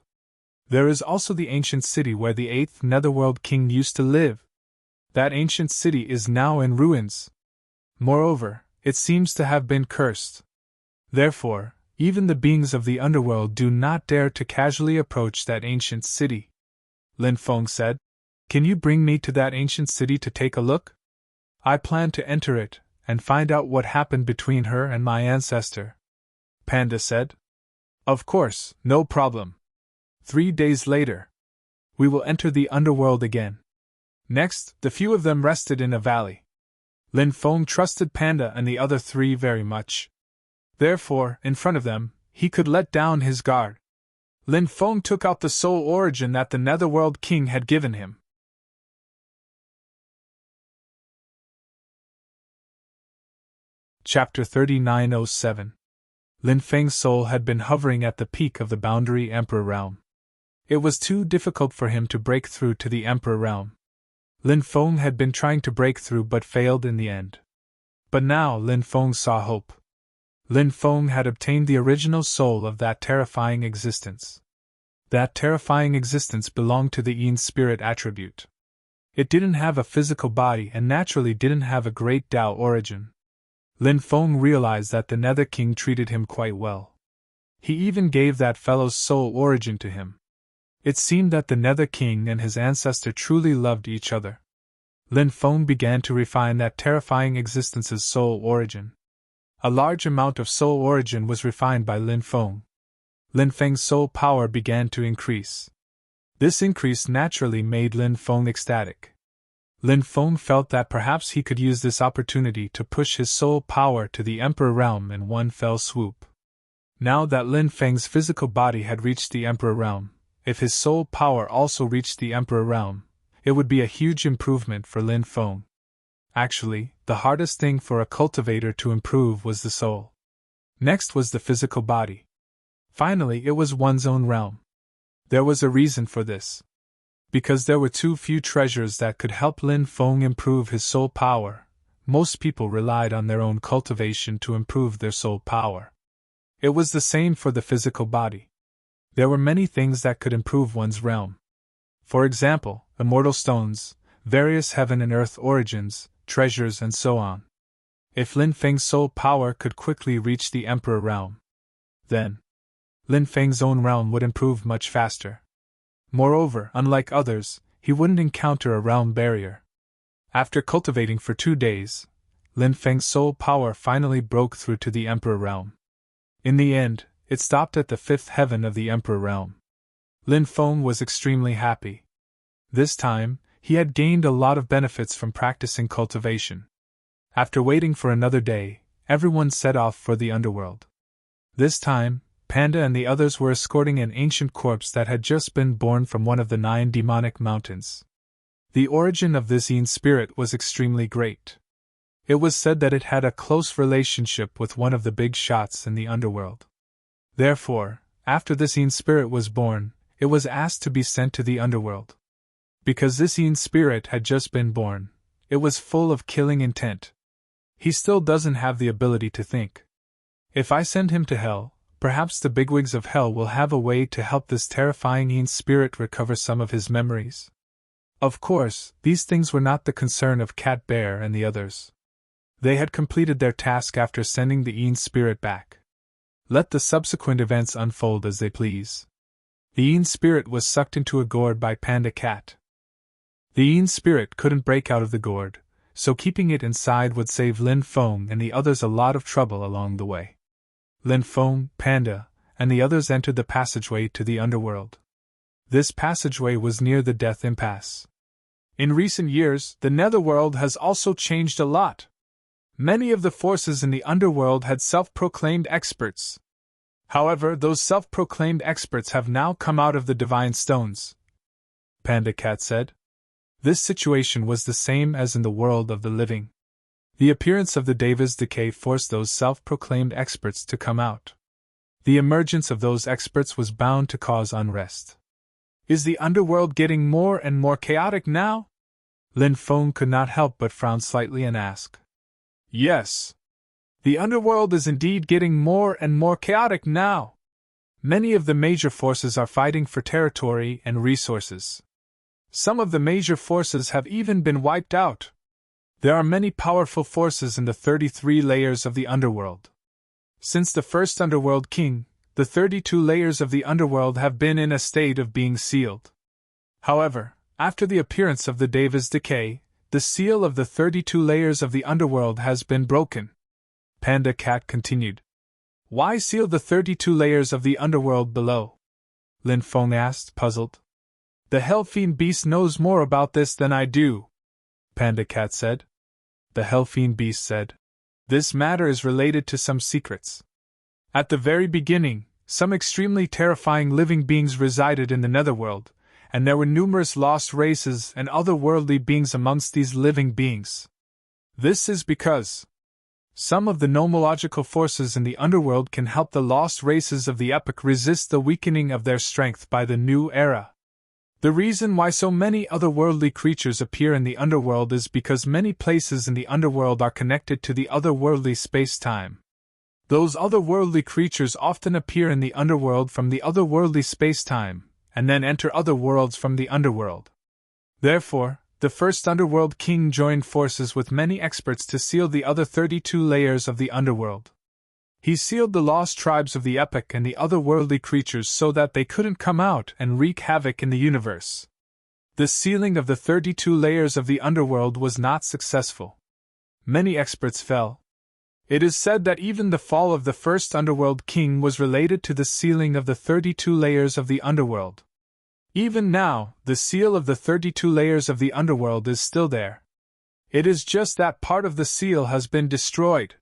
there is also the ancient city where the 8th Netherworld King used to live. That ancient city is now in ruins. Moreover, it seems to have been cursed. Therefore, even the beings of the underworld do not dare to casually approach that ancient city. Lin Feng said, Can you bring me to that ancient city to take a look? I plan to enter it and find out what happened between her and my ancestor. Panda said. Of course, no problem. 3 days later, we will enter the underworld again. Next, the few of them rested in a valley. Lin Feng trusted Panda and the other 3 very much. Therefore, in front of them, he could let down his guard. Lin Feng took out the soul origin that the Netherworld King had given him. Chapter 3907. Lin Feng's soul had been hovering at the peak of the boundary Emperor realm. It was too difficult for him to break through to the Emperor realm. Lin Feng had been trying to break through but failed in the end. But now Lin Feng saw hope. Lin Feng had obtained the original soul of that terrifying existence. That terrifying existence belonged to the Yin spirit attribute. It didn't have a physical body and naturally didn't have a great Tao origin. Lin Feng realized that the Nether King treated him quite well. He even gave that fellow's soul origin to him. It seemed that the Nether King and his ancestor truly loved each other. Lin Feng began to refine that terrifying existence's soul origin. A large amount of soul origin was refined by Lin Feng. Lin Feng's soul power began to increase. This increase naturally made Lin Feng ecstatic. Lin Feng felt that perhaps he could use this opportunity to push his soul power to the Emperor realm in one fell swoop. Now that Lin Feng's physical body had reached the Emperor realm, if his soul power also reached the Emperor realm, it would be a huge improvement for Lin Feng. Actually, the hardest thing for a cultivator to improve was the soul. Next was the physical body. Finally, it was one's own realm. There was a reason for this. Because there were too few treasures that could help Lin Feng improve his soul power, most people relied on their own cultivation to improve their soul power. It was the same for the physical body. There were many things that could improve one's realm. For example, immortal stones, various heaven and earth origins, treasures and so on. If Lin Feng's soul power could quickly reach the Emperor realm, then Lin Feng's own realm would improve much faster. Moreover, unlike others, he wouldn't encounter a realm barrier. After cultivating for 2 days, Lin Feng's soul power finally broke through to the Emperor realm. In the end, it stopped at the 5th heaven of the Emperor realm. Lin Feng was extremely happy. This time, he had gained a lot of benefits from practicing cultivation. After waiting for another day, everyone set off for the underworld. This time, Panda and the others were escorting an ancient corpse that had just been born from one of the 9 demonic mountains. The origin of this Yin spirit was extremely great. It was said that it had a close relationship with one of the big shots in the underworld. Therefore, after this Yin spirit was born, it was asked to be sent to the underworld. Because this Yin spirit had just been born, it was full of killing intent. He still doesn't have the ability to think. If I send him to hell, perhaps the bigwigs of hell will have a way to help this terrifying Yin spirit recover some of his memories. Of course, these things were not the concern of Cat Bear and the others. They had completed their task after sending the Yin spirit back. Let the subsequent events unfold as they please. The Yin spirit was sucked into a gourd by Panda Cat. The Yin spirit couldn't break out of the gourd, so keeping it inside would save Lin Feng and the others a lot of trouble along the way. Lin Feng, Panda, and the others entered the passageway to the underworld. This passageway was near the Death Impasse. In recent years, the netherworld has also changed a lot. Many of the forces in the underworld had self-proclaimed experts. However, those self-proclaimed experts have now come out of the divine stones, Panda Cat said. This situation was the same as in the world of the living. The appearance of the Deva's decay forced those self-proclaimed experts to come out. The emergence of those experts was bound to cause unrest. Is the underworld getting more and more chaotic now? Lin Feng could not help but frown slightly and ask. Yes. The underworld is indeed getting more and more chaotic now. Many of the major forces are fighting for territory and resources. Some of the major forces have even been wiped out. There are many powerful forces in the 33 layers of the underworld. Since the first underworld king, the 32 layers of the underworld have been in a state of being sealed. However, after the appearance of the Deva's decay, the seal of the 32 layers of the underworld has been broken. Panda Cat continued. Why seal the 32 layers of the underworld below? Lin Feng asked, puzzled. The Hellfiend Beast knows more about this than I do, Panda Cat said. The Hellfiend Beast said. This matter is related to some secrets. At the very beginning, some extremely terrifying living beings resided in the netherworld, and there were numerous lost races and otherworldly beings amongst these living beings. This is because some of the nomological forces in the underworld can help the lost races of the epoch resist the weakening of their strength by the new era. The reason why so many otherworldly creatures appear in the underworld is because many places in the underworld are connected to the otherworldly space-time. Those otherworldly creatures often appear in the underworld from the otherworldly space-time, and then enter other worlds from the underworld. Therefore, the first underworld king joined forces with many experts to seal the other 32 layers of the underworld. He sealed the lost tribes of the epoch and the otherworldly creatures so that they couldn't come out and wreak havoc in the universe. The sealing of the 32 layers of the underworld was not successful. Many experts fell. It is said that even the fall of the first underworld king was related to the sealing of the 32 layers of the underworld. Even now, the seal of the 32 layers of the underworld is still there. It is just that part of the seal has been destroyed.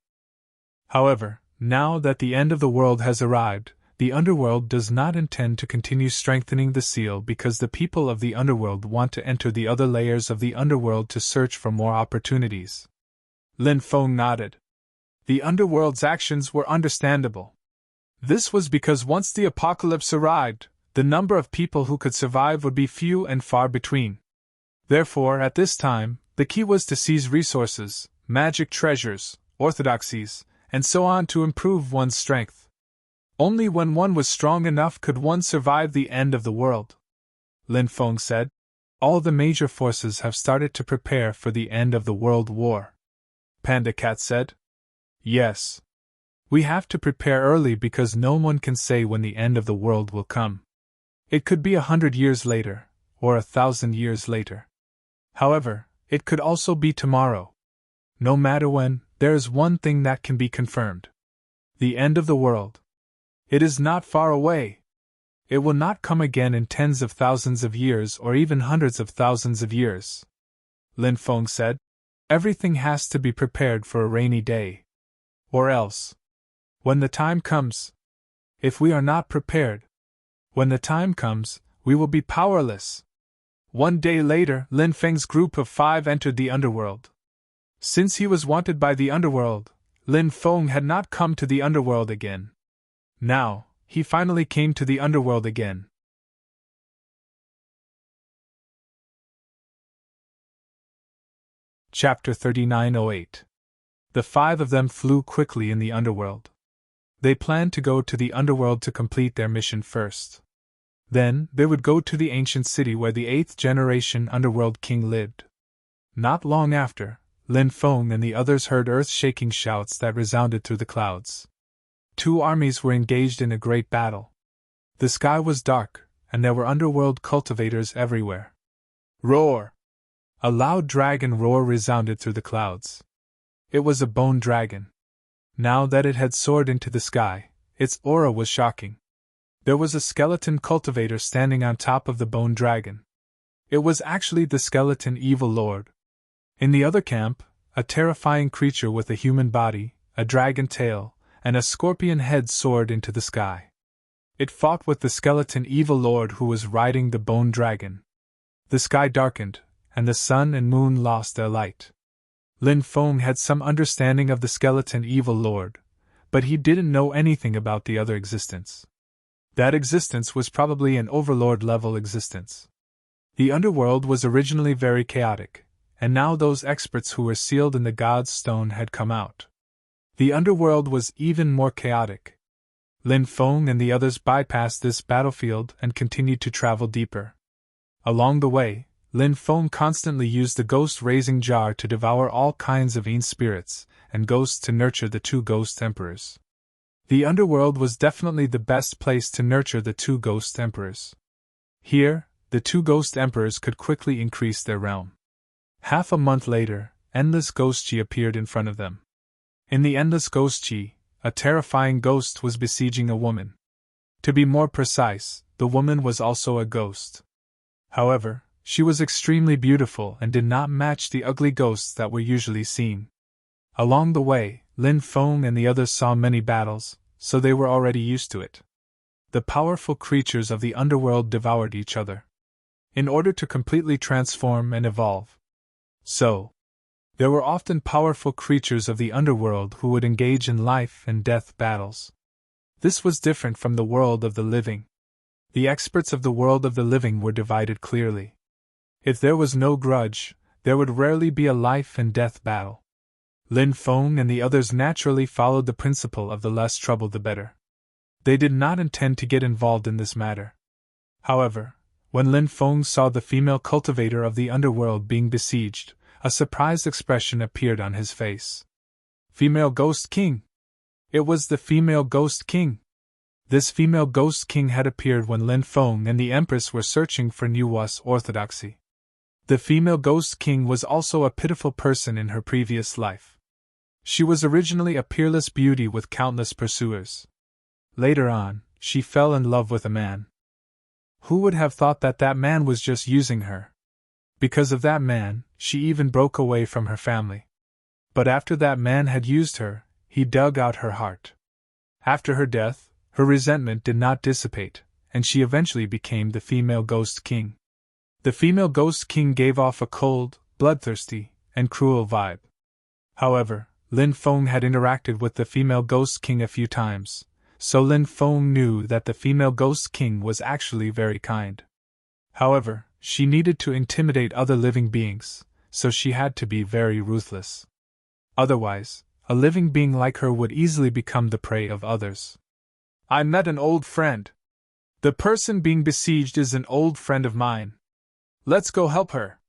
However, now that the end of the world has arrived, the underworld does not intend to continue strengthening the seal because the people of the underworld want to enter the other layers of the underworld to search for more opportunities. Lin Feng nodded. The underworld's actions were understandable. This was because once the apocalypse arrived, the number of people who could survive would be few and far between. Therefore, at this time, the key was to seize resources, magic treasures, orthodoxies, and so on to improve one's strength. Only when one was strong enough could one survive the end of the world. Lin Feng said. All the major forces have started to prepare for the end of the world war. Panda Cat said. Yes. We have to prepare early because no one can say when the end of the world will come. It could be 100 years later, or 1,000 years later. However, it could also be tomorrow. No matter when, there is one thing that can be confirmed. The end of the world. It is not far away. It will not come again in tens of thousands of years or even hundreds of thousands of years. Lin Feng said. Everything has to be prepared for a rainy day. Or else. When the time comes. If we are not prepared. When the time comes, we will be powerless. One day later, Lin Feng's group of 5 entered the underworld. Since he was wanted by the underworld, Lin Feng had not come to the underworld again. Now, he finally came to the underworld again. Chapter 3908. The 5 of them flew quickly in the underworld. They planned to go to the underworld to complete their mission first. Then, they would go to the ancient city where the 8th generation underworld king lived. Not long after, Lin Feng and the others heard earth-shaking shouts that resounded through the clouds. 2 armies were engaged in a great battle. The sky was dark, and there were underworld cultivators everywhere. Roar! A loud dragon roar resounded through the clouds. It was a bone dragon. Now that it had soared into the sky, its aura was shocking. There was a skeleton cultivator standing on top of the bone dragon. It was actually the skeleton evil lord. In the other camp, a terrifying creature with a human body, a dragon tail, and a scorpion head soared into the sky. It fought with the skeleton evil lord who was riding the bone dragon. The sky darkened, and the sun and moon lost their light. Lin Feng had some understanding of the skeleton evil lord, but he didn't know anything about the other existence. That existence was probably an overlord-level existence. The underworld was originally very chaotic, and now those experts who were sealed in the God's Stone had come out. The underworld was even more chaotic. Lin Feng and the others bypassed this battlefield and continued to travel deeper. Along the way, Lin Feng constantly used the ghost-raising jar to devour all kinds of Yin spirits, and ghosts to nurture the 2 ghost emperors. The underworld was definitely the best place to nurture the 2 ghost emperors. Here, the 2 ghost emperors could quickly increase their realm. Half a month later, Endless Ghost Chi appeared in front of them. In the Endless Ghost Chi, a terrifying ghost was besieging a woman. To be more precise, the woman was also a ghost. However, she was extremely beautiful and did not match the ugly ghosts that were usually seen. Along the way, Lin Feng and the others saw many battles, so they were already used to it. The powerful creatures of the underworld devoured each other in order to completely transform and evolve. So, there were often powerful creatures of the underworld who would engage in life and death battles. This was different from the world of the living. The experts of the world of the living were divided clearly. If there was no grudge, there would rarely be a life and death battle. Lin Feng and the others naturally followed the principle of the less trouble the better. They did not intend to get involved in this matter. However, when Lin Feng saw the female cultivator of the underworld being besieged, a surprised expression appeared on his face. Female Ghost King! It was the female Ghost King! This female Ghost King had appeared when Lin Feng and the Empress were searching for Nuwa's orthodoxy. The female Ghost King was also a pitiful person in her previous life. She was originally a peerless beauty with countless pursuers. Later on, she fell in love with a man. Who would have thought that that man was just using her? Because of that man, she even broke away from her family. But after that man had used her, he dug out her heart. After her death, her resentment did not dissipate, and she eventually became the female Ghost King. The female Ghost King gave off a cold, bloodthirsty, and cruel vibe. However, Lin Feng had interacted with the female Ghost King a few times, so Lin Feng knew that the female Ghost King was actually very kind. However, she needed to intimidate other living beings, so she had to be very ruthless. Otherwise, a living being like her would easily become the prey of others. I met an old friend. The person being besieged is an old friend of mine. Let's go help her,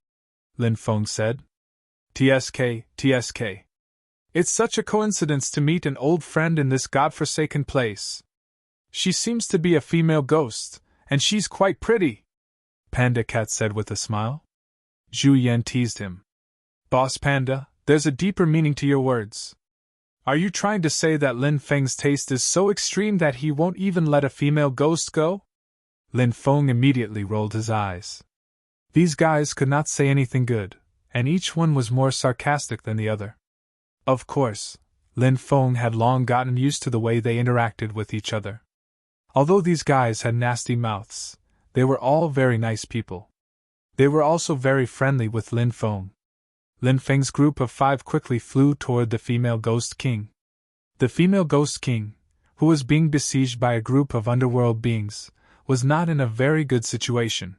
Lin Feng said. TSK. It's such a coincidence to meet an old friend in this godforsaken place. She seems to be a female ghost, and she's quite pretty, Panda Cat said with a smile. Zhu Yan teased him. Boss Panda, there's a deeper meaning to your words. Are you trying to say that Lin Feng's taste is so extreme that he won't even let a female ghost go? Lin Feng immediately rolled his eyes. These guys could not say anything good, and each one was more sarcastic than the other. Of course, Lin Feng had long gotten used to the way they interacted with each other. Although these guys had nasty mouths, they were all very nice people. They were also very friendly with Lin Feng. Lin Feng's group of 5 quickly flew toward the female Ghost King. The female Ghost King, who was being besieged by a group of underworld beings, was not in a very good situation.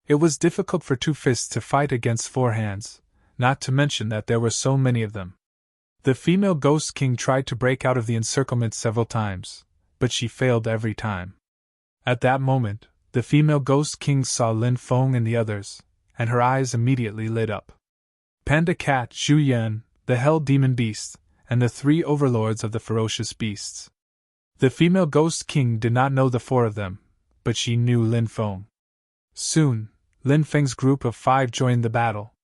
It was difficult for 2 fists to fight against 4 hands, not to mention that there were so many of them. The female Ghost King tried to break out of the encirclement several times, but she failed every time. At that moment, the female Ghost King saw Lin Feng and the others, and her eyes immediately lit up. Panda Cat, Zhu Yan, the Hell Demon Beast, and the 3 overlords of the ferocious beasts. The female Ghost King did not know the 4 of them, but she knew Lin Feng. Soon, Lin Feng's group of 5 joined the battle.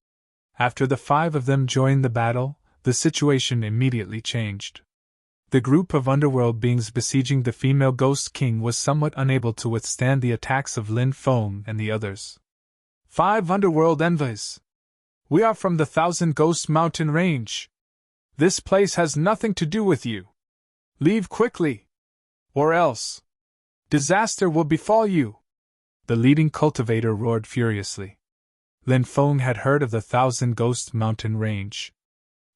After the 5 of them joined the battle, the situation immediately changed. The group of underworld beings besieging the female Ghost King was somewhat unable to withstand the attacks of Lin Feng and the others. 5 underworld envoys! We are from the Thousand Ghost Mountain Range. This place has nothing to do with you. Leave quickly, or else disaster will befall you. The leading cultivator roared furiously. Lin Feng had heard of the Thousand Ghost Mountain Range.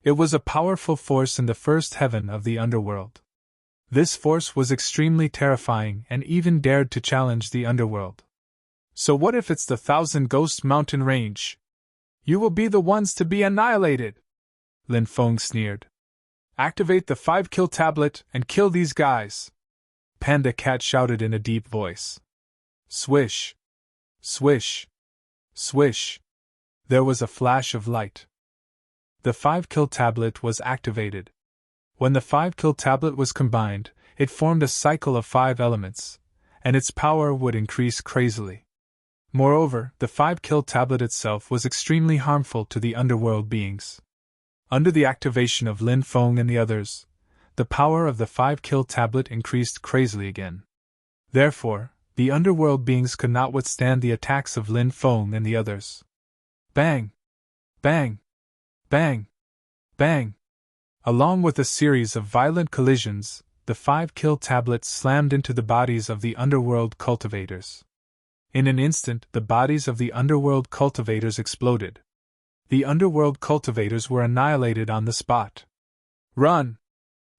It was a powerful force in the first heaven of the underworld. This force was extremely terrifying and even dared to challenge the underworld. So what if it's the Thousand Ghost Mountain Range? You will be the ones to be annihilated, Lin Feng sneered. Activate the 5-kill tablet and kill these guys, Panda Cat shouted in a deep voice. Swish! Swish! Swish! There was a flash of light. The 5-kill tablet was activated. When the 5-kill tablet was combined, it formed a cycle of 5 elements, and its power would increase crazily. Moreover, the 5-kill tablet itself was extremely harmful to the underworld beings. Under the activation of Lin Feng and the others, the power of the 5-kill tablet increased crazily again. Therefore, the underworld beings could not withstand the attacks of Lin Feng and the others. Bang! Bang! Bang! Bang! Along with a series of violent collisions, the 5-kill tablet slammed into the bodies of the underworld cultivators. In an instant, the bodies of the underworld cultivators exploded. The underworld cultivators were annihilated on the spot. Run!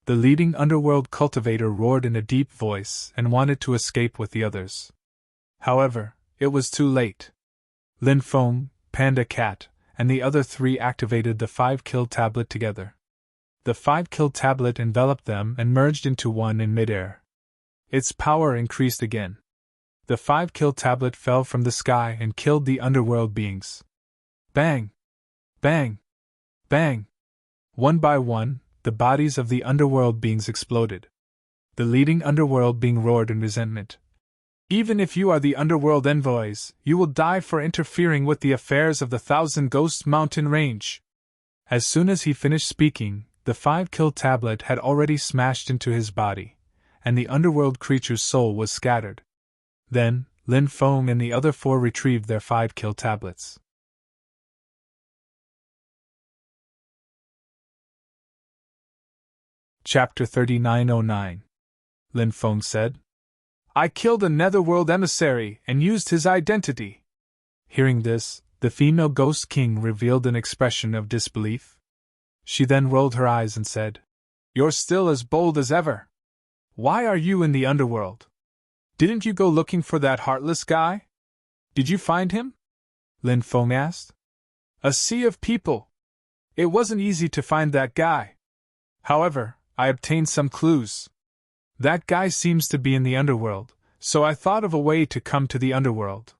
The leading underworld cultivator roared in a deep voice and wanted to escape with the others. However, it was too late. Lin Feng, Panda Cat, and the other 3 activated the 5-kill tablet together. The 5-kill tablet enveloped them and merged into one in midair. Its power increased again. The 5-kill tablet fell from the sky and killed the underworld beings. Bang! Bang! Bang! One by one, the bodies of the underworld beings exploded. The leading underworld being roared in resentment. Even if you are the underworld envoys, you will die for interfering with the affairs of the Thousand Ghost Mountain Range. As soon as he finished speaking, the 5-kill tablet had already smashed into his body, and the underworld creature's soul was scattered. Then, Lin Feng and the other 4 retrieved their 5-kill tablets. Chapter 3909. Lin Feng said, I killed a netherworld emissary and used his identity. Hearing this, the female Ghost King revealed an expression of disbelief. She then rolled her eyes and said, You're still as bold as ever. Why are you in the underworld? Didn't you go looking for that heartless guy? Did you find him? Lin Feng asked. A sea of people. It wasn't easy to find that guy. However, I obtained some clues. That guy seems to be in the underworld, so I thought of a way to come to the underworld.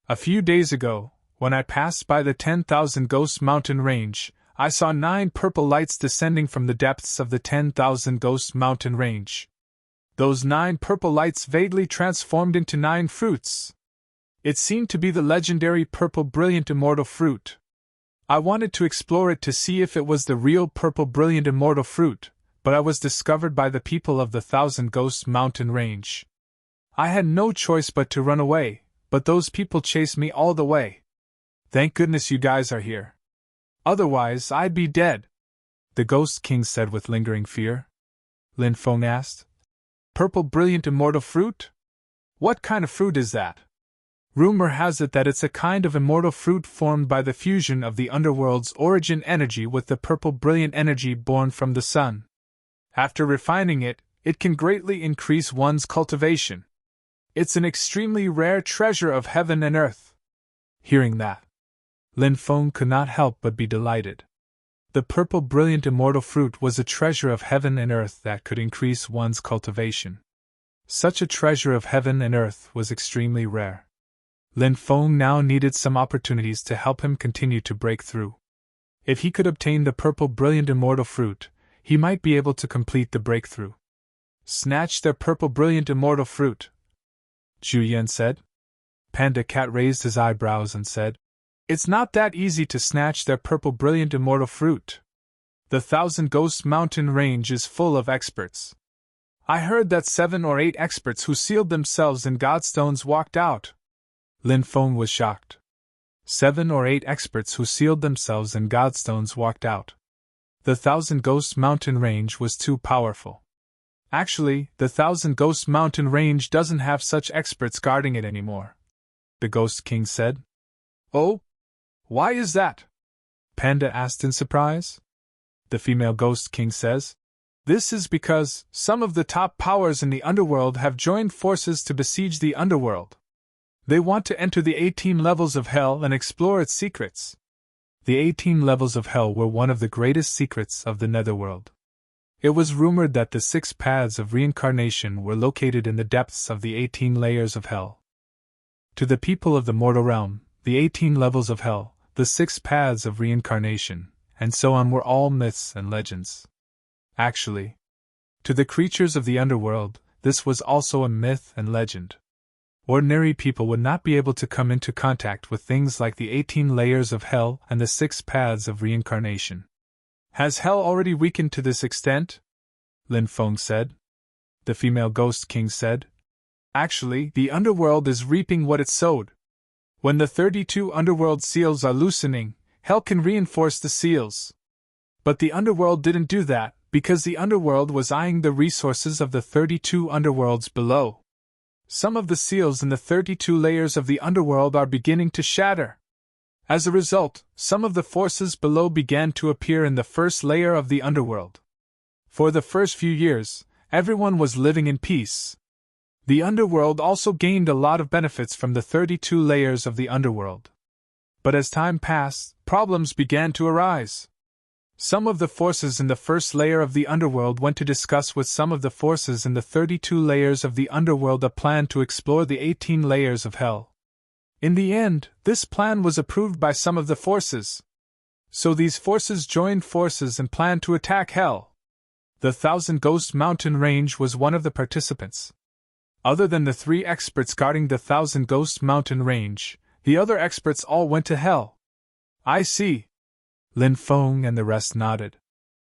A few days ago, when I passed by the 10,000 Ghost Mountain Range, I saw 9 purple lights descending from the depths of the 10,000 Ghost Mountain Range. Those 9 purple lights vaguely transformed into 9 fruits. It seemed to be the legendary purple brilliant immortal fruit. I wanted to explore it to see if it was the real purple brilliant immortal fruit, but I was discovered by the people of the Thousand Ghost Mountain Range. I had no choice but to run away, but those people chased me all the way. Thank goodness you guys are here. Otherwise, I'd be dead," the Ghost King said with lingering fear. Lin Feng asked. "Purple brilliant immortal fruit? What kind of fruit is that?" "Rumor has it that it's a kind of immortal fruit formed by the fusion of the underworld's origin energy with the purple brilliant energy born from the sun. After refining it, it can greatly increase one's cultivation. It's an extremely rare treasure of heaven and earth." Hearing that, Lin Feng could not help but be delighted. The purple brilliant immortal fruit was a treasure of heaven and earth that could increase one's cultivation. Such a treasure of heaven and earth was extremely rare. Lin Feng now needed some opportunities to help him continue to break through. If he could obtain the purple brilliant immortal fruit, he might be able to complete the breakthrough. "Snatch their purple brilliant immortal fruit," Zhu Yan said. Panda Cat raised his eyebrows and said, "It's not that easy to snatch their purple brilliant immortal fruit. The Thousand Ghosts Mountain Range is full of experts. I heard that 7 or 8 experts who sealed themselves in Godstones walked out." Lin Feng was shocked. 7 or 8 experts who sealed themselves in Godstones walked out. The Thousand Ghosts Mountain Range was too powerful. Actually, the Thousand Ghosts Mountain Range doesn't have such experts guarding it anymore, the Ghost King said. "Oh? Why is that?" Panda asked in surprise. The female Ghost King says, "This is because some of the top powers in the underworld have joined forces to besiege the underworld. They want to enter the 18 levels of hell and explore its secrets." The 18 levels of hell were one of the greatest secrets of the netherworld. It was rumored that the 6 paths of reincarnation were located in the depths of the 18 layers of hell. To the people of the mortal realm, the 18 levels of hell, the 6 paths of reincarnation, and so on were all myths and legends. Actually, to the creatures of the underworld, this was also a myth and legend. Ordinary people would not be able to come into contact with things like the 18 layers of hell and the 6 paths of reincarnation. "Has hell already weakened to this extent?" Lin Feng said. The female Ghost King said, "Actually, the underworld is reaping what it sowed. When the 32 underworld seals are loosening, hell can reinforce the seals. But the underworld didn't do that, because the underworld was eyeing the resources of the 32 underworlds below. Some of the seals in the 32 layers of the underworld are beginning to shatter. As a result, some of the forces below began to appear in the first layer of the underworld. For the first few years, everyone was living in peace. The underworld also gained a lot of benefits from the 32 layers of the underworld. But as time passed, problems began to arise. Some of the forces in the first layer of the underworld went to discuss with some of the forces in the 32 layers of the underworld a plan to explore the 18 layers of hell. In the end, this plan was approved by some of the forces. So these forces joined forces and planned to attack hell. The Thousand Ghosts Mountain Range was one of the participants. Other than the 3 experts guarding the Thousand Ghosts Mountain Range, the other experts all went to hell. "I see." Lin Feng and the rest nodded.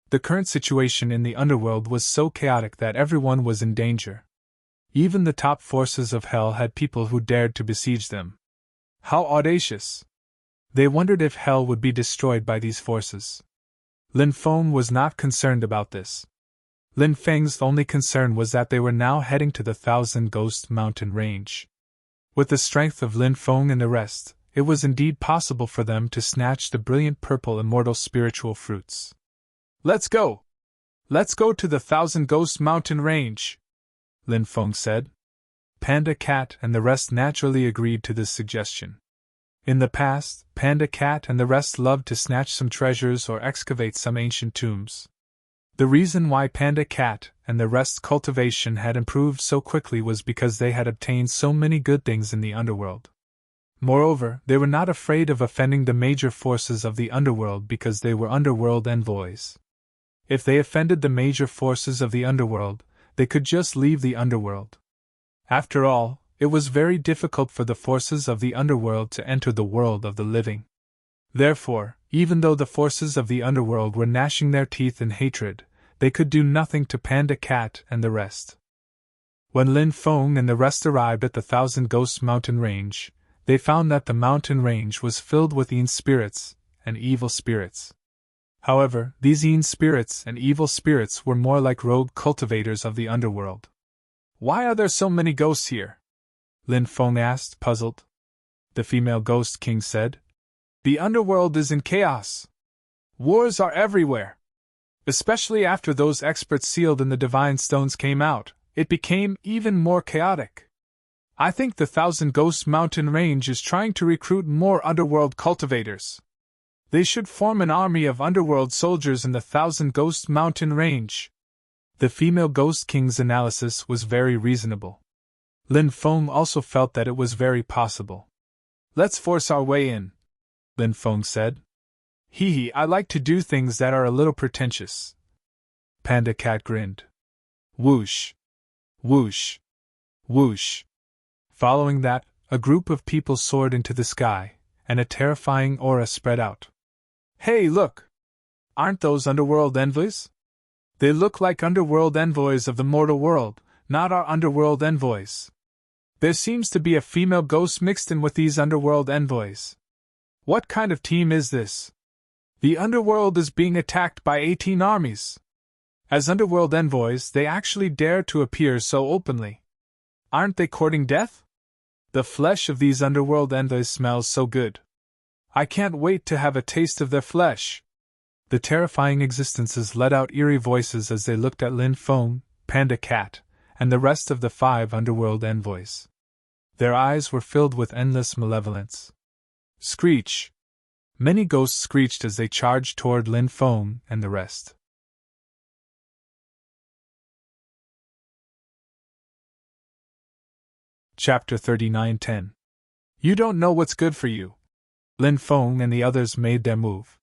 The current situation in the underworld was so chaotic that everyone was in danger. Even the top forces of hell had people who dared to besiege them. How audacious! They wondered if hell would be destroyed by these forces. Lin Feng was not concerned about this. Lin Feng's only concern was that they were now heading to the Thousand Ghost Mountain Range. With the strength of Lin Feng and the rest, it was indeed possible for them to snatch the brilliant purple immortal spiritual fruits. "Let's go! Let's go to the Thousand Ghost Mountain Range," Lin Feng said. Panda Cat and the rest naturally agreed to this suggestion. In the past, Panda Cat and the rest loved to snatch some treasures or excavate some ancient tombs. The reason why Panda Cat and the rest's cultivation had improved so quickly was because they had obtained so many good things in the underworld. Moreover, they were not afraid of offending the major forces of the underworld because they were underworld envoys. If they offended the major forces of the underworld, they could just leave the underworld. After all, it was very difficult for the forces of the underworld to enter the world of the living. Therefore, even though the forces of the underworld were gnashing their teeth in hatred, they could do nothing to Panda Cat and the rest. When Lin Feng and the rest arrived at the Thousand Ghosts mountain range, they found that the mountain range was filled with Yin spirits and evil spirits. However, these Yin spirits and evil spirits were more like rogue cultivators of the underworld. "Why are there so many ghosts here?" Lin Feng asked, puzzled. The female ghost king said, "The underworld is in chaos. Wars are everywhere. Especially after those experts sealed in the divine stones came out, it became even more chaotic. I think the Thousand Ghosts mountain range is trying to recruit more underworld cultivators. They should form an army of underworld soldiers in the Thousand Ghosts mountain range." The female ghost king's analysis was very reasonable. Lin Feng also felt that it was very possible. "Let's force our way in," Lin Feng said. "Hee, I like to do things that are a little pretentious." Panda Cat grinned. Whoosh! Whoosh! Whoosh! Following that, a group of people soared into the sky, and a terrifying aura spread out. "Hey, look! Aren't those underworld envoys? They look like underworld envoys of the mortal world, not our underworld envoys. There seems to be a female ghost mixed in with these underworld envoys. What kind of team is this? The underworld is being attacked by 18 armies. As underworld envoys, they actually dare to appear so openly. Aren't they courting death? The flesh of these underworld envoys smells so good. I can't wait to have a taste of their flesh." The terrifying existences let out eerie voices as they looked at Lin Feng, Panda Cat, and the rest of the 5 underworld envoys. Their eyes were filled with endless malevolence. Screech! Many ghosts screeched as they charged toward Lin Feng and the rest. Chapter 39:10. You don't know what's good for you. Lin Feng and the others made their move.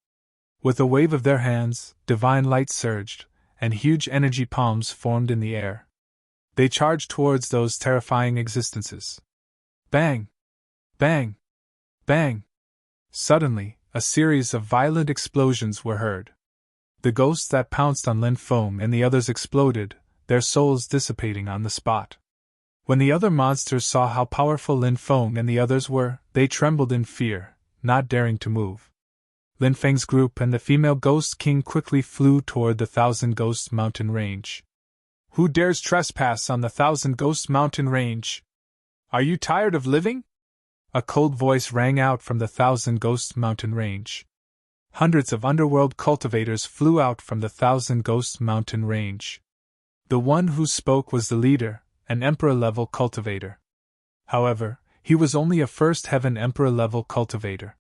With a wave of their hands, divine light surged, and huge energy palms formed in the air. They charged towards those terrifying existences. Bang! Bang! Bang! Suddenly, a series of violent explosions were heard. The ghosts that pounced on Lin Feng and the others exploded, their souls dissipating on the spot. When the other monsters saw how powerful Lin Feng and the others were, they trembled in fear, not daring to move. Lin Feng's group and the female ghost king quickly flew toward the Thousand Ghosts mountain range. "Who dares trespass on the Thousand Ghosts mountain range? Are you tired of living?" A cold voice rang out from the Thousand Ghosts mountain range. Hundreds of underworld cultivators flew out from the Thousand Ghosts mountain range. The one who spoke was the leader, an Emperor-level cultivator. However, he was only a First Heaven Emperor-level cultivator.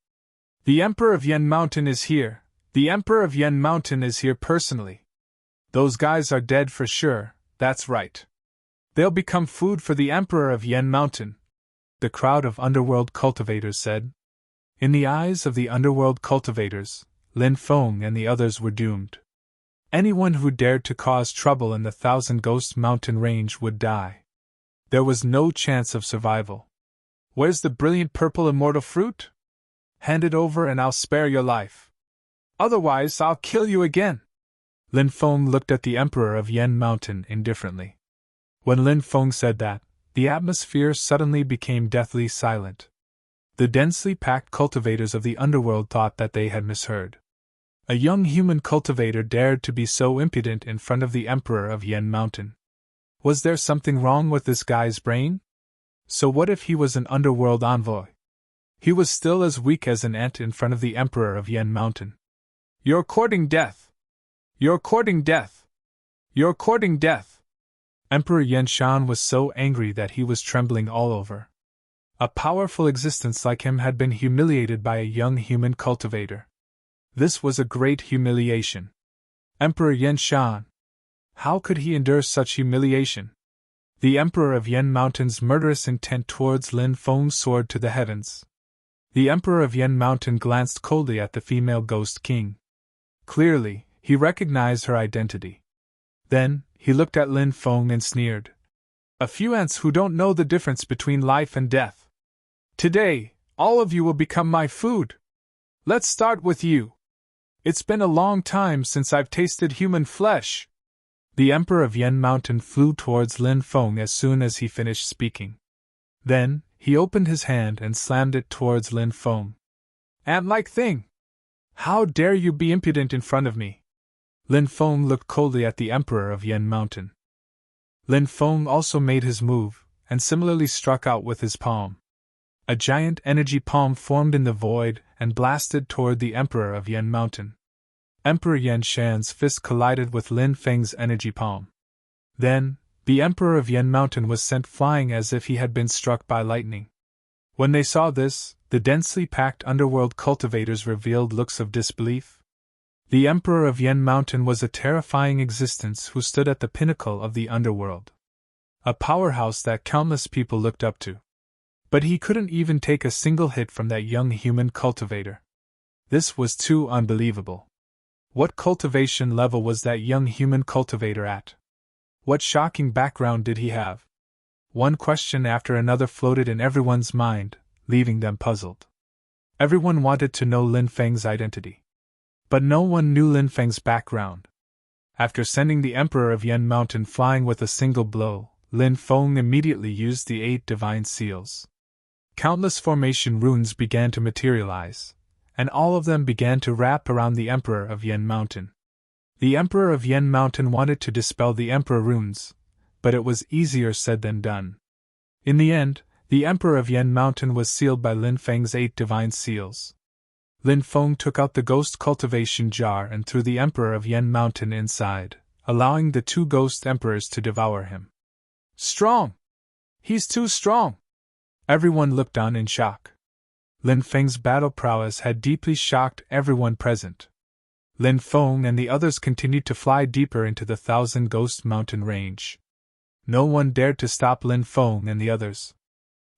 "The Emperor of Yen Mountain is here. The Emperor of Yen Mountain is here personally. Those guys are dead for sure, that's right. They'll become food for the Emperor of Yen Mountain," the crowd of underworld cultivators said. In the eyes of the underworld cultivators, Lin Feng and the others were doomed. Anyone who dared to cause trouble in the Thousand Ghosts mountain range would die. There was no chance of survival. "Where's the brilliant purple immortal fruit? Hand it over and I'll spare your life. Otherwise, I'll kill you again." Lin Feng looked at the Emperor of Yen Mountain indifferently. When Lin Feng said that, the atmosphere suddenly became deathly silent. The densely packed cultivators of the underworld thought that they had misheard. A young human cultivator dared to be so impudent in front of the Emperor of Yen Mountain. Was there something wrong with this guy's brain? So what if he was an underworld envoy? He was still as weak as an ant in front of the Emperor of Yen Mountain. "You're courting death! You're courting death! You're courting death!" Emperor Yen Shan was so angry that he was trembling all over. A powerful existence like him had been humiliated by a young human cultivator. This was a great humiliation. Emperor Yen Shan. How could he endure such humiliation? The Emperor of Yen Mountain's murderous intent towards Lin Feng soared to the heavens. The Emperor of Yen Mountain glanced coldly at the female ghost king. Clearly, he recognized her identity. Then, he looked at Lin Feng and sneered. "A few ants who don't know the difference between life and death. Today, all of you will become my food. Let's start with you. It's been a long time since I've tasted human flesh." The Emperor of Yen Mountain flew towards Lin Feng as soon as he finished speaking. Then, he opened his hand and slammed it towards Lin Feng. Ant-like thing! How dare you be impudent in front of me? Lin Feng looked coldly at the Emperor of Yen Mountain. Lin Feng also made his move, and similarly struck out with his palm. A giant energy palm formed in the void and blasted toward the Emperor of Yen Mountain. Emperor Yan Shan's fist collided with Lin Feng's energy palm. Then, the Emperor of Yen Mountain was sent flying as if he had been struck by lightning. When they saw this, the densely packed underworld cultivators revealed looks of disbelief. The Emperor of Yen Mountain was a terrifying existence who stood at the pinnacle of the underworld. A powerhouse that countless people looked up to. But he couldn't even take a single hit from that young human cultivator. This was too unbelievable. What cultivation level was that young human cultivator at? What shocking background did he have? One question after another floated in everyone's mind, leaving them puzzled. Everyone wanted to know Lin Feng's identity. But no one knew Lin Feng's background. After sending the Emperor of Yen Mountain flying with a single blow, Lin Feng immediately used the 8 divine seals. Countless formation runes began to materialize, and all of them began to wrap around the Emperor of Yen Mountain. The Emperor of Yen Mountain wanted to dispel the Emperor runes, but it was easier said than done. In the end, the Emperor of Yen Mountain was sealed by Lin Feng's 8 divine seals. Lin Feng took out the ghost cultivation jar and threw the Emperor of Yen Mountain inside, allowing the 2 ghost emperors to devour him. Strong! He's too strong! Everyone looked on in shock. Lin Feng's battle prowess had deeply shocked everyone present. Lin Feng and the others continued to fly deeper into the Thousand Ghost Mountain range. No one dared to stop Lin Feng and the others.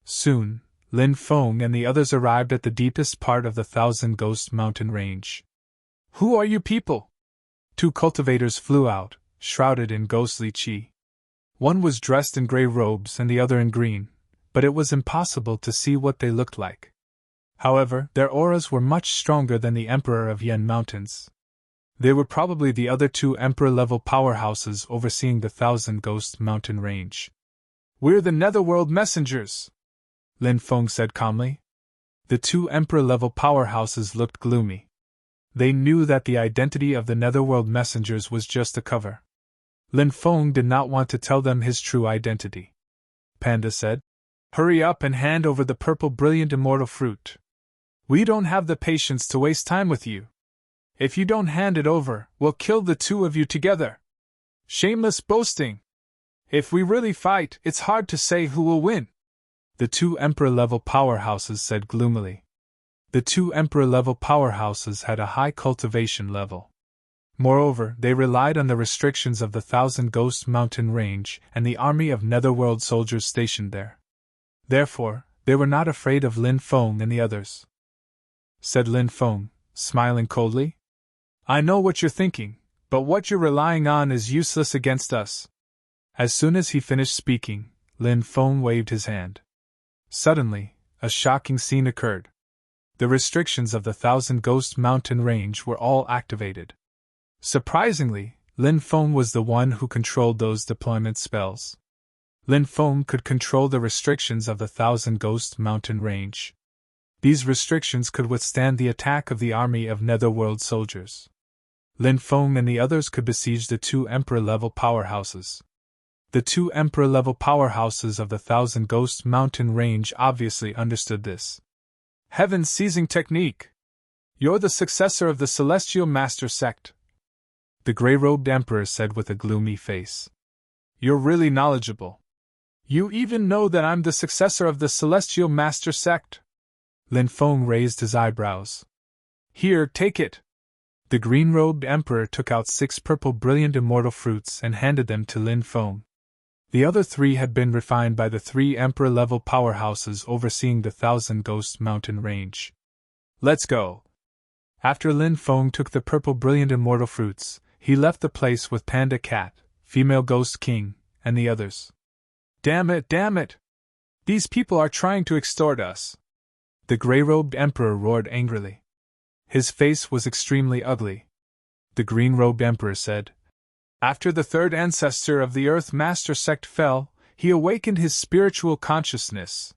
Soon, Lin Feng and the others arrived at the deepest part of the Thousand Ghost Mountain range. Who are you people? 2 cultivators flew out, shrouded in ghostly qi. One was dressed in gray robes and the other in green, but it was impossible to see what they looked like. However, their auras were much stronger than the Emperor of Yen Mountains. They were probably the other 2 Emperor-level powerhouses overseeing the Thousand Ghost Mountain range. We're the Netherworld Messengers, Lin Feng said calmly. The 2 Emperor-level powerhouses looked gloomy. They knew that the identity of the Netherworld Messengers was just a cover. Lin Feng did not want to tell them his true identity. Panda said, Hurry up and hand over the purple brilliant immortal fruit. We don't have the patience to waste time with you. If you don't hand it over, we'll kill the 2 of you together. Shameless boasting. If we really fight, it's hard to say who will win. The 2 Emperor-level powerhouses said gloomily. The 2 Emperor-level powerhouses had a high cultivation level. Moreover, they relied on the restrictions of the Thousand Ghost Mountain range and the army of Netherworld soldiers stationed there. Therefore, they were not afraid of Lin Feng and the others. Said Lin Feng, smiling coldly. I know what you're thinking, but what you're relying on is useless against us. As soon as he finished speaking, Lin Feng waved his hand. Suddenly, a shocking scene occurred. The restrictions of the Thousand Ghost Mountain range were all activated. Surprisingly, Lin Feng was the one who controlled those deployment spells. Lin Feng could control the restrictions of the Thousand Ghost Mountain range. These restrictions could withstand the attack of the army of Netherworld soldiers. Lin Feng and the others could besiege the 2 Emperor-level powerhouses. The 2 Emperor-level powerhouses of the Thousand Ghost Mountain range obviously understood this. Heaven-seizing technique! You're the successor of the Celestial Master sect, the gray-robed Emperor said with a gloomy face. You're really knowledgeable. You even know that I'm the successor of the Celestial Master sect? Lin Feng raised his eyebrows. Here, take it. The green-robed Emperor took out 6 purple brilliant immortal fruits and handed them to Lin Feng. The other 3 had been refined by the 3 Emperor-level powerhouses overseeing the Thousand Ghost Mountain range. Let's go. After Lin Feng took the purple brilliant immortal fruits, he left the place with Panda Cat, Female Ghost King, and the others. Damn it, damn it! These people are trying to extort us! The gray-robed Emperor roared angrily. His face was extremely ugly. The green-robed Emperor said, After the third ancestor of the Earth Master sect fell, he awakened his spiritual consciousness.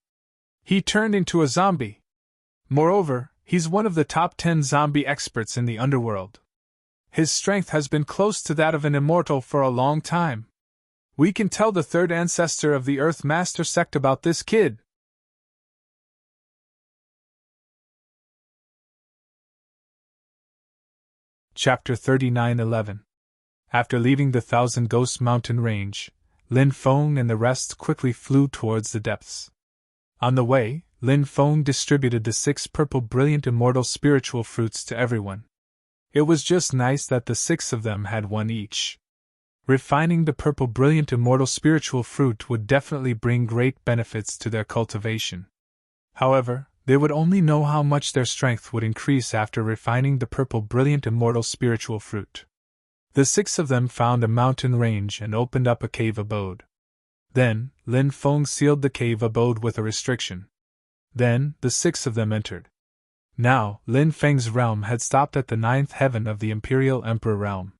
He turned into a zombie. Moreover, he's one of the top 10 zombie experts in the underworld. His strength has been close to that of an immortal for a long time. We can tell the third ancestor of the Earth Master sect about this kid. Chapter 39:11. After leaving the Thousand Ghost Mountain Range, Lin Feng and the rest quickly flew towards the depths. On the way, Lin Feng distributed the 6 purple brilliant immortal spiritual fruits to everyone. It was just nice that the 6 of them had one each. Refining the purple brilliant immortal spiritual fruit would definitely bring great benefits to their cultivation. However, they would only know how much their strength would increase after refining the purple brilliant immortal spiritual fruit. The 6 of them found a mountain range and opened up a cave abode. Then, Lin Feng sealed the cave abode with a restriction. Then, the 6 of them entered. Now, Lin Feng's realm had stopped at the 9th heaven of the Imperial Emperor realm.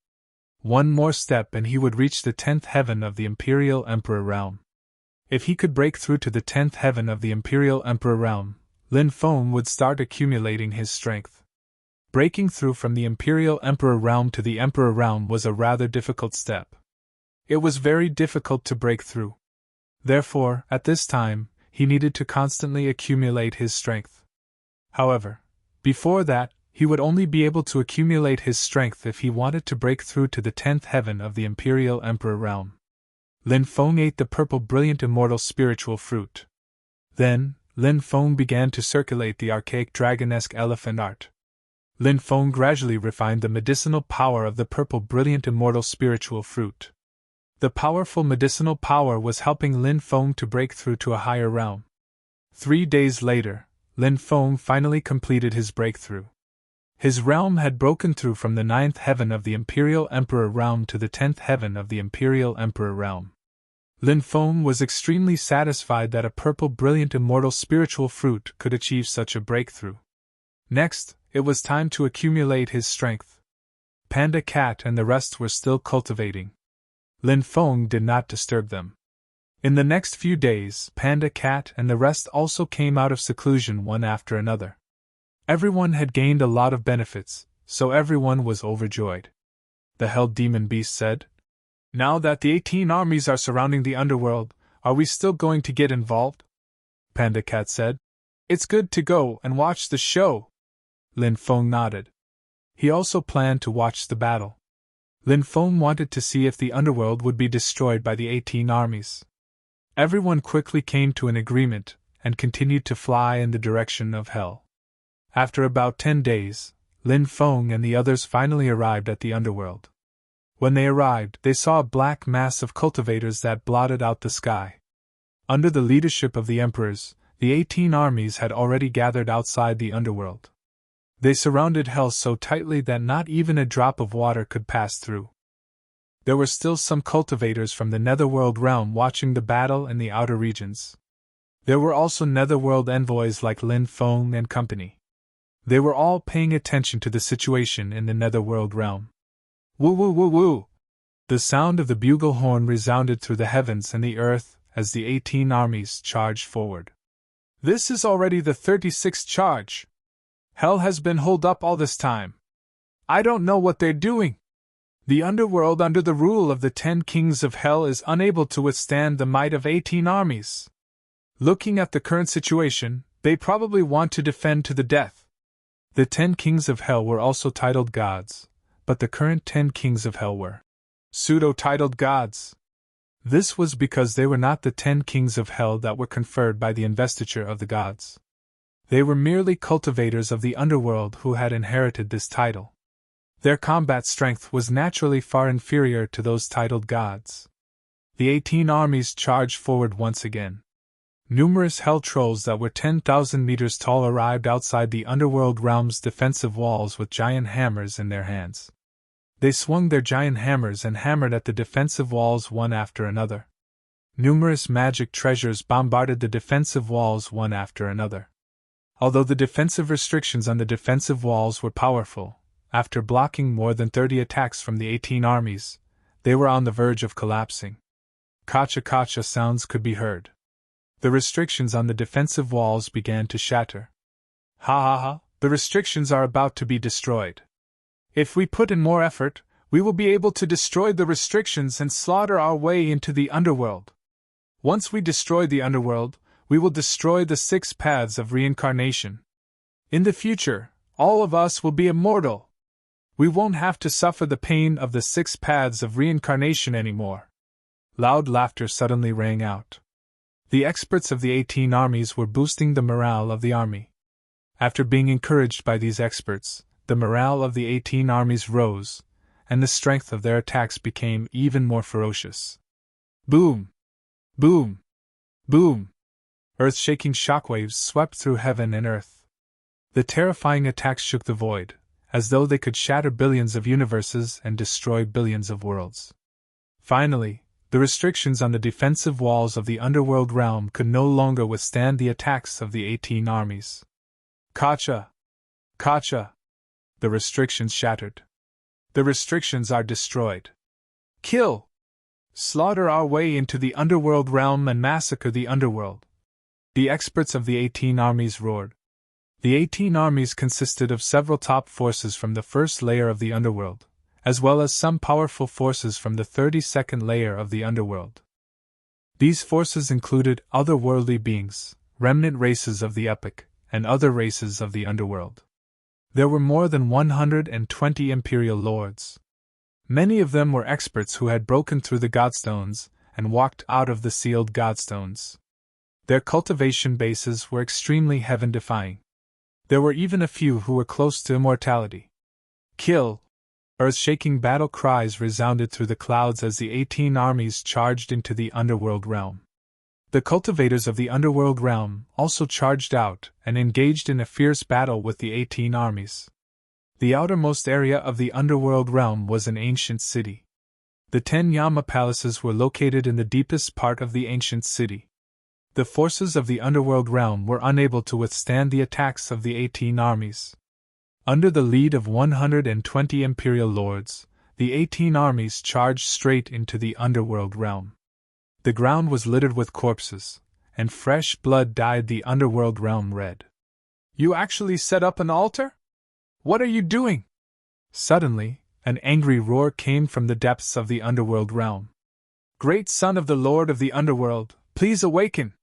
One more step and he would reach the 10th heaven of the Imperial Emperor realm. If he could break through to the 10th heaven of the Imperial Emperor realm, Lin Feng would start accumulating his strength. Breaking through from the Imperial Emperor realm to the Emperor realm was a rather difficult step. It was very difficult to break through. Therefore, at this time, he needed to constantly accumulate his strength. However, before that, he would only be able to accumulate his strength if he wanted to break through to the 10th heaven of the Imperial Emperor realm. Lin Feng ate the purple brilliant immortal spiritual fruit. Then, Lin Feng began to circulate the archaic dragon-esque elephant art. Lin Feng gradually refined the medicinal power of the purple brilliant immortal spiritual fruit. The powerful medicinal power was helping Lin Feng to break through to a higher realm. 3 days later, Lin Feng finally completed his breakthrough. His realm had broken through from the 9th heaven of the Imperial Emperor realm to the 10th heaven of the Imperial Emperor realm. Lin Feng was extremely satisfied that a purple brilliant immortal spiritual fruit could achieve such a breakthrough. Next, it was time to accumulate his strength. Panda Cat and the rest were still cultivating. Lin Feng did not disturb them. In the next few days, Panda Cat and the rest also came out of seclusion one after another. Everyone had gained a lot of benefits, so everyone was overjoyed. The Hell Demon Beast said, "Now that the 18 armies are surrounding the underworld, are we still going to get involved?" Panda Cat said, "It's good to go and watch the show." Lin Feng nodded. He also planned to watch the battle. Lin Feng wanted to see if the underworld would be destroyed by the 18 armies. Everyone quickly came to an agreement and continued to fly in the direction of hell. After about 10 days, Lin Feng and the others finally arrived at the underworld. When they arrived, they saw a black mass of cultivators that blotted out the sky. Under the leadership of the emperors, the 18 armies had already gathered outside the underworld. They surrounded hell so tightly that not even a drop of water could pass through. There were still some cultivators from the Netherworld realm watching the battle in the outer regions. There were also Netherworld envoys like Lin Feng and company. They were all paying attention to the situation in the Netherworld realm. Woo woo woo woo! The sound of the bugle horn resounded through the heavens and the earth as the 18 armies charged forward. This is already the 36th charge. Hell has been holed up all this time. I don't know what they're doing. The underworld under the rule of the 10 kings of hell is unable to withstand the might of 18 armies. Looking at the current situation, they probably want to defend to the death. The 10 kings of hell were also titled gods, but the current 10 kings of hell were pseudo-titled gods. This was because they were not the 10 kings of hell that were conferred by the investiture of the gods. They were merely cultivators of the underworld who had inherited this title. Their combat strength was naturally far inferior to those titled gods. The 18 armies charged forward once again. Numerous hell trolls that were 10,000 meters tall arrived outside the underworld realm's defensive walls with giant hammers in their hands. They swung their giant hammers and hammered at the defensive walls one after another. Numerous magic treasures bombarded the defensive walls one after another. Although the defensive restrictions on the defensive walls were powerful, after blocking more than 30 attacks from the 18 armies, They were on the verge of collapsing. Kacha-kacha sounds could be heard. The restrictions on the defensive walls began to shatter. Ha ha ha, the restrictions are about to be destroyed. If we put in more effort, we will be able to destroy the restrictions and slaughter our way into the underworld. Once we destroy the underworld, we will destroy the 6 paths of reincarnation. In the future, all of us will be immortal. We won't have to suffer the pain of the 6 paths of reincarnation anymore. Loud laughter suddenly rang out. The experts of the 18 armies were boosting the morale of the army. After being encouraged by these experts, the morale of the 18 armies rose, and the strength of their attacks became even more ferocious. Boom! Boom! Boom! Earth-shaking shockwaves swept through heaven and earth. The terrifying attacks shook the void, as though they could shatter billions of universes and destroy billions of worlds. Finally, the restrictions on the defensive walls of the underworld realm could no longer withstand the attacks of the 18 armies. Kacha! Kacha! The restrictions shattered. The restrictions are destroyed. Kill! Slaughter our way into the underworld realm and massacre the underworld. The experts of the 18 armies roared. The 18 armies consisted of several top forces from the first layer of the underworld, as well as some powerful forces from the 32nd layer of the underworld. These forces included otherworldly beings, remnant races of the epic, and other races of the underworld. There were more than 120 Imperial Lords. Many of them were experts who had broken through the Godstones and walked out of the sealed Godstones. Their cultivation bases were extremely heaven-defying. There were even a few who were close to immortality. Kill! Earth-shaking battle cries resounded through the clouds as the 18 armies charged into the underworld realm. The cultivators of the underworld realm also charged out and engaged in a fierce battle with the 18 armies. The outermost area of the underworld realm was an ancient city. The 10 Yama palaces were located in the deepest part of the ancient city. The forces of the underworld realm were unable to withstand the attacks of the 18 armies. Under the lead of 120 Imperial Lords, the 18 armies charged straight into the underworld realm. The ground was littered with corpses, and fresh blood dyed the underworld realm red. You actually set up an altar? What are you doing? Suddenly, an angry roar came from the depths of the underworld realm. Great son of the Lord of the underworld, please awaken!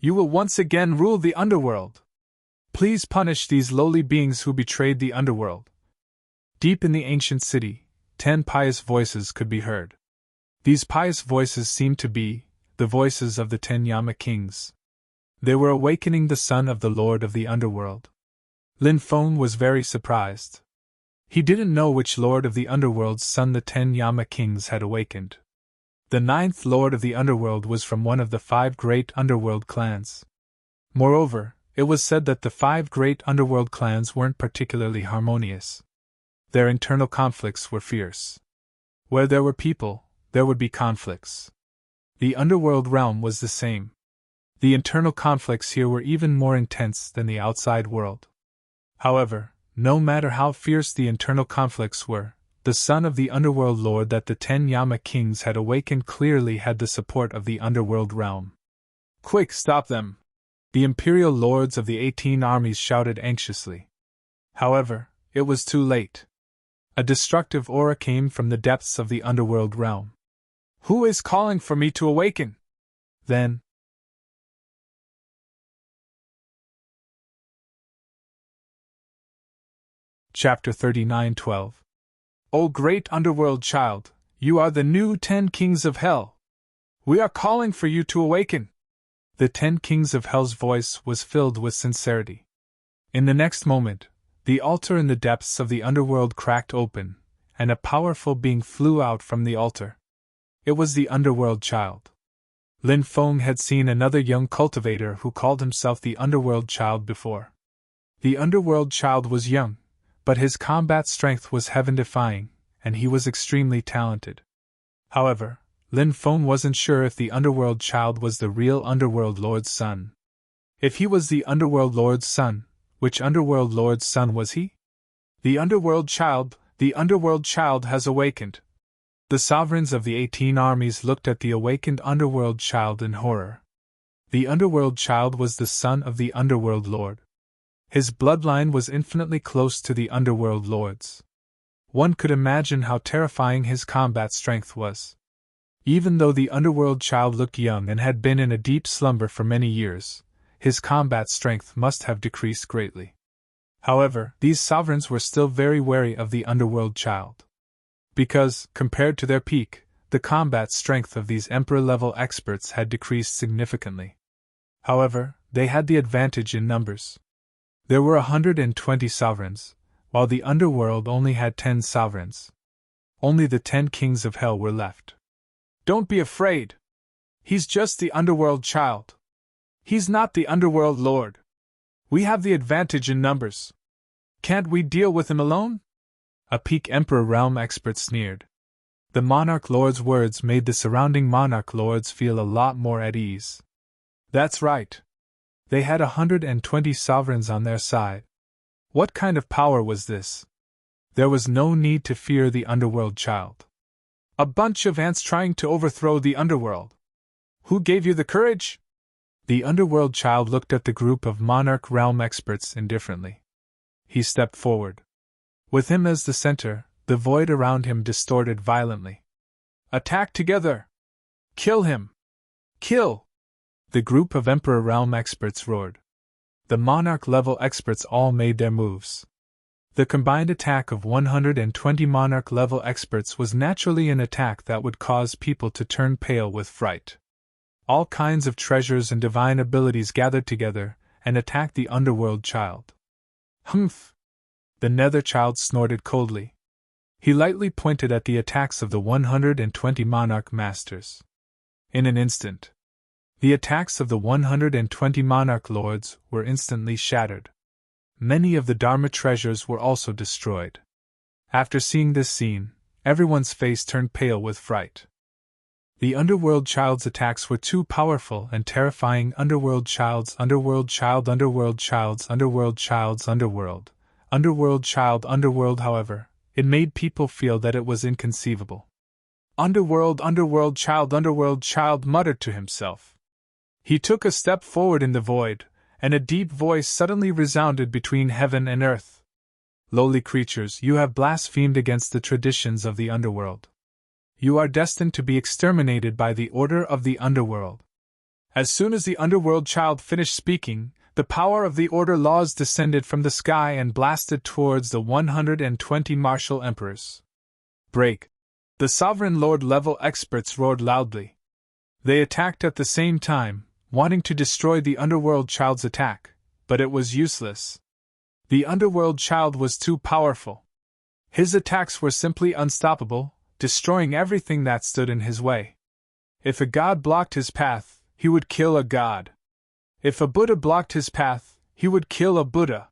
You will once again rule the underworld. Please punish these lowly beings who betrayed the underworld. Deep in the ancient city, 10 pious voices could be heard. These pious voices seemed to be the voices of the 10 Yama kings. They were awakening the son of the Lord of the underworld. Lin Feng was very surprised. He didn't know which Lord of the underworld's son the 10 Yama kings had awakened. The 9th Lord of the underworld was from one of the 5 great underworld clans. Moreover, it was said that the 5 great underworld clans weren't particularly harmonious. Their internal conflicts were fierce. Where there were people, there would be conflicts. The underworld realm was the same. The internal conflicts here were even more intense than the outside world. However, no matter how fierce the internal conflicts were, the son of the underworld lord that the 10 Yama kings had awakened clearly had the support of the underworld realm. Quick, stop them! The imperial lords of the 18 armies shouted anxiously. However, it was too late. A destructive aura came from the depths of the underworld realm. Who is calling for me to awaken? Then, Chapter 39:12. O great underworld child, you are the new 10 kings of hell. We are calling for you to awaken. The 10 kings of hell's voice was filled with sincerity. In the next moment, the altar in the depths of the underworld cracked open, and a powerful being flew out from the altar. It was the underworld child. Lin Feng had seen another young cultivator who called himself the underworld child before. The underworld child was young, but his combat strength was heaven-defying, and he was extremely talented. However, Lin Feng wasn't sure if the underworld child was the real underworld lord's son. If he was the underworld lord's son, which underworld lord's son was he? The underworld child has awakened. The sovereigns of the 18 armies looked at the awakened underworld child in horror. The underworld child was the son of the underworld lord. His bloodline was infinitely close to the underworld lord's. One could imagine how terrifying his combat strength was. Even though the underworld child looked young and had been in a deep slumber for many years, his combat strength must have decreased greatly. However, these sovereigns were still very wary of the underworld child. Because, compared to their peak, the combat strength of these emperor-level experts had decreased significantly. However, they had the advantage in numbers. There were 120 sovereigns, while the underworld only had 10 sovereigns. Only the 10 kings of hell were left. Don't be afraid. He's just the underworld child. He's not the underworld lord. We have the advantage in numbers. Can't we deal with him alone? A peak emperor realm expert sneered. The monarch lord's words made the surrounding monarch lords feel a lot more at ease. That's right. They had 120 sovereigns on their side. What kind of power was this? There was no need to fear the underworld child. A bunch of ants trying to overthrow the underworld. Who gave you the courage? The underworld child looked at the group of monarch realm experts indifferently. He stepped forward. With him as the center, the void around him distorted violently. Attack together! Kill him! Kill! The group of Emperor Realm experts roared. The Monarch-level experts all made their moves. The combined attack of 120 Monarch-level experts was naturally an attack that would cause people to turn pale with fright. All kinds of treasures and divine abilities gathered together and attacked the underworld child. Humph! The nether child snorted coldly. He lightly pointed at the attacks of the 120 Monarch Masters. In an instant, the attacks of the 120 Monarch Lords were instantly shattered. Many of the Dharma treasures were also destroyed. After seeing this scene, everyone's face turned pale with fright. The Underworld Child's attacks were too powerful and terrifying. Underworld Child's Underworld Child Underworld Child's Underworld Child's Underworld Underworld Child Underworld. However, it made people feel that it was inconceivable. Underworld Child muttered to himself. He took a step forward in the void, and a deep voice suddenly resounded between heaven and earth. Lowly creatures, you have blasphemed against the traditions of the underworld. You are destined to be exterminated by the order of the underworld. As soon as the underworld child finished speaking, the power of the order laws descended from the sky and blasted towards the 120 martial emperors. Break! The sovereign lord level experts roared loudly. They attacked at the same time, wanting to destroy the underworld child's attack, but it was useless. The underworld child was too powerful. His attacks were simply unstoppable, destroying everything that stood in his way. If a god blocked his path, he would kill a god. If a Buddha blocked his path, he would kill a Buddha.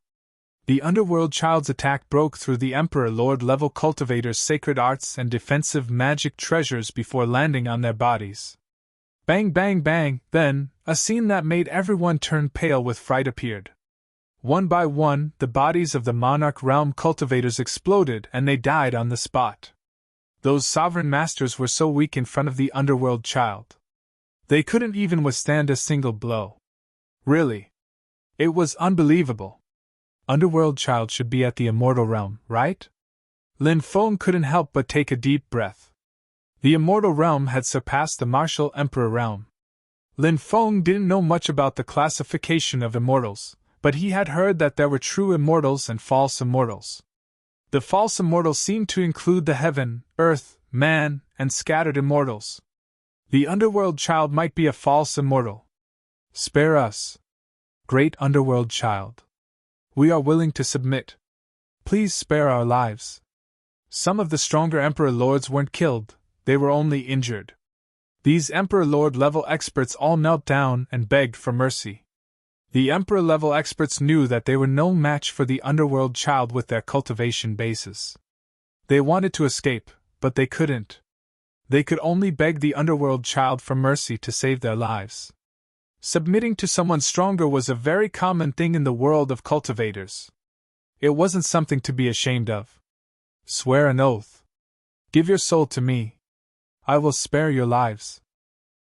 The underworld child's attack broke through the Emperor Lord level cultivators' sacred arts and defensive magic treasures before landing on their bodies. Bang bang bang, then, a scene that made everyone turn pale with fright appeared. One by one, the bodies of the Monarch Realm cultivators exploded and they died on the spot. Those sovereign masters were so weak in front of the underworld child. They couldn't even withstand a single blow. Really. It was unbelievable. Underworld child should be at the immortal realm, right? Lin Feng couldn't help but take a deep breath. The immortal realm had surpassed the martial emperor realm. Lin Feng didn't know much about the classification of immortals, but he had heard that there were true immortals and false immortals. The false immortals seemed to include the heaven, earth, man, and scattered immortals. The underworld child might be a false immortal. Spare us, great underworld child. We are willing to submit. Please spare our lives. Some of the stronger Emperor Lords weren't killed, they were only injured. These Emperor Lord level experts all knelt down and begged for mercy. The Emperor level experts knew that they were no match for the underworld child with their cultivation bases. They wanted to escape, but they couldn't. They could only beg the underworld child for mercy to save their lives. Submitting to someone stronger was a very common thing in the world of cultivators. It wasn't something to be ashamed of. Swear an oath. Give your soul to me, I will spare your lives.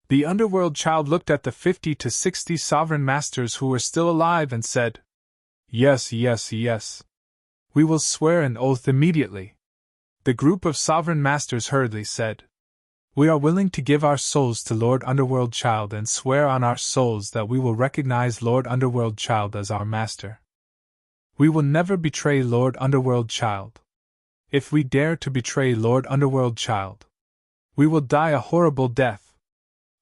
The underworld child looked at the 50 to 60 sovereign masters who were still alive and said, Yes, yes, yes. We will swear an oath immediately. The group of sovereign masters hurriedly said, We are willing to give our souls to Lord Underworld Child and swear on our souls that we will recognize Lord Underworld Child as our master. We will never betray Lord Underworld Child. If we dare to betray Lord Underworld Child, we will die a horrible death.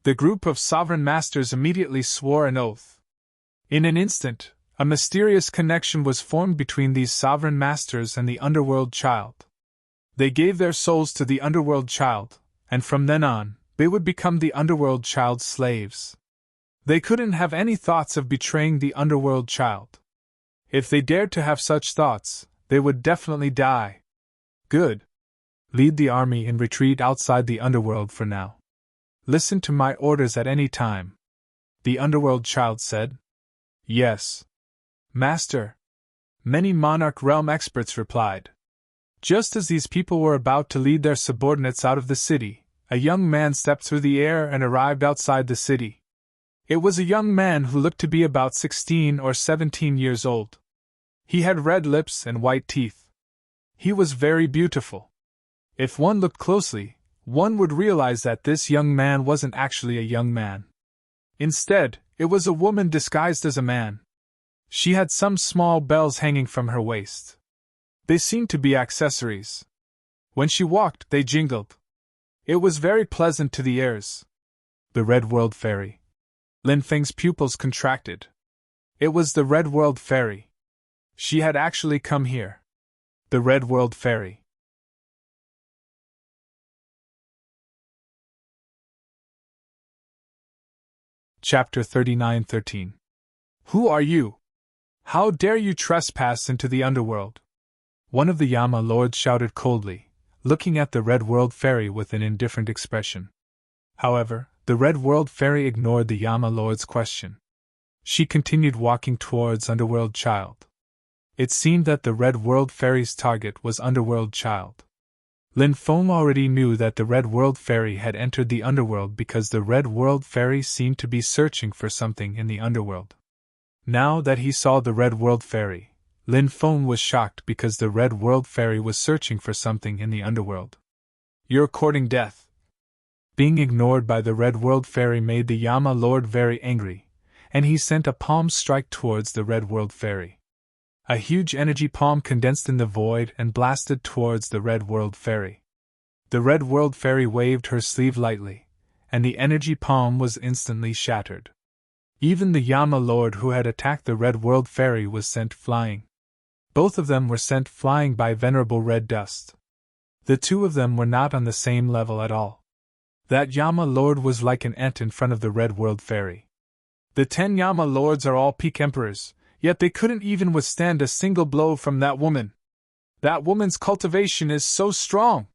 The group of sovereign masters immediately swore an oath. In an instant, a mysterious connection was formed between these sovereign masters and the Underworld Child. They gave their souls to the Underworld Child, and from then on, they would become the Underworld Child's slaves. They couldn't have any thoughts of betraying the Underworld Child. If they dared to have such thoughts, they would definitely die. Good. Lead the army in retreat outside the Underworld for now. Listen to my orders at any time. The Underworld Child said. Yes. Master. Many Monarch Realm experts replied. Just as these people were about to lead their subordinates out of the city, a young man stepped through the air and arrived outside the city. It was a young man who looked to be about 16 or 17 years old. He had red lips and white teeth. He was very beautiful. If one looked closely, one would realize that this young man wasn't actually a young man. Instead, it was a woman disguised as a man. She had some small bells hanging from her waist. They seemed to be accessories. When she walked, they jingled. It was very pleasant to the ears. The Red World Fairy. Lin Feng's pupils contracted. It was the Red World Fairy. She had actually come here. The Red World Fairy. Chapter 39:13. Who are you? How dare you trespass into the underworld? One of the Yama lords shouted coldly, looking at the Red World Fairy with an indifferent expression. However, the Red World Fairy ignored the Yama lord's question. She continued walking towards Underworld Child. It seemed that the Red World Fairy's target was Underworld Child. Lin Feng already knew that the Red World Fairy had entered the underworld because the Red World Fairy seemed to be searching for something in the underworld. Now that he saw the Red World Fairy, Lin Feng was shocked because the Red World Fairy was searching for something in the underworld. You're courting death. Being ignored by the Red World Fairy made the Yama Lord very angry, and he sent a palm strike towards the Red World Fairy. A huge energy palm condensed in the void and blasted towards the Red World Fairy. The Red World Fairy waved her sleeve lightly, and the energy palm was instantly shattered. Even the Yama Lord who had attacked the Red World Fairy was sent flying. Both of them were sent flying by venerable red dust. The two of them were not on the same level at all. That Yama Lord was like an ant in front of the Red World Fairy. The 10 Yama Lords are all peak emperors, yet they couldn't even withstand a single blow from that woman. That woman's cultivation is so strong!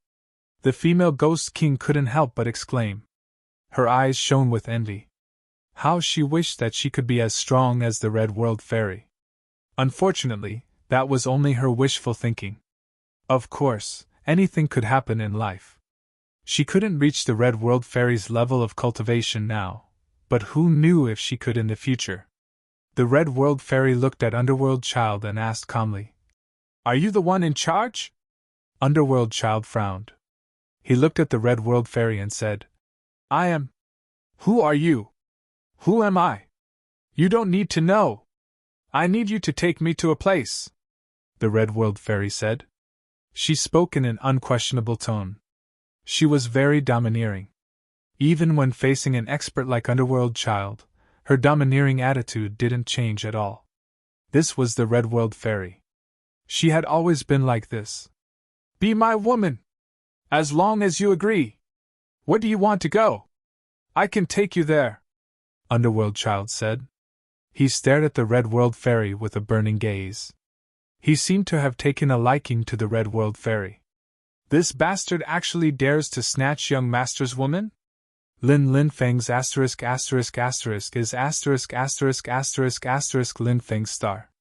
The female Ghost King couldn't help but exclaim. Her eyes shone with envy. How she wished that she could be as strong as the Red World Fairy. Unfortunately, that was only her wishful thinking. Of course, anything could happen in life. She couldn't reach the Red World Fairy's level of cultivation now, but who knew if she could in the future? The Red World Fairy looked at Underworld Child and asked calmly, Are you the one in charge? Underworld Child frowned. He looked at the Red World Fairy and said, I am. Who are you? Who am I? You don't need to know. I need you to take me to a place, the Red World Fairy said. She spoke in an unquestionable tone. She was very domineering. Even when facing an expert like Underworld Child, her domineering attitude didn't change at all. This was the Red World Fairy. She had always been like this. Be my woman! As long as you agree. Where do you want to go? I can take you there, Underworld Child said. He stared at the Red World Fairy with a burning gaze. He seemed to have taken a liking to the Red World Fairy. This bastard actually dares to snatch young master's woman? Lin Feng's asterisk is asterisk Lin Feng's star.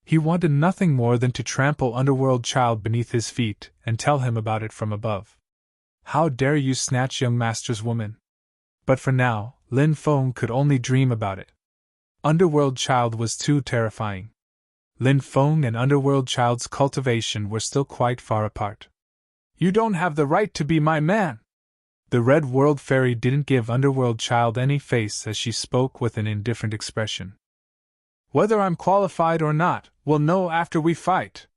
He wanted nothing more than to trample Underworld Child beneath his feet and tell him about it from above. How dare you snatch young master's woman? But for now, Lin Feng could only dream about it. Underworld Child was too terrifying. Lin Feng and Underworld Child's cultivation were still quite far apart. You don't have the right to be my man! The Red World Fairy didn't give Underworld Child any face as she spoke with an indifferent expression. Whether I'm qualified or not, we'll know after we fight.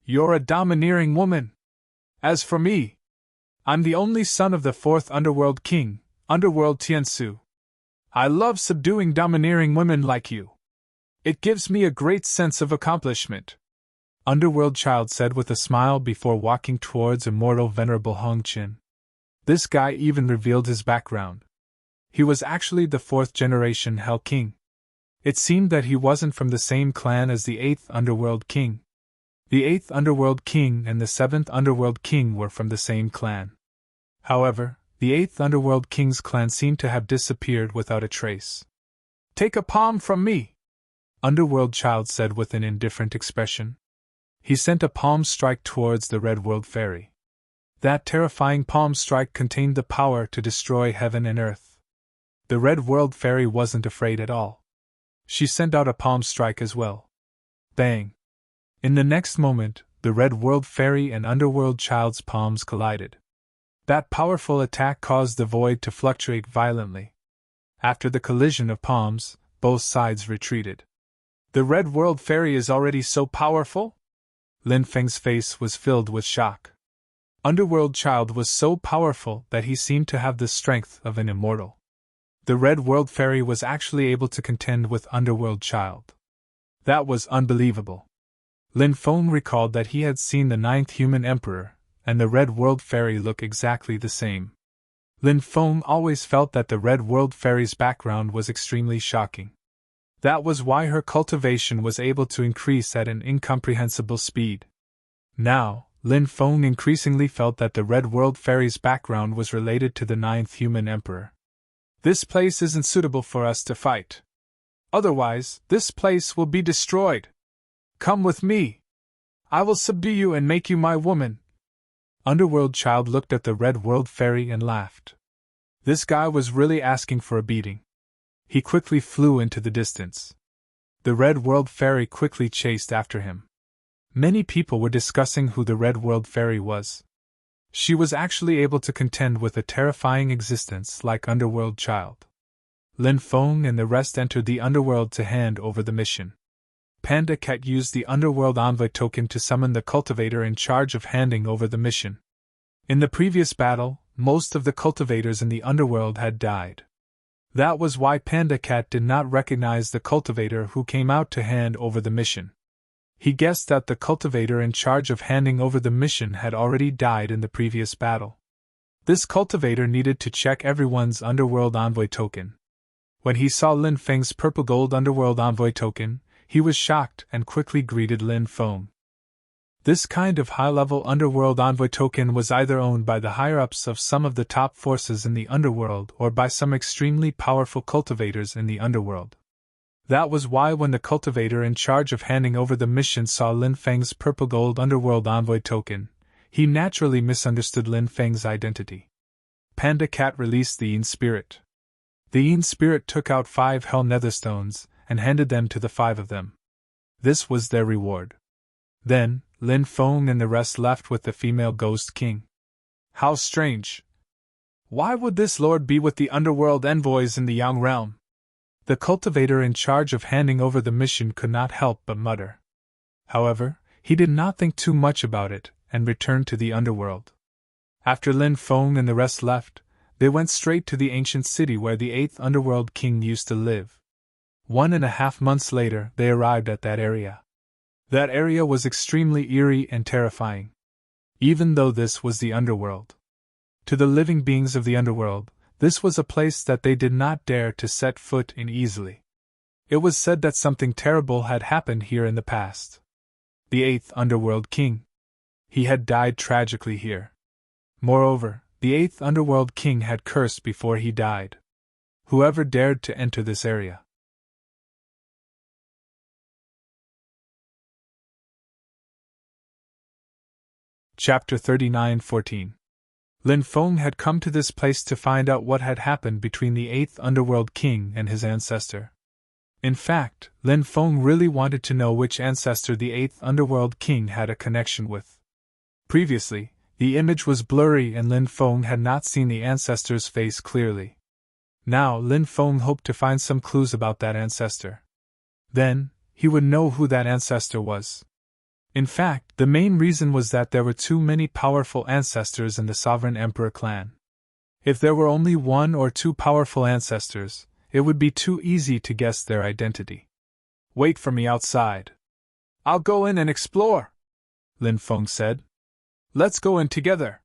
You're a domineering woman. As for me, I'm the only son of the fourth Underworld King, Underworld Tiansu. I love subduing domineering women like you. It gives me a great sense of accomplishment. Underworld Child said with a smile before walking towards immortal Venerable Hong Qin. This guy even revealed his background. He was actually the fourth generation Hell King. It seemed that he wasn't from the same clan as the 8th Underworld King. The 8th Underworld King and the 7th Underworld King were from the same clan. However, the 8th Underworld King's clan seemed to have disappeared without a trace. Take a palm from me, Underworld Child said with an indifferent expression. He sent a palm strike towards the Red World Fairy. That terrifying palm strike contained the power to destroy heaven and earth. The Red World Fairy wasn't afraid at all. She sent out a palm strike as well. Bang! In the next moment, the Red World Fairy and Underworld Child's palms collided. That powerful attack caused the void to fluctuate violently. After the collision of palms, both sides retreated. The Red World Fairy is already so powerful? Lin Feng's face was filled with shock. Underworld Child was so powerful that he seemed to have the strength of an immortal. The Red World Fairy was actually able to contend with Underworld Child. That was unbelievable. Lin Feng recalled that he had seen the 9th Human Emperor, and the Red World Fairy look exactly the same. Lin Feng always felt that the Red World Fairy's background was extremely shocking. That was why her cultivation was able to increase at an incomprehensible speed. Now, Lin Feng increasingly felt that the Red World Fairy's background was related to the 9th Human Emperor. This place isn't suitable for us to fight. Otherwise, this place will be destroyed. Come with me. I will subdue you and make you my woman. Underworld Child looked at the Red World Fairy and laughed. This guy was really asking for a beating. He quickly flew into the distance. The Red World Fairy quickly chased after him. Many people were discussing who the Red World Fairy was. She was actually able to contend with a terrifying existence like Underworld Child. Lin Feng and the rest entered the Underworld to hand over the mission. Panda Cat used the Underworld Envoy token to summon the cultivator in charge of handing over the mission. In the previous battle, most of the cultivators in the Underworld had died. That was why Panda Cat did not recognize the cultivator who came out to hand over the mission. He guessed that the cultivator in charge of handing over the mission had already died in the previous battle. This cultivator needed to check everyone's Underworld Envoy token. When he saw Lin Feng's purple gold Underworld Envoy token, he was shocked and quickly greeted Lin Feng. This kind of high-level Underworld Envoy token was either owned by the higher-ups of some of the top forces in the Underworld or by some extremely powerful cultivators in the Underworld. That was why when the cultivator in charge of handing over the mission saw Lin Feng's purple gold Underworld Envoy token, he naturally misunderstood Lin Feng's identity. Panda Cat released the Yin Spirit. The Yin Spirit took out 5 Hell Netherstones and handed them to the 5 of them. This was their reward. Then, Lin Feng and the rest left with the female Ghost King. How strange! Why would this lord be with the Underworld envoys in the Yang realm? The cultivator in charge of handing over the mission could not help but mutter. However, he did not think too much about it, and returned to the Underworld. After Lin Feng and the rest left, they went straight to the ancient city where the 8th Underworld King used to live. 1.5 months later, they arrived at that area. That area was extremely eerie and terrifying. Even though this was the Underworld. To the living beings of the Underworld, this was a place that they did not dare to set foot in easily. It was said that something terrible had happened here in the past. The 8th Underworld King. He had died tragically here. Moreover, the 8th Underworld King had cursed before he died. Whoever dared to enter this area. Chapter 39:14. Lin Feng had come to this place to find out what had happened between the 8th Underworld King and his ancestor. In fact, Lin Feng really wanted to know which ancestor the 8th Underworld King had a connection with. Previously, the image was blurry and Lin Feng had not seen the ancestor's face clearly. Now Lin Feng hoped to find some clues about that ancestor. Then, he would know who that ancestor was. In fact, the main reason was that there were too many powerful ancestors in the Sovereign Emperor clan. If there were only 1 or 2 powerful ancestors, it would be too easy to guess their identity. "Wait for me outside. I'll go in and explore," Lin Feng said. "Let's go in together.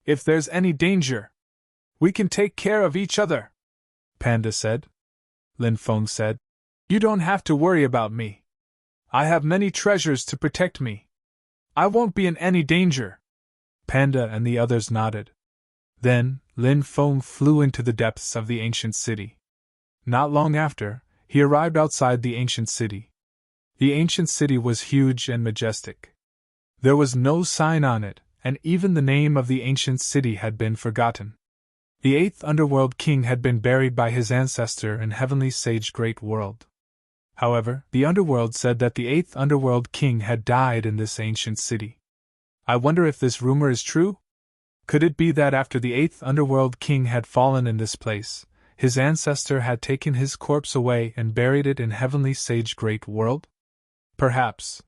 If there's any danger, we can take care of each other," Panda said. Lin Feng said, "You don't have to worry about me. I have many treasures to protect me. I won't be in any danger." Panda and the others nodded. Then, Lin Feng flew into the depths of the ancient city. Not long after, he arrived outside the ancient city. The ancient city was huge and majestic. There was no sign on it, and even the name of the ancient city had been forgotten. The 8th Underworld King had been buried by his ancestor in Heavenly Sage Great World. However, the Underworld said that the 8th Underworld King had died in this ancient city. I wonder if this rumor is true? Could it be that after the 8th Underworld King had fallen in this place, his ancestor had taken his corpse away and buried it in Heavenly Sage Great World? Perhaps.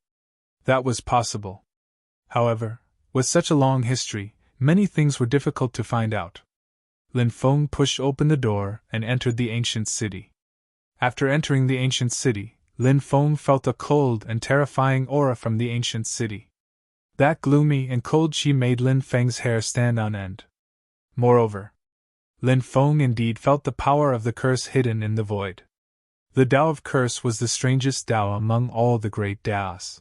That was possible. However, with such a long history, many things were difficult to find out. Lin Feng pushed open the door and entered the ancient city. After entering the ancient city, Lin Feng felt a cold and terrifying aura from the ancient city. That gloomy and cold chi made Lin Feng's hair stand on end. Moreover, Lin Feng indeed felt the power of the curse hidden in the void. The Tao of Curse was the strangest Tao among all the great Taos.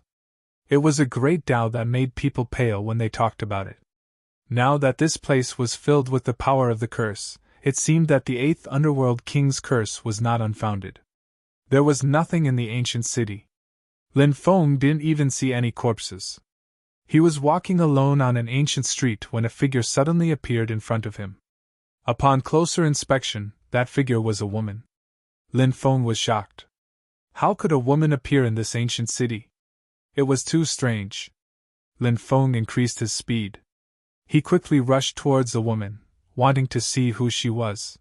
It was a great Tao that made people pale when they talked about it. Now that this place was filled with the power of the curse, it seemed that the 8th Underworld King's curse was not unfounded. There was nothing in the ancient city. Lin Feng didn't even see any corpses. He was walking alone on an ancient street when a figure suddenly appeared in front of him. Upon closer inspection, that figure was a woman. Lin Feng was shocked. How could a woman appear in this ancient city? It was too strange. Lin Feng increased his speed. He quickly rushed towards the woman, wanting to see who she was.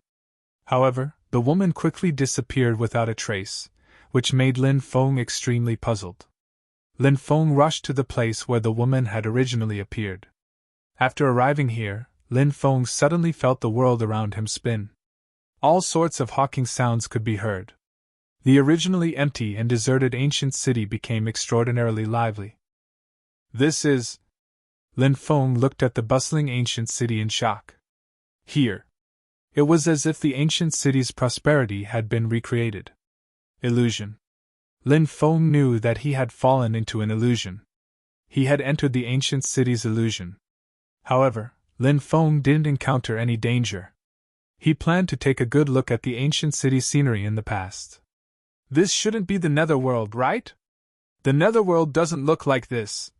However, the woman quickly disappeared without a trace, which made Lin Feng extremely puzzled. Lin Feng rushed to the place where the woman had originally appeared. After arriving here, Lin Feng suddenly felt the world around him spin. All sorts of hawking sounds could be heard. The originally empty and deserted ancient city became extraordinarily lively. This is... Lin Feng looked at the bustling ancient city in shock. Here. It was as if the ancient city's prosperity had been recreated. Illusion. Lin Feng knew that he had fallen into an illusion. He had entered the ancient city's illusion. However, Lin Feng didn't encounter any danger. He planned to take a good look at the ancient city scenery in the past. This shouldn't be the Netherworld, right? The Netherworld doesn't look like this.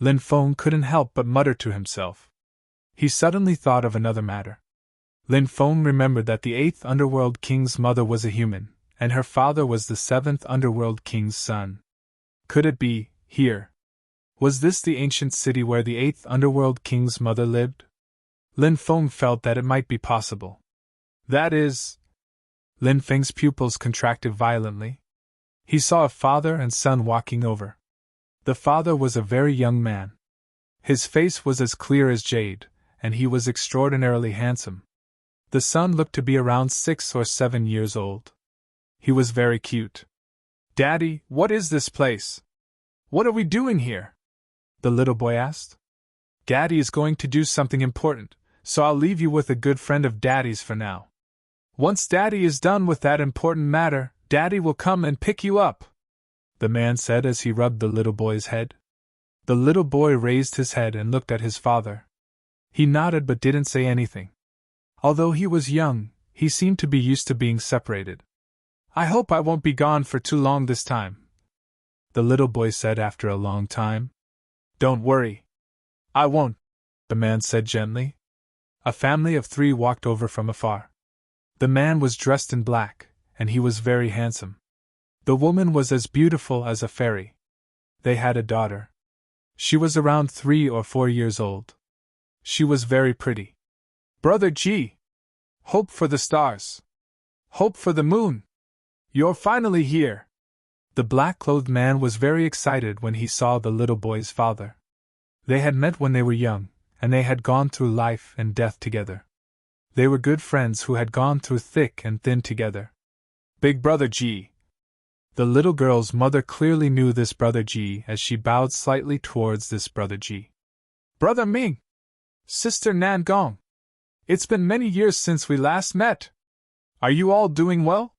Lin Feng couldn't help but mutter to himself. He suddenly thought of another matter. Lin Feng remembered that the 8th Underworld King's mother was a human, and her father was the 7th Underworld King's son. Could it be, here? Was this the ancient city where the 8th Underworld King's mother lived? Lin Feng felt that it might be possible. That is... Lin Feng's pupils contracted violently. He saw a father and son walking over. The father was a very young man. His face was as clear as jade, and he was extraordinarily handsome. The son looked to be around 6 or 7 years old. He was very cute. "Daddy, what is this place? What are we doing here?" the little boy asked. "Daddy is going to do something important, so I'll leave you with a good friend of Daddy's for now. Once Daddy is done with that important matter, Daddy will come and pick you up," the man said as he rubbed the little boy's head. The little boy raised his head and looked at his father. He nodded but didn't say anything. Although he was young, he seemed to be used to being separated. "I hope I won't be gone for too long this time," the little boy said after a long time. "Don't worry. I won't," the man said gently. A family of 3 walked over from afar. The man was dressed in black, and he was very handsome. The woman was as beautiful as a fairy. They had a daughter. She was around 3 or 4 years old. She was very pretty. Brother G! Hope for the stars! Hope for the moon! You're finally here! The black-clothed man was very excited when he saw the little boy's father. They had met when they were young, and they had gone through life and death together. They were good friends who had gone through thick and thin together. Big Brother G! The little girl's mother clearly knew this Brother G as she bowed slightly towards this Brother G. Brother Ming! Sister Nan Gong! It's been many years since we last met. Are you all doing well?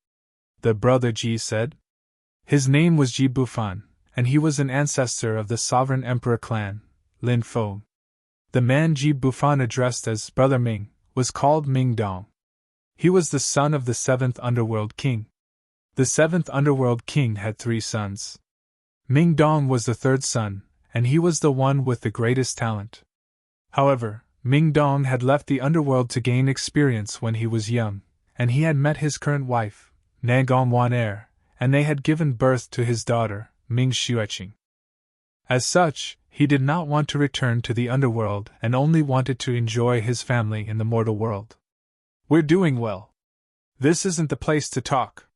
The Brother G said. His name was Ji Bufan, and he was an ancestor of the sovereign emperor clan, Lin Feng. The man Ji Bufan addressed as Brother Ming was called Ming Dong. He was the son of the 7th Underworld King. The 7th Underworld King had 3 sons. Ming Dong was the 3rd son, and he was the one with the greatest talent. However, Ming Dong had left the underworld to gain experience when he was young, and he had met his current wife, Nagong Wan-er, and they had given birth to his daughter, Ming Xueqing. As such, he did not want to return to the underworld and only wanted to enjoy his family in the mortal world. We're doing well. This isn't the place to talk.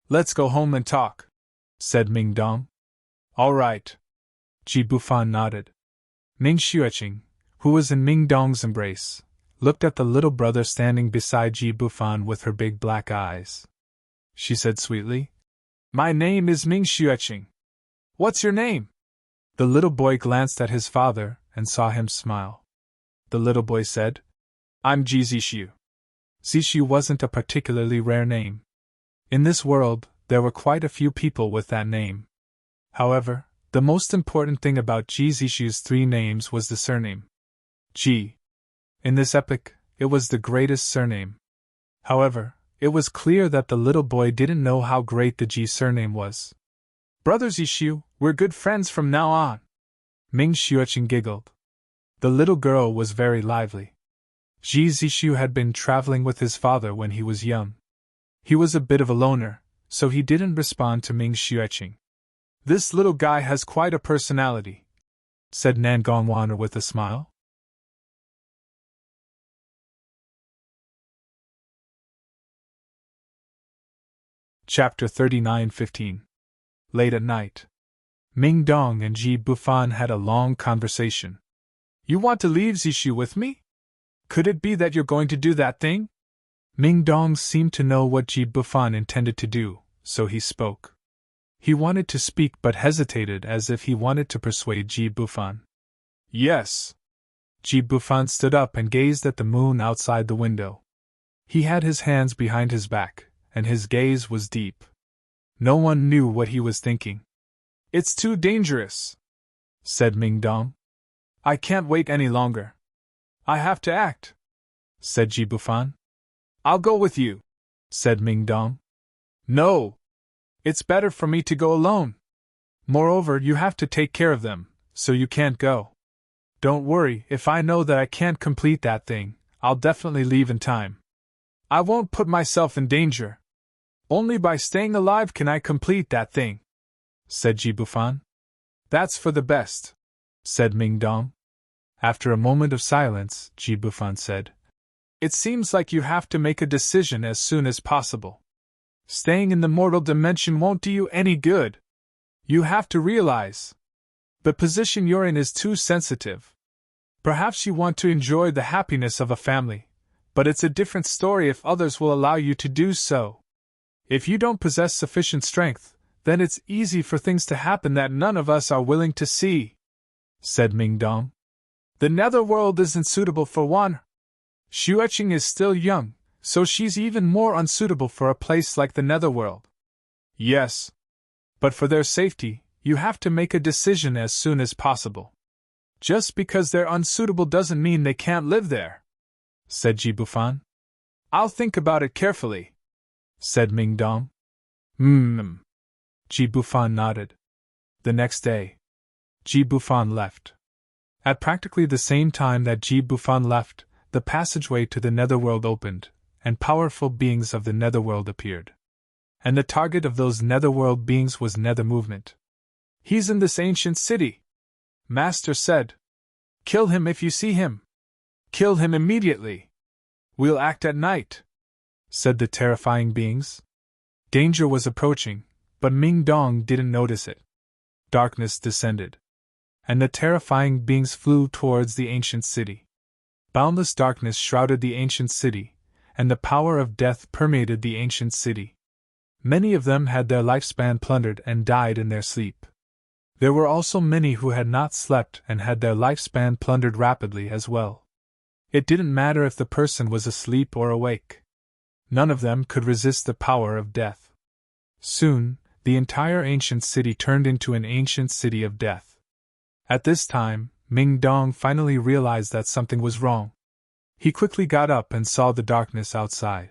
Let's go home and talk, said Ming Dong. All right. Ji Bufan nodded. Ming Xueqing, who was in Ming Dong's embrace, looked at the little brother standing beside Ji Bufan with her big black eyes. She said sweetly, My name is Ming Xueqing. What's your name? The little boy glanced at his father and saw him smile. The little boy said, I'm Ji Zixu. Zixu wasn't a particularly rare name. In this world, there were quite a few people with that name. However, the most important thing about Ji Zixu's 3 names was the surname. Ji. In this epic, it was the greatest surname. However, it was clear that the little boy didn't know how great the Ji surname was. Brother Zixu, we're good friends from now on. Ming Xueqing giggled. The little girl was very lively. Ji Zixu had been traveling with his father when he was young. He was a bit of a loner, so he didn't respond to Ming Xueqing. This little guy has quite a personality, said Nangong Wan with a smile. Chapter 39:15. Late at night. Ming Dong and Ji Bufan had a long conversation. You want to leave Zixu with me? Could it be that you're going to do that thing? Ming Dong seemed to know what Ji Bufan intended to do, so he spoke. He wanted to speak but hesitated as if he wanted to persuade Ji Bufan. Yes. Ji Bufan stood up and gazed at the moon outside the window. He had his hands behind his back, and his gaze was deep. No one knew what he was thinking. It's too dangerous, said Ming Dong. I can't wait any longer. I have to act, said Ji Bufan. I'll go with you, said Ming Dong. No. It's better for me to go alone. Moreover, you have to take care of them, so you can't go. Don't worry, if I know that I can't complete that thing, I'll definitely leave in time. I won't put myself in danger. Only by staying alive can I complete that thing, said Ji Bufan. That's for the best, said Ming Dong. After a moment of silence, Ji Bufan said, It seems like you have to make a decision as soon as possible. Staying in the mortal dimension won't do you any good. You have to realize the position you're in is too sensitive. Perhaps you want to enjoy the happiness of a family, but it's a different story if others will allow you to do so. If you don't possess sufficient strength, then it's easy for things to happen that none of us are willing to see, said Ming Dong. The netherworld isn't suitable for one. Xueqing is still young, so she's even more unsuitable for a place like the netherworld. Yes. But for their safety, you have to make a decision as soon as possible. Just because they're unsuitable doesn't mean they can't live there, said Ji Bufan. I'll think about it carefully, said Ming Dong. Ji Bufan nodded. The next day, Ji Bufan left. At practically the same time that Ji Bufan left, the passageway to the netherworld opened, and powerful beings of the netherworld appeared. And the target of those netherworld beings was nether movement. "He's in this ancient city," Master said. "Kill him if you see him. Kill him immediately. We'll act at night," said the terrifying beings. Danger was approaching, but Ming Dong didn't notice it. Darkness descended, and the terrifying beings flew towards the ancient city. Boundless darkness shrouded the ancient city, and the power of death permeated the ancient city. Many of them had their lifespan plundered and died in their sleep. There were also many who had not slept and had their lifespan plundered rapidly as well. It didn't matter if the person was asleep or awake. None of them could resist the power of death. Soon, the entire ancient city turned into an ancient city of death. At this time, Ming Dong finally realized that something was wrong. He quickly got up and saw the darkness outside.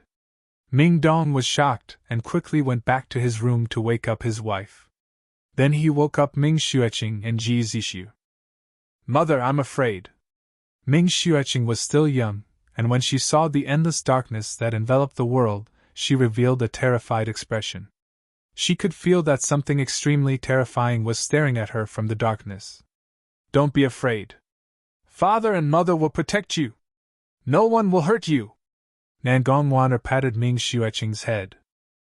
Ming Dong was shocked and quickly went back to his room to wake up his wife. Then he woke up Ming Xueqing and Ji Zixu. "Mother, I'm afraid." Ming Xueqing was still young, and when she saw the endless darkness that enveloped the world, she revealed a terrified expression. She could feel that something extremely terrifying was staring at her from the darkness. "Don't be afraid. Father and Mother will protect you. No one will hurt you." Nangong Wan'er patted Ming Xueqing's head.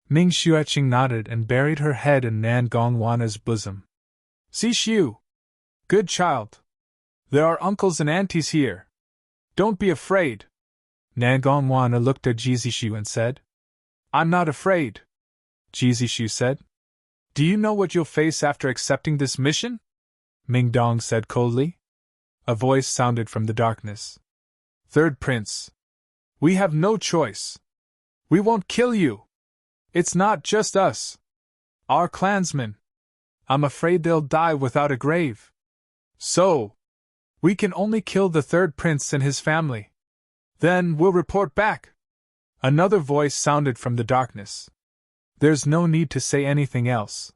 Ming Xueqing nodded and buried her head in Nangong Wan'er's bosom. "Zixu! Good child. There are uncles and aunties here. Don't be afraid." Nangong Wan'er looked at Ji Zixu and said, "I'm not afraid." Ji Zixu said, "Do you know what you'll face after accepting this mission?" Ming Dong said coldly. A voice sounded from the darkness. "Third Prince. We have no choice. We won't kill you. It's not just us. Our clansmen. I'm afraid they'll die without a grave. So, we can only kill the third prince and his family. Then we'll report back." Another voice sounded from the darkness. "There's no need to say anything else.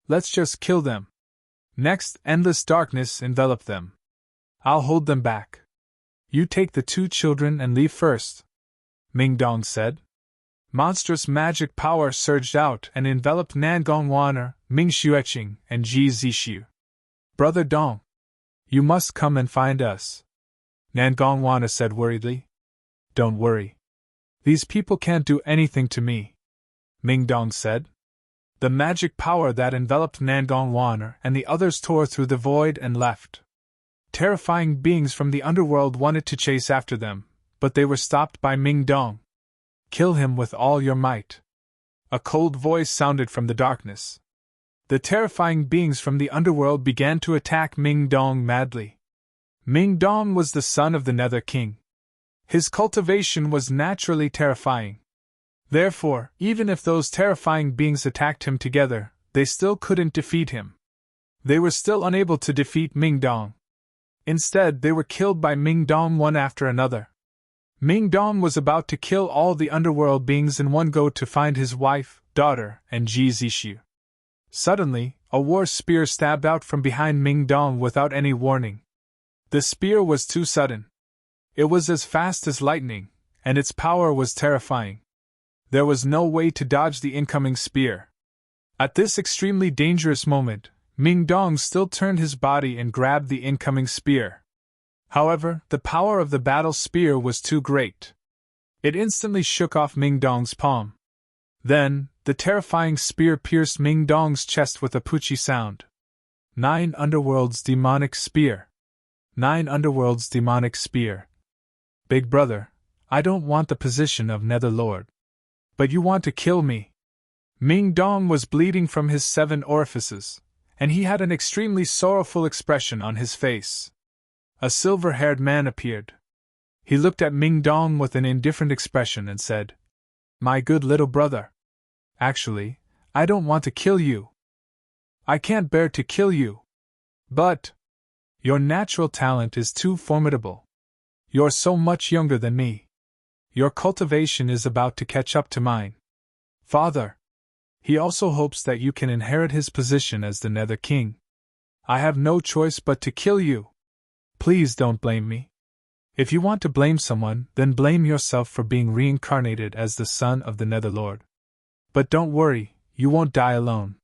Let's just kill them." Next, endless darkness enveloped them. "I'll hold them back. You take the two children and leave first," Ming Dong said. Monstrous magic power surged out and enveloped Nangong Wan'er, Ming Xueqing, and Ji Zixu. "Brother Dong, you must come and find us," Nangong Wan'er said worriedly. "Don't worry. These people can't do anything to me," Ming Dong said. The magic power that enveloped Nangong Wan'er and the others tore through the void and left. Terrifying beings from the underworld wanted to chase after them, but they were stopped by Ming Dong. "Kill him with all your might," a cold voice sounded from the darkness. The terrifying beings from the underworld began to attack Ming Dong madly. Ming Dong was the son of the Nether King. His cultivation was naturally terrifying. Therefore, even if those terrifying beings attacked him together, they still couldn't defeat him. They were still unable to defeat Ming Dong. Instead, they were killed by Ming Dong one after another. Ming Dong was about to kill all the underworld beings in one go to find his wife, daughter, and Ji Zixu. Suddenly, a war spear stabbed out from behind Ming Dong without any warning. The spear was too sudden. It was as fast as lightning, and its power was terrifying. There was no way to dodge the incoming spear. At this extremely dangerous moment, Ming Dong still turned his body and grabbed the incoming spear. However, the power of the battle spear was too great. It instantly shook off Ming Dong's palm. Then, the terrifying spear pierced Ming Dong's chest with a poochie sound. 9 Underworld's Demonic Spear. 9 Underworld's Demonic Spear. Big brother, I don't want the position of Nether Lord. But you want to kill me. Ming Dong was bleeding from his 7 orifices, and he had an extremely sorrowful expression on his face. A silver-haired man appeared. He looked at Ming Dong with an indifferent expression and said, "My good little brother. Actually, I don't want to kill you. I can't bear to kill you. But your natural talent is too formidable. You're so much younger than me. Your cultivation is about to catch up to mine. Father, he also hopes that you can inherit his position as the Nether King. I have no choice but to kill you. Please don't blame me." If you want to blame someone, then blame yourself for being reincarnated as the son of the Netherlord. But don't worry, you won't die alone.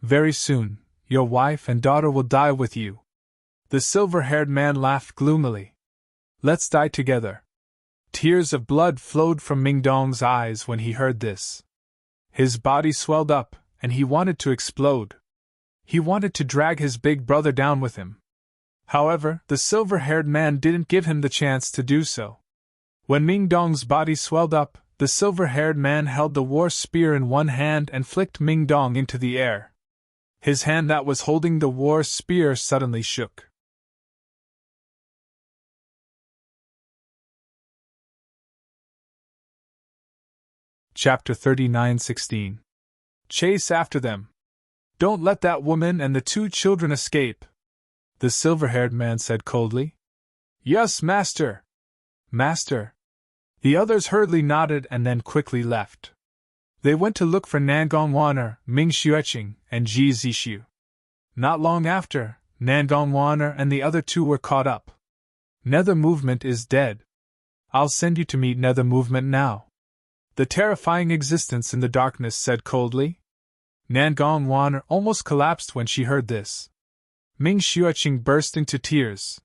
Very soon, your wife and daughter will die with you. The silver-haired man laughed gloomily. Let's die together. Tears of blood flowed from Ming Dong's eyes when he heard this. His body swelled up, and he wanted to explode. He wanted to drag his big brother down with him. However, the silver-haired man didn't give him the chance to do so. When Ming Dong's body swelled up, the silver-haired man held the war spear in one hand and flicked Ming Dong into the air. His hand that was holding the war spear suddenly shook. Chapter 39:16. Chase after them. Don't let that woman and the 2 children escape, the silver-haired man said coldly. Yes, master. Master. The others hurriedly nodded and then quickly left. They went to look for Nangong Waner, Ming Xueqing, and Ji Zixu. Not long after, Nangong Waner and the other 2 were caught up. Nether Movement is dead. I'll send you to meet Nether Movement now, the terrifying existence in the darkness said coldly. Nangong Waner almost collapsed when she heard this. Ming Xueqing burst into tears.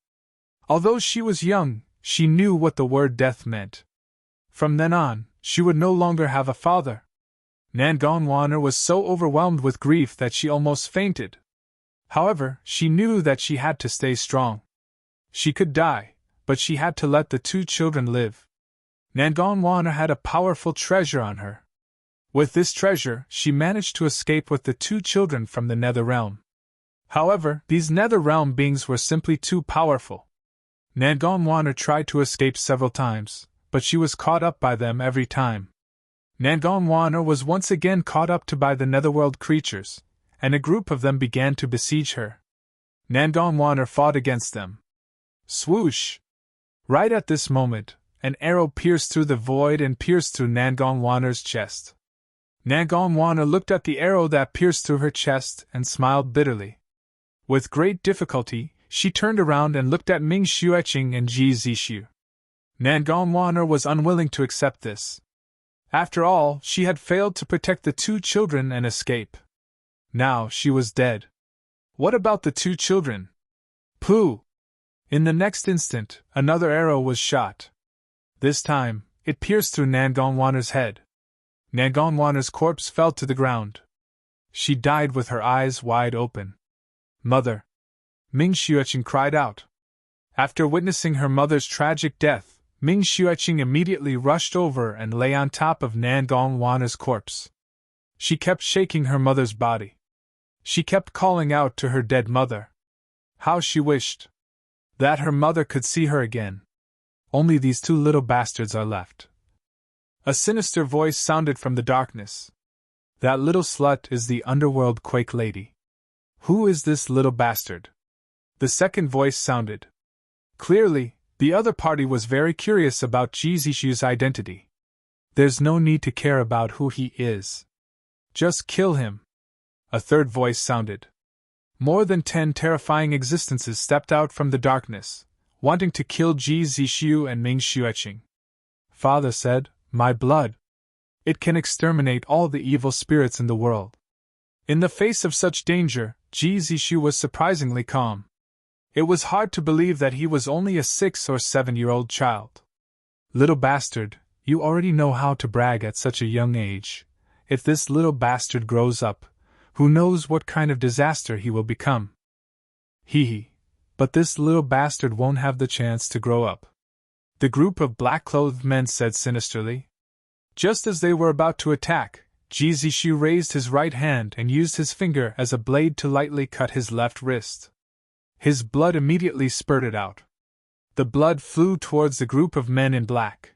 Although she was young, she knew what the word death meant. From then on, she would no longer have a father. Nangong Waner was so overwhelmed with grief that she almost fainted. However, she knew that she had to stay strong. She could die, but she had to let the 2 children live. Nangong Waner had a powerful treasure on her. With this treasure, she managed to escape with the 2 children from the Nether Realm. However, these Nether Realm beings were simply too powerful. Nangong Waner tried to escape several times, but she was caught up by them every time. Nangong Waner was once again caught up by the Netherworld creatures, and a group of them began to besiege her. Nangong Waner fought against them. Swoosh! Right at this moment, an arrow pierced through the void and pierced through Nangong Waner's chest. Nangong Waner looked at the arrow that pierced through her chest and smiled bitterly. With great difficulty, she turned around and looked at Ming Xueqing and Ji Zixu. Nangong Waner was unwilling to accept this. After all, she had failed to protect the 2 children and escape. Now she was dead. What about the 2 children? Pooh! In the next instant, another arrow was shot. This time, it pierced through Nangong Waner's head. Nangong Waner's corpse fell to the ground. She died with her eyes wide open. Mother! Ming Xueqing cried out. After witnessing her mother's tragic death, Ming Xueqing immediately rushed over and lay on top of Nangong Waner's corpse. She kept shaking her mother's body. She kept calling out to her dead mother. How she wished that her mother could see her again. Only these 2 little bastards are left. A sinister voice sounded from the darkness. That little slut is the underworld Quake Lady. Who is this little bastard? The second voice sounded. Clearly, the other party was very curious about Ji Zixu's identity. There's no need to care about who he is. Just kill him. A third voice sounded. More than 10 terrifying existences stepped out from the darkness, wanting to kill Ji Zixu and Ming Xueqing. Father said, my blood. It can exterminate all the evil spirits in the world. In the face of such danger, Ji Zixu was surprisingly calm. It was hard to believe that he was only a 6 or 7-year-old child. Little bastard, you already know how to brag at such a young age. If this little bastard grows up, who knows what kind of disaster he will become. Hee hee. But this little bastard won't have the chance to grow up. The group of black-clothed men said sinisterly. Just as they were about to attack, Ji Zixu raised his right hand and used his finger as a blade to lightly cut his left wrist. His blood immediately spurted out. The blood flew towards the group of men in black.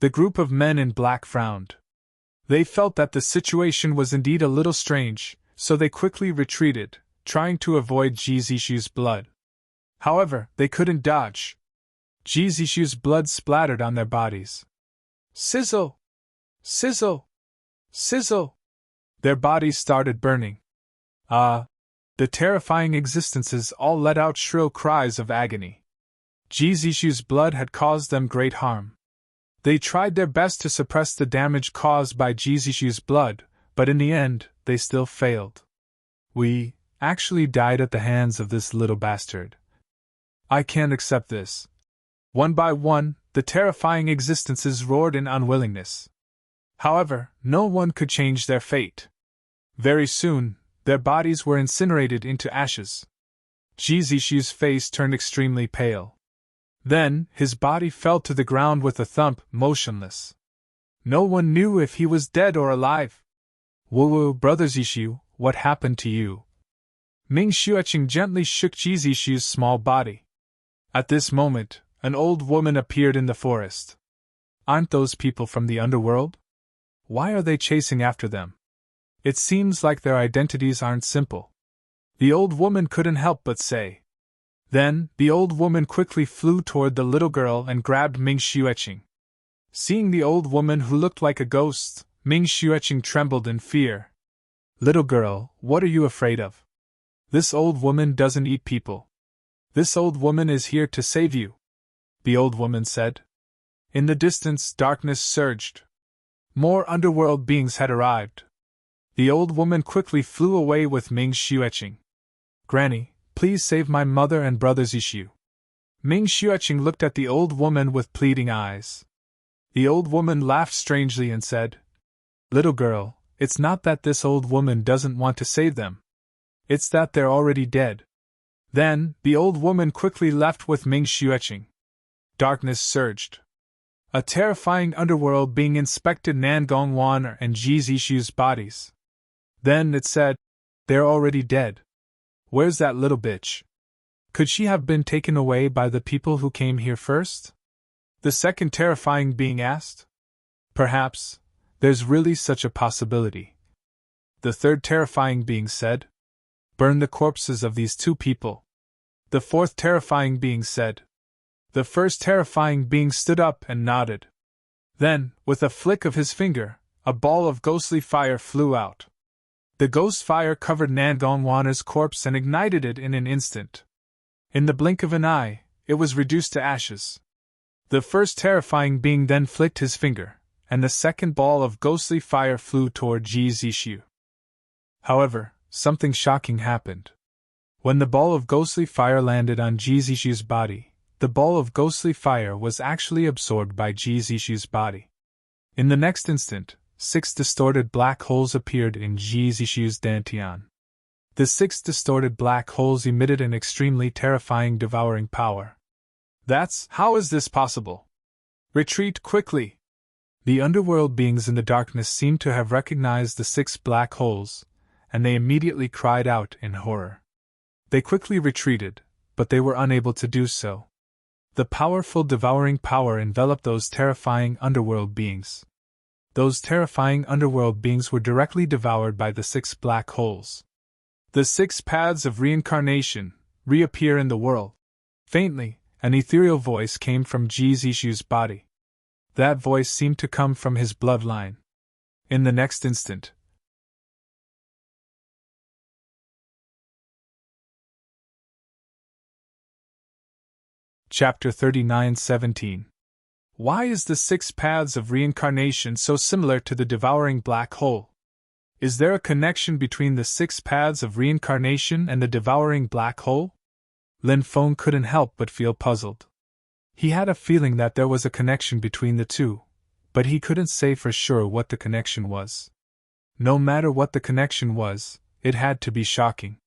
The group of men in black frowned. They felt that the situation was indeed a little strange, so they quickly retreated, trying to avoid Ji Zixu's blood. However, they couldn't dodge. Ji Zixu's blood splattered on their bodies. Sizzle! Sizzle! Sizzle! Their bodies started burning. The terrifying existences all let out shrill cries of agony. Ji Zishu's blood had caused them great harm. They tried their best to suppress the damage caused by Ji Zishu's blood, but in the end, they still failed. We actually died at the hands of this little bastard. I can't accept this. One by one, the terrifying existences roared in unwillingness. However, no one could change their fate. Very soon, their bodies were incinerated into ashes. Ji Zishu's face turned extremely pale. Then, his body fell to the ground with a thump, motionless. No one knew if he was dead or alive. Woo, Brother Zishu, what happened to you? Ming Xueqing gently shook Ji Zishu's small body. At this moment, an old woman appeared in the forest. Aren't those people from the underworld? Why are they chasing after them? It seems like their identities aren't simple. The old woman couldn't help but say. Then, the old woman quickly flew toward the little girl and grabbed Ming Xueqing. Seeing the old woman who looked like a ghost, Ming Xueqing trembled in fear. Little girl, what are you afraid of? This old woman doesn't eat people. This old woman is here to save you, the old woman said. In the distance, darkness surged. More underworld beings had arrived. The old woman quickly flew away with Ming Xueqing. Granny, please save my mother and brother Zishu. Ming Xueqing looked at the old woman with pleading eyes. The old woman laughed strangely and said, Little girl, it's not that this old woman doesn't want to save them. It's that they're already dead. Then, the old woman quickly left with Ming Xueqing. Darkness surged. A terrifying underworld being inspected Nangong Wan and Ji Zishu's bodies. Then it said, They're already dead. Where's that little bitch? Could she have been taken away by the people who came here first? The second terrifying being asked. Perhaps, there's really such a possibility. The third terrifying being said. Burn the corpses of these two people. The fourth terrifying being said. The first terrifying being stood up and nodded. Then, with a flick of his finger, a ball of ghostly fire flew out. The ghost fire covered Nangong Wan's corpse and ignited it in an instant. In the blink of an eye, it was reduced to ashes. The first terrifying being then flicked his finger, and the second ball of ghostly fire flew toward Ji Zishu. However, something shocking happened. When the ball of ghostly fire landed on Ji Zishu's body, the ball of ghostly fire was actually absorbed by Ji Zishu's body. In the next instant, 6 distorted black holes appeared in Ji Zishu's dantian. The 6 distorted black holes emitted an extremely terrifying devouring power. How is this possible? Retreat quickly! The underworld beings in the darkness seemed to have recognized the 6 black holes, and they immediately cried out in horror. They quickly retreated, but they were unable to do so. The powerful devouring power enveloped those terrifying underworld beings. Those terrifying underworld beings were directly devoured by the 6 black holes. The 6 paths of reincarnation reappear in the world. Faintly, an ethereal voice came from Ji Zishu's body. That voice seemed to come from his bloodline. In the next instant, Chapter 39:17. Why is the 6 paths of reincarnation so similar to the devouring black hole? Is there a connection between the 6 paths of reincarnation and the devouring black hole? Lin Feng couldn't help but feel puzzled. He had a feeling that there was a connection between the two, but he couldn't say for sure what the connection was. No matter what the connection was, it had to be shocking.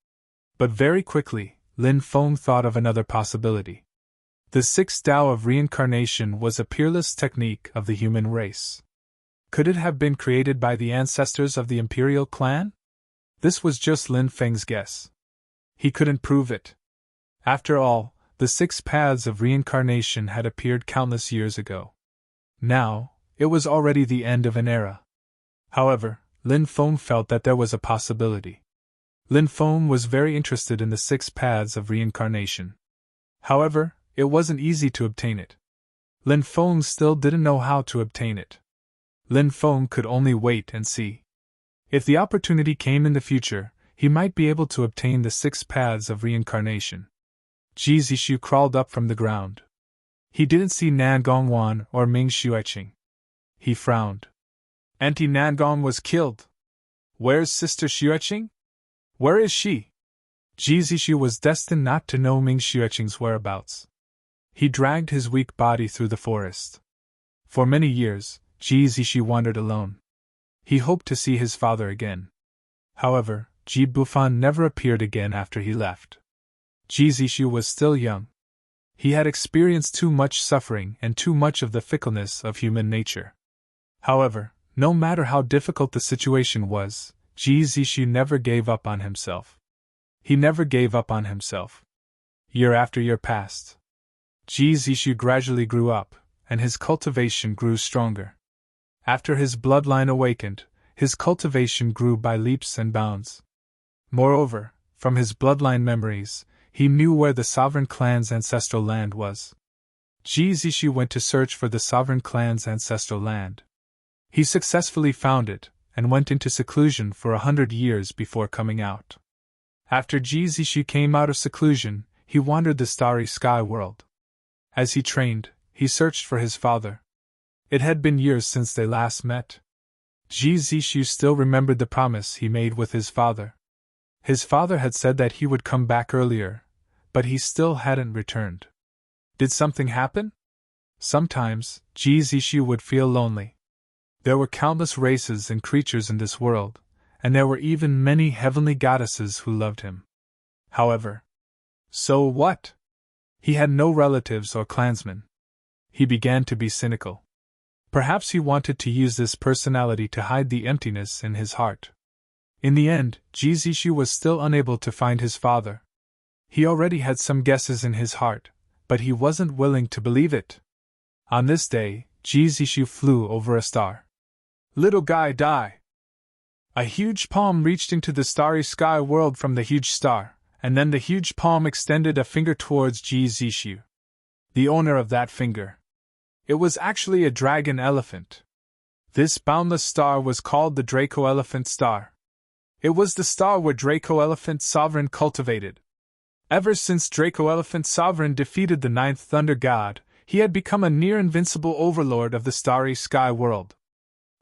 But very quickly, Lin Feng thought of another possibility. The 6th Tao of reincarnation was a peerless technique of the human race. Could it have been created by the ancestors of the imperial clan? This was just Lin Feng's guess. He couldn't prove it. After all, the 6 paths of reincarnation had appeared countless years ago. Now, it was already the end of an era. However, Lin Feng felt that there was a possibility. Lin Feng was very interested in the 6 paths of reincarnation. However, it wasn't easy to obtain it. Lin Feng still didn't know how to obtain it. Lin Feng could only wait and see. If the opportunity came in the future, he might be able to obtain the 6 paths of reincarnation. Ji Zishu crawled up from the ground. He didn't see Nan Gongwan or Ming Xueqing. He frowned. Auntie Nangong was killed. Where's Sister Xueqing? Where is she? Ji Zixu was destined not to know Ming Xueqing's whereabouts. He dragged his weak body through the forest. For many years, Ji Zixu wandered alone. He hoped to see his father again. However, Ji Bufan never appeared again after he left. Ji Zixu was still young. He had experienced too much suffering and too much of the fickleness of human nature. However, no matter how difficult the situation was, Ji Zixu never gave up on himself. He never gave up on himself. Year after year passed. Ji Zixu gradually grew up, and his cultivation grew stronger. After his bloodline awakened, his cultivation grew by leaps and bounds. Moreover, from his bloodline memories, he knew where the sovereign clan's ancestral land was. Ji Zixu went to search for the sovereign clan's ancestral land. He successfully found it, and went into seclusion for 100 years before coming out. After Ji Zixu came out of seclusion, he wandered the starry sky world. As he trained, he searched for his father. It had been years since they last met. Ji Zixu still remembered the promise he made with his father. His father had said that he would come back earlier, but he still hadn't returned. Did something happen? Sometimes, Ji Zixu would feel lonely. There were countless races and creatures in this world, and there were even many heavenly goddesses who loved him. However, so what? He had no relatives or clansmen. He began to be cynical. Perhaps he wanted to use this personality to hide the emptiness in his heart. In the end, Ji Zixu was still unable to find his father. He already had some guesses in his heart, but he wasn't willing to believe it. On this day, Ji Zixu flew over a star. Little guy, die! A huge palm reached into the starry sky world from the huge star, and then the huge palm extended a finger towards Ji Zixu. The owner of that finger. It was actually a dragon elephant. This boundless star was called the Draco Elephant Star. It was the star where Draco Elephant Sovereign cultivated. Ever since Draco Elephant Sovereign defeated the ninth Thunder God, he had become a near-invincible overlord of the starry sky world.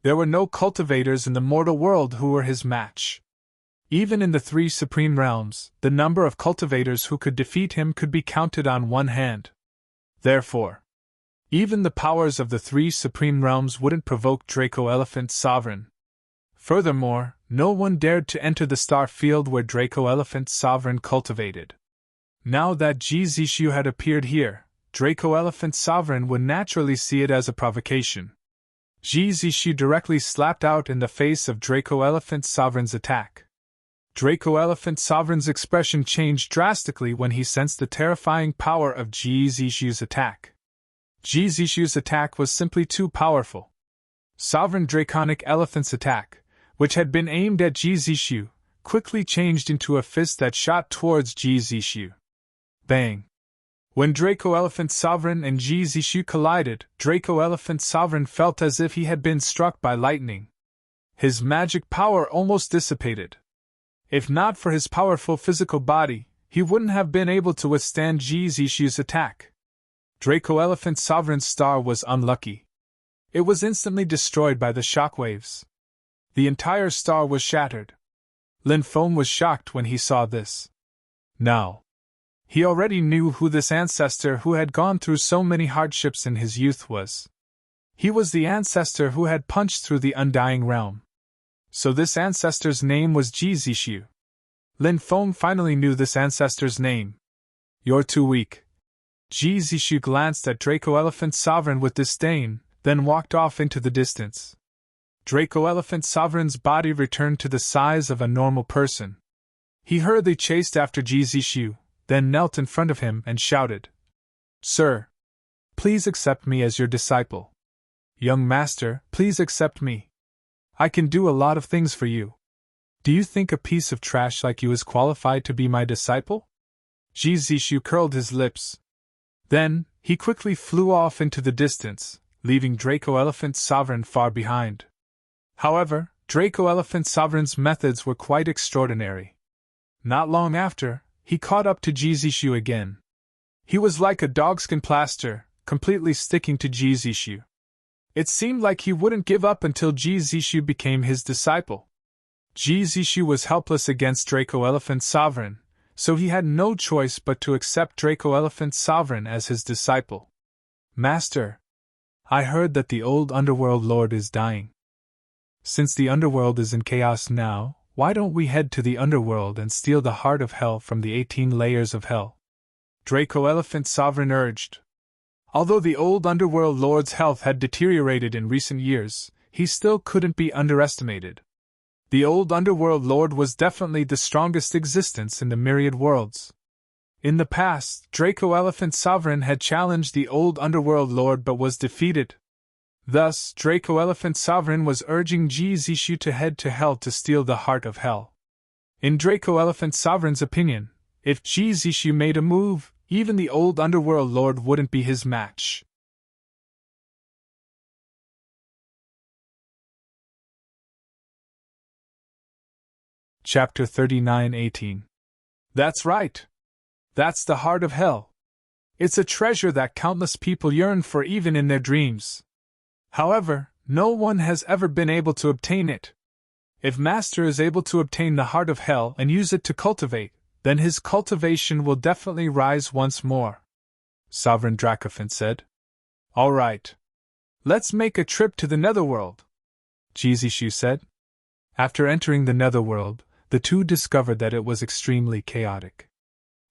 There were no cultivators in the mortal world who were his match. Even in the three supreme realms, the number of cultivators who could defeat him could be counted on one hand. Therefore, even the powers of the three supreme realms wouldn't provoke Draco Elephant Sovereign. Furthermore, no one dared to enter the star field where Draco Elephant Sovereign cultivated. Now that Ji Zixu had appeared here, Draco Elephant Sovereign would naturally see it as a provocation. Ji Zixu directly slapped out in the face of Draco Elephant Sovereign's attack. Draco Elephant Sovereign's expression changed drastically when he sensed the terrifying power of Ji Zixu's attack. Ji Zixu's attack was simply too powerful. Sovereign Draconic Elephant's attack, which had been aimed at Ji Zixu, quickly changed into a fist that shot towards Ji Zixu. Bang! When Draco Elephant Sovereign and Ji Zixu collided, Draco Elephant Sovereign felt as if he had been struck by lightning. His magic power almost dissipated. If not for his powerful physical body, he wouldn't have been able to withstand Ji Zixu's attack. Draco Elephant Sovereign's star was unlucky. It was instantly destroyed by the shockwaves. The entire star was shattered. Lin Feng was shocked when he saw this. Now, he already knew who this ancestor who had gone through so many hardships in his youth was. He was the ancestor who had punched through the undying realm. So this ancestor's name was Ji Zixu. Lin Feng finally knew this ancestor's name. You're too weak. Ji Zixu glanced at Draco Elephant Sovereign with disdain, then walked off into the distance. Draco Elephant Sovereign's body returned to the size of a normal person. He hurriedly chased after Ji Zixu, then knelt in front of him and shouted, "Sir, please accept me as your disciple. Young master, please accept me. I can do a lot of things for you. Do you think a piece of trash like you is qualified to be my disciple?" Ji Zixu curled his lips. Then, he quickly flew off into the distance, leaving Draco Elephant Sovereign far behind. However, Draco Elephant Sovereign's methods were quite extraordinary. Not long after, he caught up to Ji Zixu again. He was like a dogskin plaster, completely sticking to Ji Zishu. It seemed like he wouldn't give up until Ji Zishu became his disciple. Ji Zishu was helpless against Draco Elephant Sovereign, so he had no choice but to accept Draco Elephant Sovereign as his disciple. Master, I heard that the old underworld lord is dying. Since the underworld is in chaos now, why don't we head to the underworld and steal the heart of hell from the 18 layers of hell? Draco Elephant Sovereign urged. Although the old underworld lord's health had deteriorated in recent years, he still couldn't be underestimated. The old underworld lord was definitely the strongest existence in the myriad worlds. In the past, Draco Elephant Sovereign had challenged the old underworld lord but was defeated. Thus, Draco Elephant Sovereign was urging Ji Zishu to head to hell to steal the heart of hell. In Draco Elephant Sovereign's opinion, if Ji Zishu made a move, even the old underworld lord wouldn't be his match. Chapter 39:18. That's right. That's the heart of hell. It's a treasure that countless people yearn for even in their dreams. However, no one has ever been able to obtain it. If Master is able to obtain the heart of hell and use it to cultivate, then his cultivation will definitely rise once more, Sovereign Dracophant said. All right. Let's make a trip to the netherworld, Ji Zishu said. After entering the netherworld, the two discovered that it was extremely chaotic.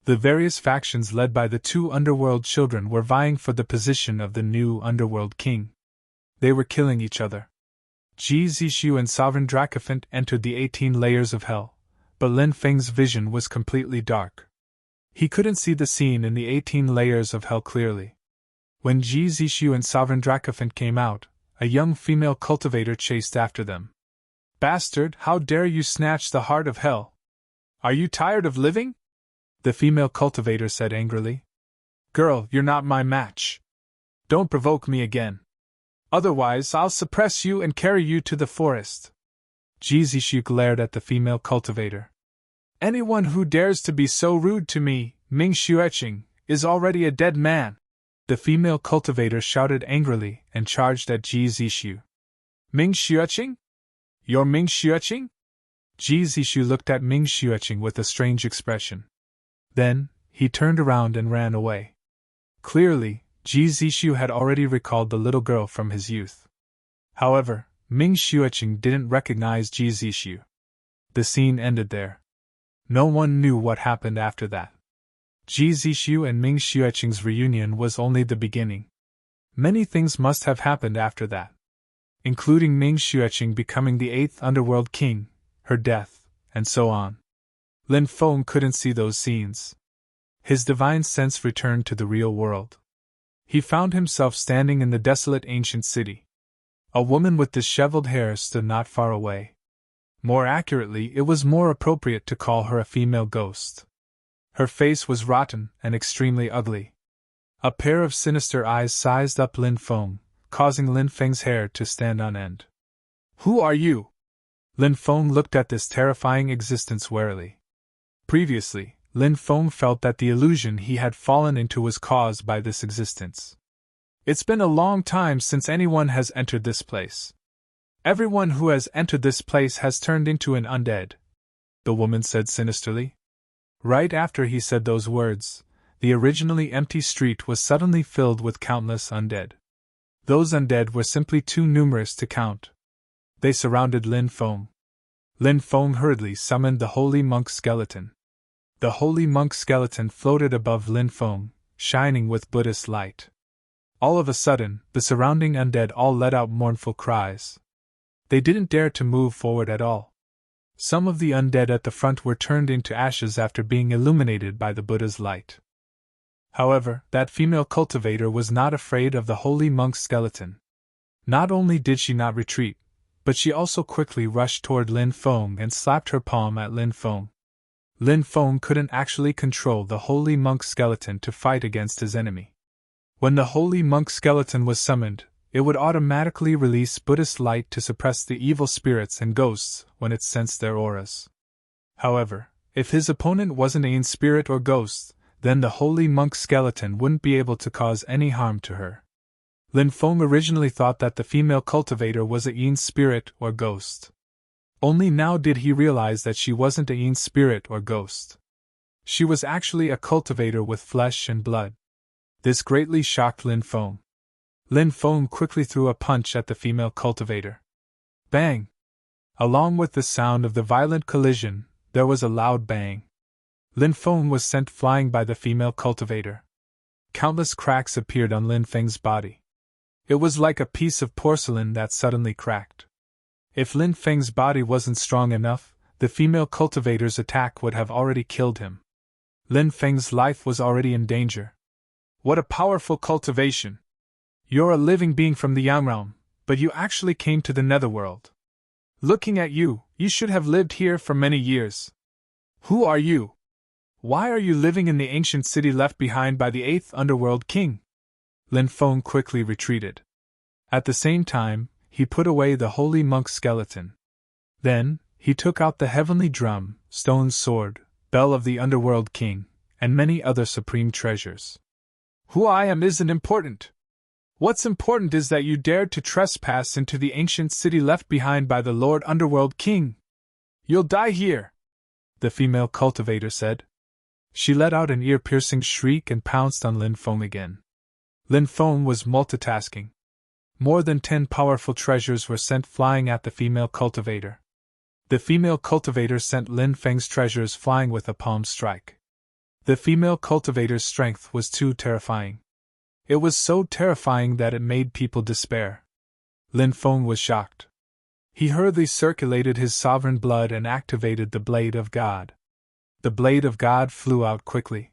The various factions led by the two underworld children were vying for the position of the new underworld king. They were killing each other. Ji Zishu and Sovereign Dracophant entered the 18 layers of hell, but Lin Feng's vision was completely dark. He couldn't see the scene in the 18 layers of hell clearly. When Ji Zishu and Sovereign Dracophant came out, a young female cultivator chased after them. Bastard, how dare you snatch the heart of hell? Are you tired of living? The female cultivator said angrily. Girl, you're not my match. Don't provoke me again. Otherwise, I'll suppress you and carry you to the forest. Ji Zishu glared at the female cultivator. Anyone who dares to be so rude to me, Ming Xueqing, is already a dead man. The female cultivator shouted angrily and charged at Ji Zishu. Ming Xueqing? You're Ming Xueqing? Ji Zishu looked at Ming Xueqing with a strange expression. Then, he turned around and ran away. Clearly, Ji Zishu had already recalled the little girl from his youth. However, Ming Xueqing didn't recognize Ji Zishu. The scene ended there. No one knew what happened after that. Ji Zishu and Ming Xueqing's reunion was only the beginning. Many things must have happened after that, including Ming Xueqing becoming the 8th underworld king, her death, and so on. Lin Feng couldn't see those scenes. His divine sense returned to the real world. He found himself standing in the desolate ancient city. A woman with disheveled hair stood not far away. More accurately, it was more appropriate to call her a female ghost. Her face was rotten and extremely ugly. A pair of sinister eyes sized up Lin Feng, causing Lin Feng's hair to stand on end. Who are you? Lin Feng looked at this terrifying existence warily. Previously, Lin Feng felt that the illusion he had fallen into was caused by this existence. It's been a long time since anyone has entered this place. Everyone who has entered this place has turned into an undead, the woman said sinisterly. Right after he said those words, the originally empty street was suddenly filled with countless undead. Those undead were simply too numerous to count. They surrounded Lin Feng. Lin Feng hurriedly summoned the holy monk skeleton. The holy monk skeleton floated above Lin Feng, shining with Buddhist light. All of a sudden, the surrounding undead all let out mournful cries. They didn't dare to move forward at all. Some of the undead at the front were turned into ashes after being illuminated by the Buddha's light. However, that female cultivator was not afraid of the holy monk skeleton. Not only did she not retreat, but she also quickly rushed toward Lin Feng and slapped her palm at Lin Feng. Lin Feng couldn't actually control the holy monk skeleton to fight against his enemy. When the holy monk skeleton was summoned, it would automatically release Buddhist light to suppress the evil spirits and ghosts when it sensed their auras. However, if his opponent wasn't a spirit or ghost, then the holy monk skeleton wouldn't be able to cause any harm to her. Lin Feng originally thought that the female cultivator was a yin spirit or ghost. Only now did he realize that she wasn't a yin spirit or ghost. She was actually a cultivator with flesh and blood. This greatly shocked Lin Feng. Lin Feng quickly threw a punch at the female cultivator. Bang! Along with the sound of the violent collision, there was a loud bang. Lin Feng was sent flying by the female cultivator. Countless cracks appeared on Lin Feng's body. It was like a piece of porcelain that suddenly cracked. If Lin Feng's body wasn't strong enough, the female cultivator's attack would have already killed him. Lin Feng's life was already in danger. What a powerful cultivation! You're a living being from the Yang realm, but you actually came to the netherworld. Looking at you, you should have lived here for many years. Who are you? Why are you living in the ancient city left behind by the 8th Underworld King? Lin Feng quickly retreated. At the same time, he put away the holy monk skeleton. Then, he took out the heavenly drum, stone sword, bell of the Underworld King, and many other supreme treasures. Who I am isn't important. What's important is that you dared to trespass into the ancient city left behind by the Lord Underworld King. You'll die here, the female cultivator said. She let out an ear-piercing shriek and pounced on Lin Feng again. Lin Feng was multitasking. More than 10 powerful treasures were sent flying at the female cultivator. The female cultivator sent Lin Feng's treasures flying with a palm strike. The female cultivator's strength was too terrifying. It was so terrifying that it made people despair. Lin Feng was shocked. He hurriedly circulated his sovereign blood and activated the Blade of God. The Blade of God flew out quickly.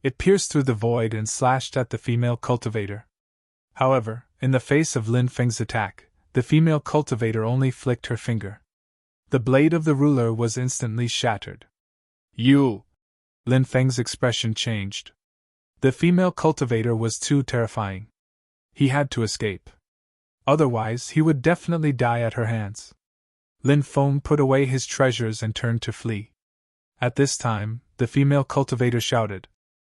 It pierced through the void and slashed at the female cultivator. However, in the face of Lin Feng's attack, the female cultivator only flicked her finger. The blade of the ruler was instantly shattered. You! Lin Feng's expression changed. The female cultivator was too terrifying. He had to escape. Otherwise, he would definitely die at her hands. Lin Feng put away his treasures and turned to flee. At this time, the female cultivator shouted,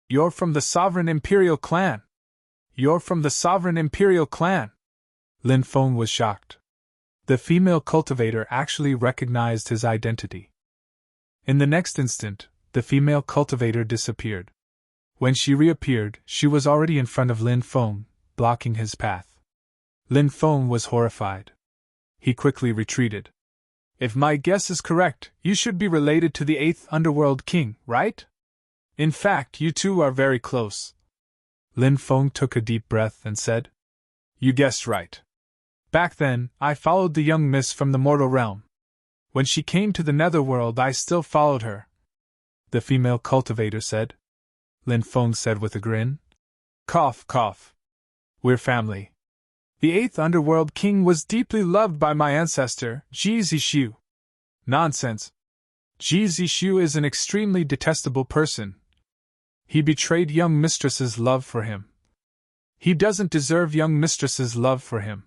"You're from the Sovereign Imperial Clan! You're from the Sovereign Imperial Clan!" Lin Feng was shocked. The female cultivator actually recognized his identity. In the next instant, the female cultivator disappeared. When she reappeared, she was already in front of Lin Feng, blocking his path. Lin Feng was horrified. He quickly retreated. If my guess is correct, you should be related to the 8th Underworld King, right? In fact, you two are very close. Lin Feng took a deep breath and said, You guessed right. Back then, I followed the young miss from the mortal realm. When she came to the netherworld, I still followed her. The female cultivator said. Lin Feng said with a grin. Cough, cough. We're family. The 8th Underworld King was deeply loved by my ancestor, Ji Zixu. Nonsense. Ji Zixu is an extremely detestable person. He betrayed young mistress's love for him. He doesn't deserve young mistress's love for him.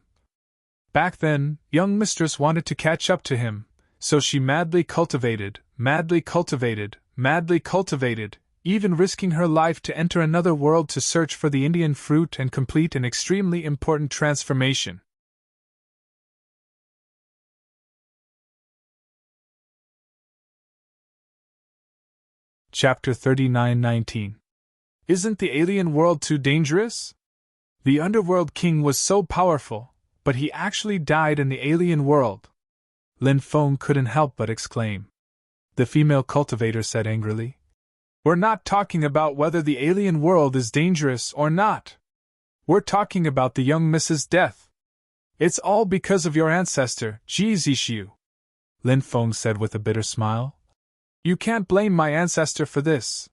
Back then, young mistress wanted to catch up to him, so she madly cultivated, even risking her life to enter another world to search for the Indian fruit and complete an extremely important transformation. Chapter 39:19. Isn't the alien world too dangerous? The Underworld King was so powerful, but he actually died in the alien world. Lin Feng couldn't help but exclaim. The female cultivator said angrily. We're not talking about whether the alien world is dangerous or not. We're talking about the young Miss's death. It's all because of your ancestor, Ji Zixu. Lin Feng said with a bitter smile. You can't blame my ancestor for this.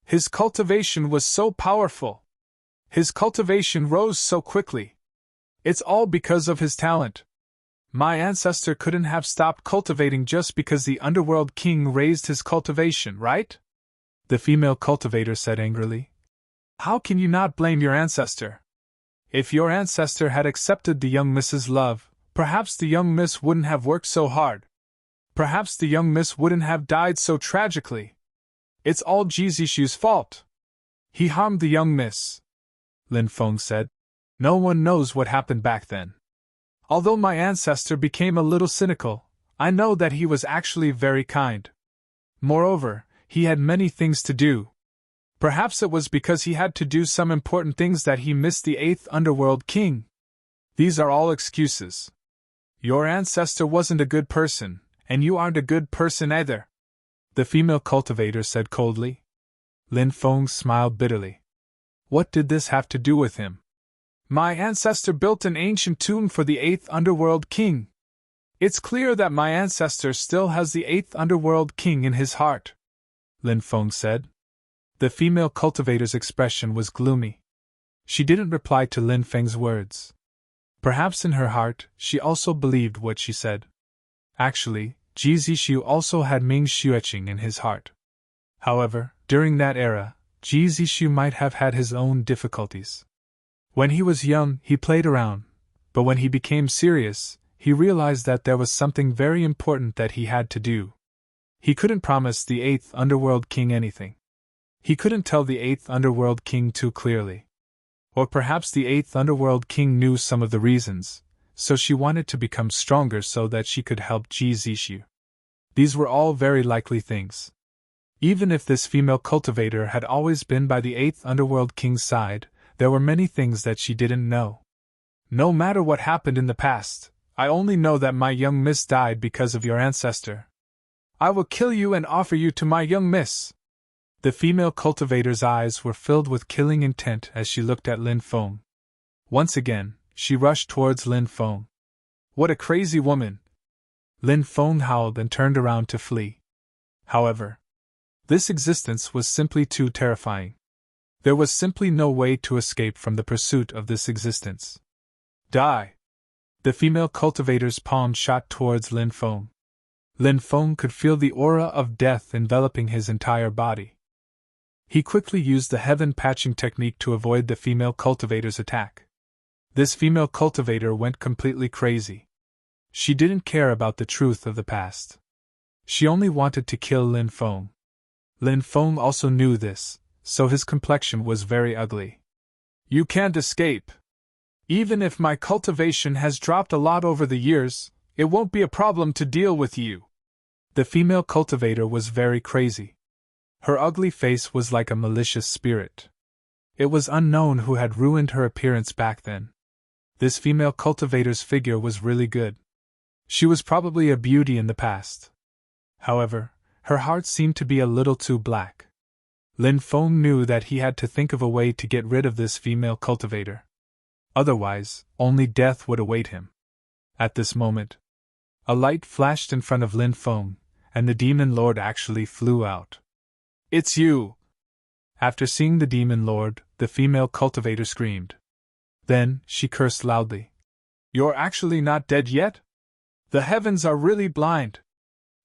His cultivation was so powerful. His cultivation rose so quickly. It's all because of his talent. My ancestor couldn't have stopped cultivating just because the Underworld King raised his cultivation, right? The female cultivator said angrily. How can you not blame your ancestor? If your ancestor had accepted the young Miss's love, perhaps the young Miss wouldn't have worked so hard. Perhaps the young Miss wouldn't have died so tragically. It's all Ji Zixu's fault. He harmed the young miss, Lin Feng said. No one knows what happened back then. Although my ancestor became a little cynical, I know that he was actually very kind. Moreover, he had many things to do. Perhaps it was because he had to do some important things that he missed the 8th Underworld King. These are all excuses. Your ancestor wasn't a good person, and you aren't a good person either, the female cultivator said coldly. Lin Feng smiled bitterly. What did this have to do with him? My ancestor built an ancient tomb for the 8th Underworld King. It's clear that my ancestor still has the 8th Underworld King in his heart, Lin Feng said. The female cultivator's expression was gloomy. She didn't reply to Lin Feng's words. Perhaps in her heart, she also believed what she said. Actually, Ji Zixu also had Ming Xueqing in his heart. However, during that era, Ji Zixu might have had his own difficulties. When he was young, he played around, but when he became serious, he realized that there was something very important that he had to do. He couldn't promise the 8th Underworld King anything. He couldn't tell the 8th Underworld King too clearly. Or perhaps the 8th Underworld King knew some of the reasons, so she wanted to become stronger so that she could help Ji Zixu. These were all very likely things. Even if this female cultivator had always been by the 8th Underworld King's side, there were many things that she didn't know. No matter what happened in the past, I only know that my young miss died because of your ancestor. I will kill you and offer you to my young miss. The female cultivator's eyes were filled with killing intent as she looked at Lin Feng. Once again, she rushed towards Lin Feng. What a crazy woman! Lin Feng howled and turned around to flee. However, this existence was simply too terrifying. There was simply no way to escape from the pursuit of this existence. Die! The female cultivator's palm shot towards Lin Feng. Lin Feng could feel the aura of death enveloping his entire body. He quickly used the heaven patching technique to avoid the female cultivator's attack. This female cultivator went completely crazy. She didn't care about the truth of the past. She only wanted to kill Lin Feng. Lin Feng also knew this, so his complexion was very ugly. You can't escape. Even if my cultivation has dropped a lot over the years, it won't be a problem to deal with you. The female cultivator was very crazy. Her ugly face was like a malicious spirit. It was unknown who had ruined her appearance back then. This female cultivator's figure was really good. She was probably a beauty in the past. However, her heart seemed to be a little too black. Lin Feng knew that he had to think of a way to get rid of this female cultivator. Otherwise, only death would await him. At this moment, a light flashed in front of Lin Feng, and the demon lord actually flew out. It's you! After seeing the demon lord, the female cultivator screamed. Then, she cursed loudly. You're actually not dead yet? The heavens are really blind.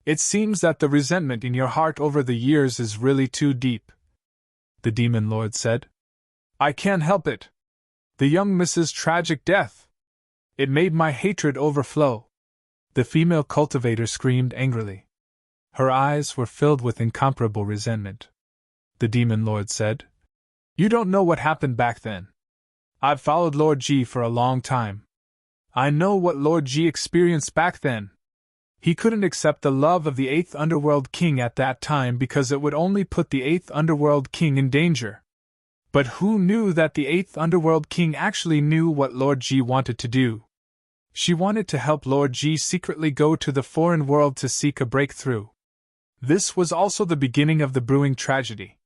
It seems that the resentment in your heart over the years is really too deep, the demon lord said. I can't help it. The young miss's tragic death. It made my hatred overflow. The female cultivator screamed angrily. Her eyes were filled with incomparable resentment. The demon lord said, You don't know what happened back then. I've followed Lord Ji for a long time. I know what Lord Ji experienced back then. He couldn't accept the love of the 8th Underworld King at that time because it would only put the 8th Underworld King in danger. But who knew that the 8th Underworld King actually knew what Lord Ji wanted to do? She wanted to help Lord Ji secretly go to the foreign world to seek a breakthrough. This was also the beginning of the brewing tragedy.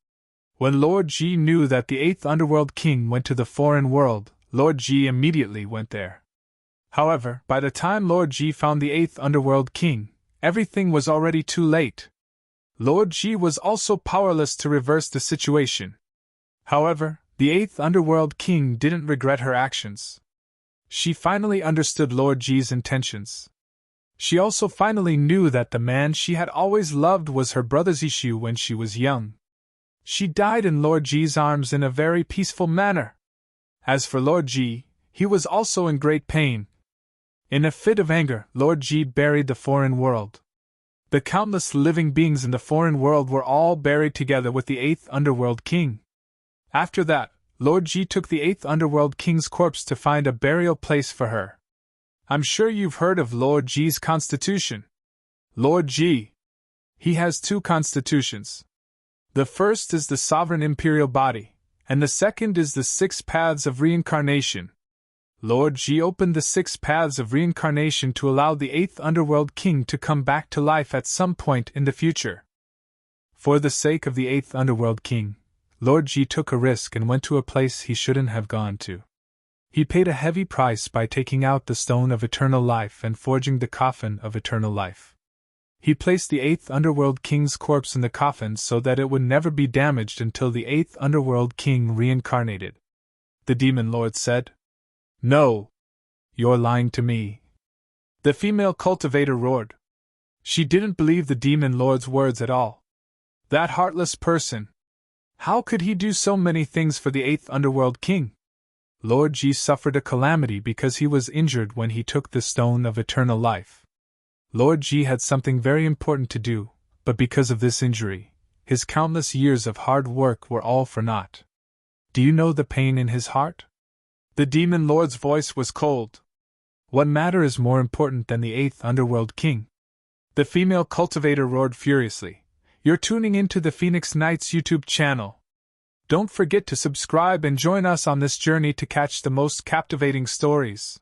When Lord Ji knew that the 8th Underworld King went to the foreign world, Lord Ji immediately went there. However, by the time Lord Ji found the 8th Underworld King, everything was already too late. Lord Ji was also powerless to reverse the situation. However, the 8th Underworld King didn't regret her actions. She finally understood Lord Ji's intentions. She also finally knew that the man she had always loved was her brother Zixu when she was young. She died in Lord Ji's arms in a very peaceful manner. As for Lord Ji, he was also in great pain. In a fit of anger, Lord Ji buried the foreign world. The countless living beings in the foreign world were all buried together with the 8th Underworld King. After that, Lord G took the 8th Underworld King's corpse to find a burial place for her. I'm sure you've heard of Lord G's constitution. Lord G. He has 2 constitutions. The first is the sovereign imperial body, and the second is the 6 paths of reincarnation. Lord G opened the 6 paths of reincarnation to allow the 8th Underworld King to come back to life at some point in the future. For the sake of the 8th Underworld King, Lord G took a risk and went to a place he shouldn't have gone to. He paid a heavy price by taking out the stone of eternal life and forging the coffin of eternal life. He placed the 8th Underworld King's corpse in the coffin so that it would never be damaged until the 8th Underworld King reincarnated. The Demon Lord said, "No! You're lying to me." The female cultivator roared. She didn't believe the Demon Lord's words at all. That heartless person! How could he do so many things for the 8th Underworld King? Lord G suffered a calamity because he was injured when he took the stone of eternal life. Lord G had something very important to do, but because of this injury, his countless years of hard work were all for naught. Do you know the pain in his heart? The Demon Lord's voice was cold. What matter is more important than the 8th Underworld King? The female cultivator roared furiously. You're tuning into the Phoenix Knights YouTube channel. Don't forget to subscribe and join us on this journey to catch the most captivating stories.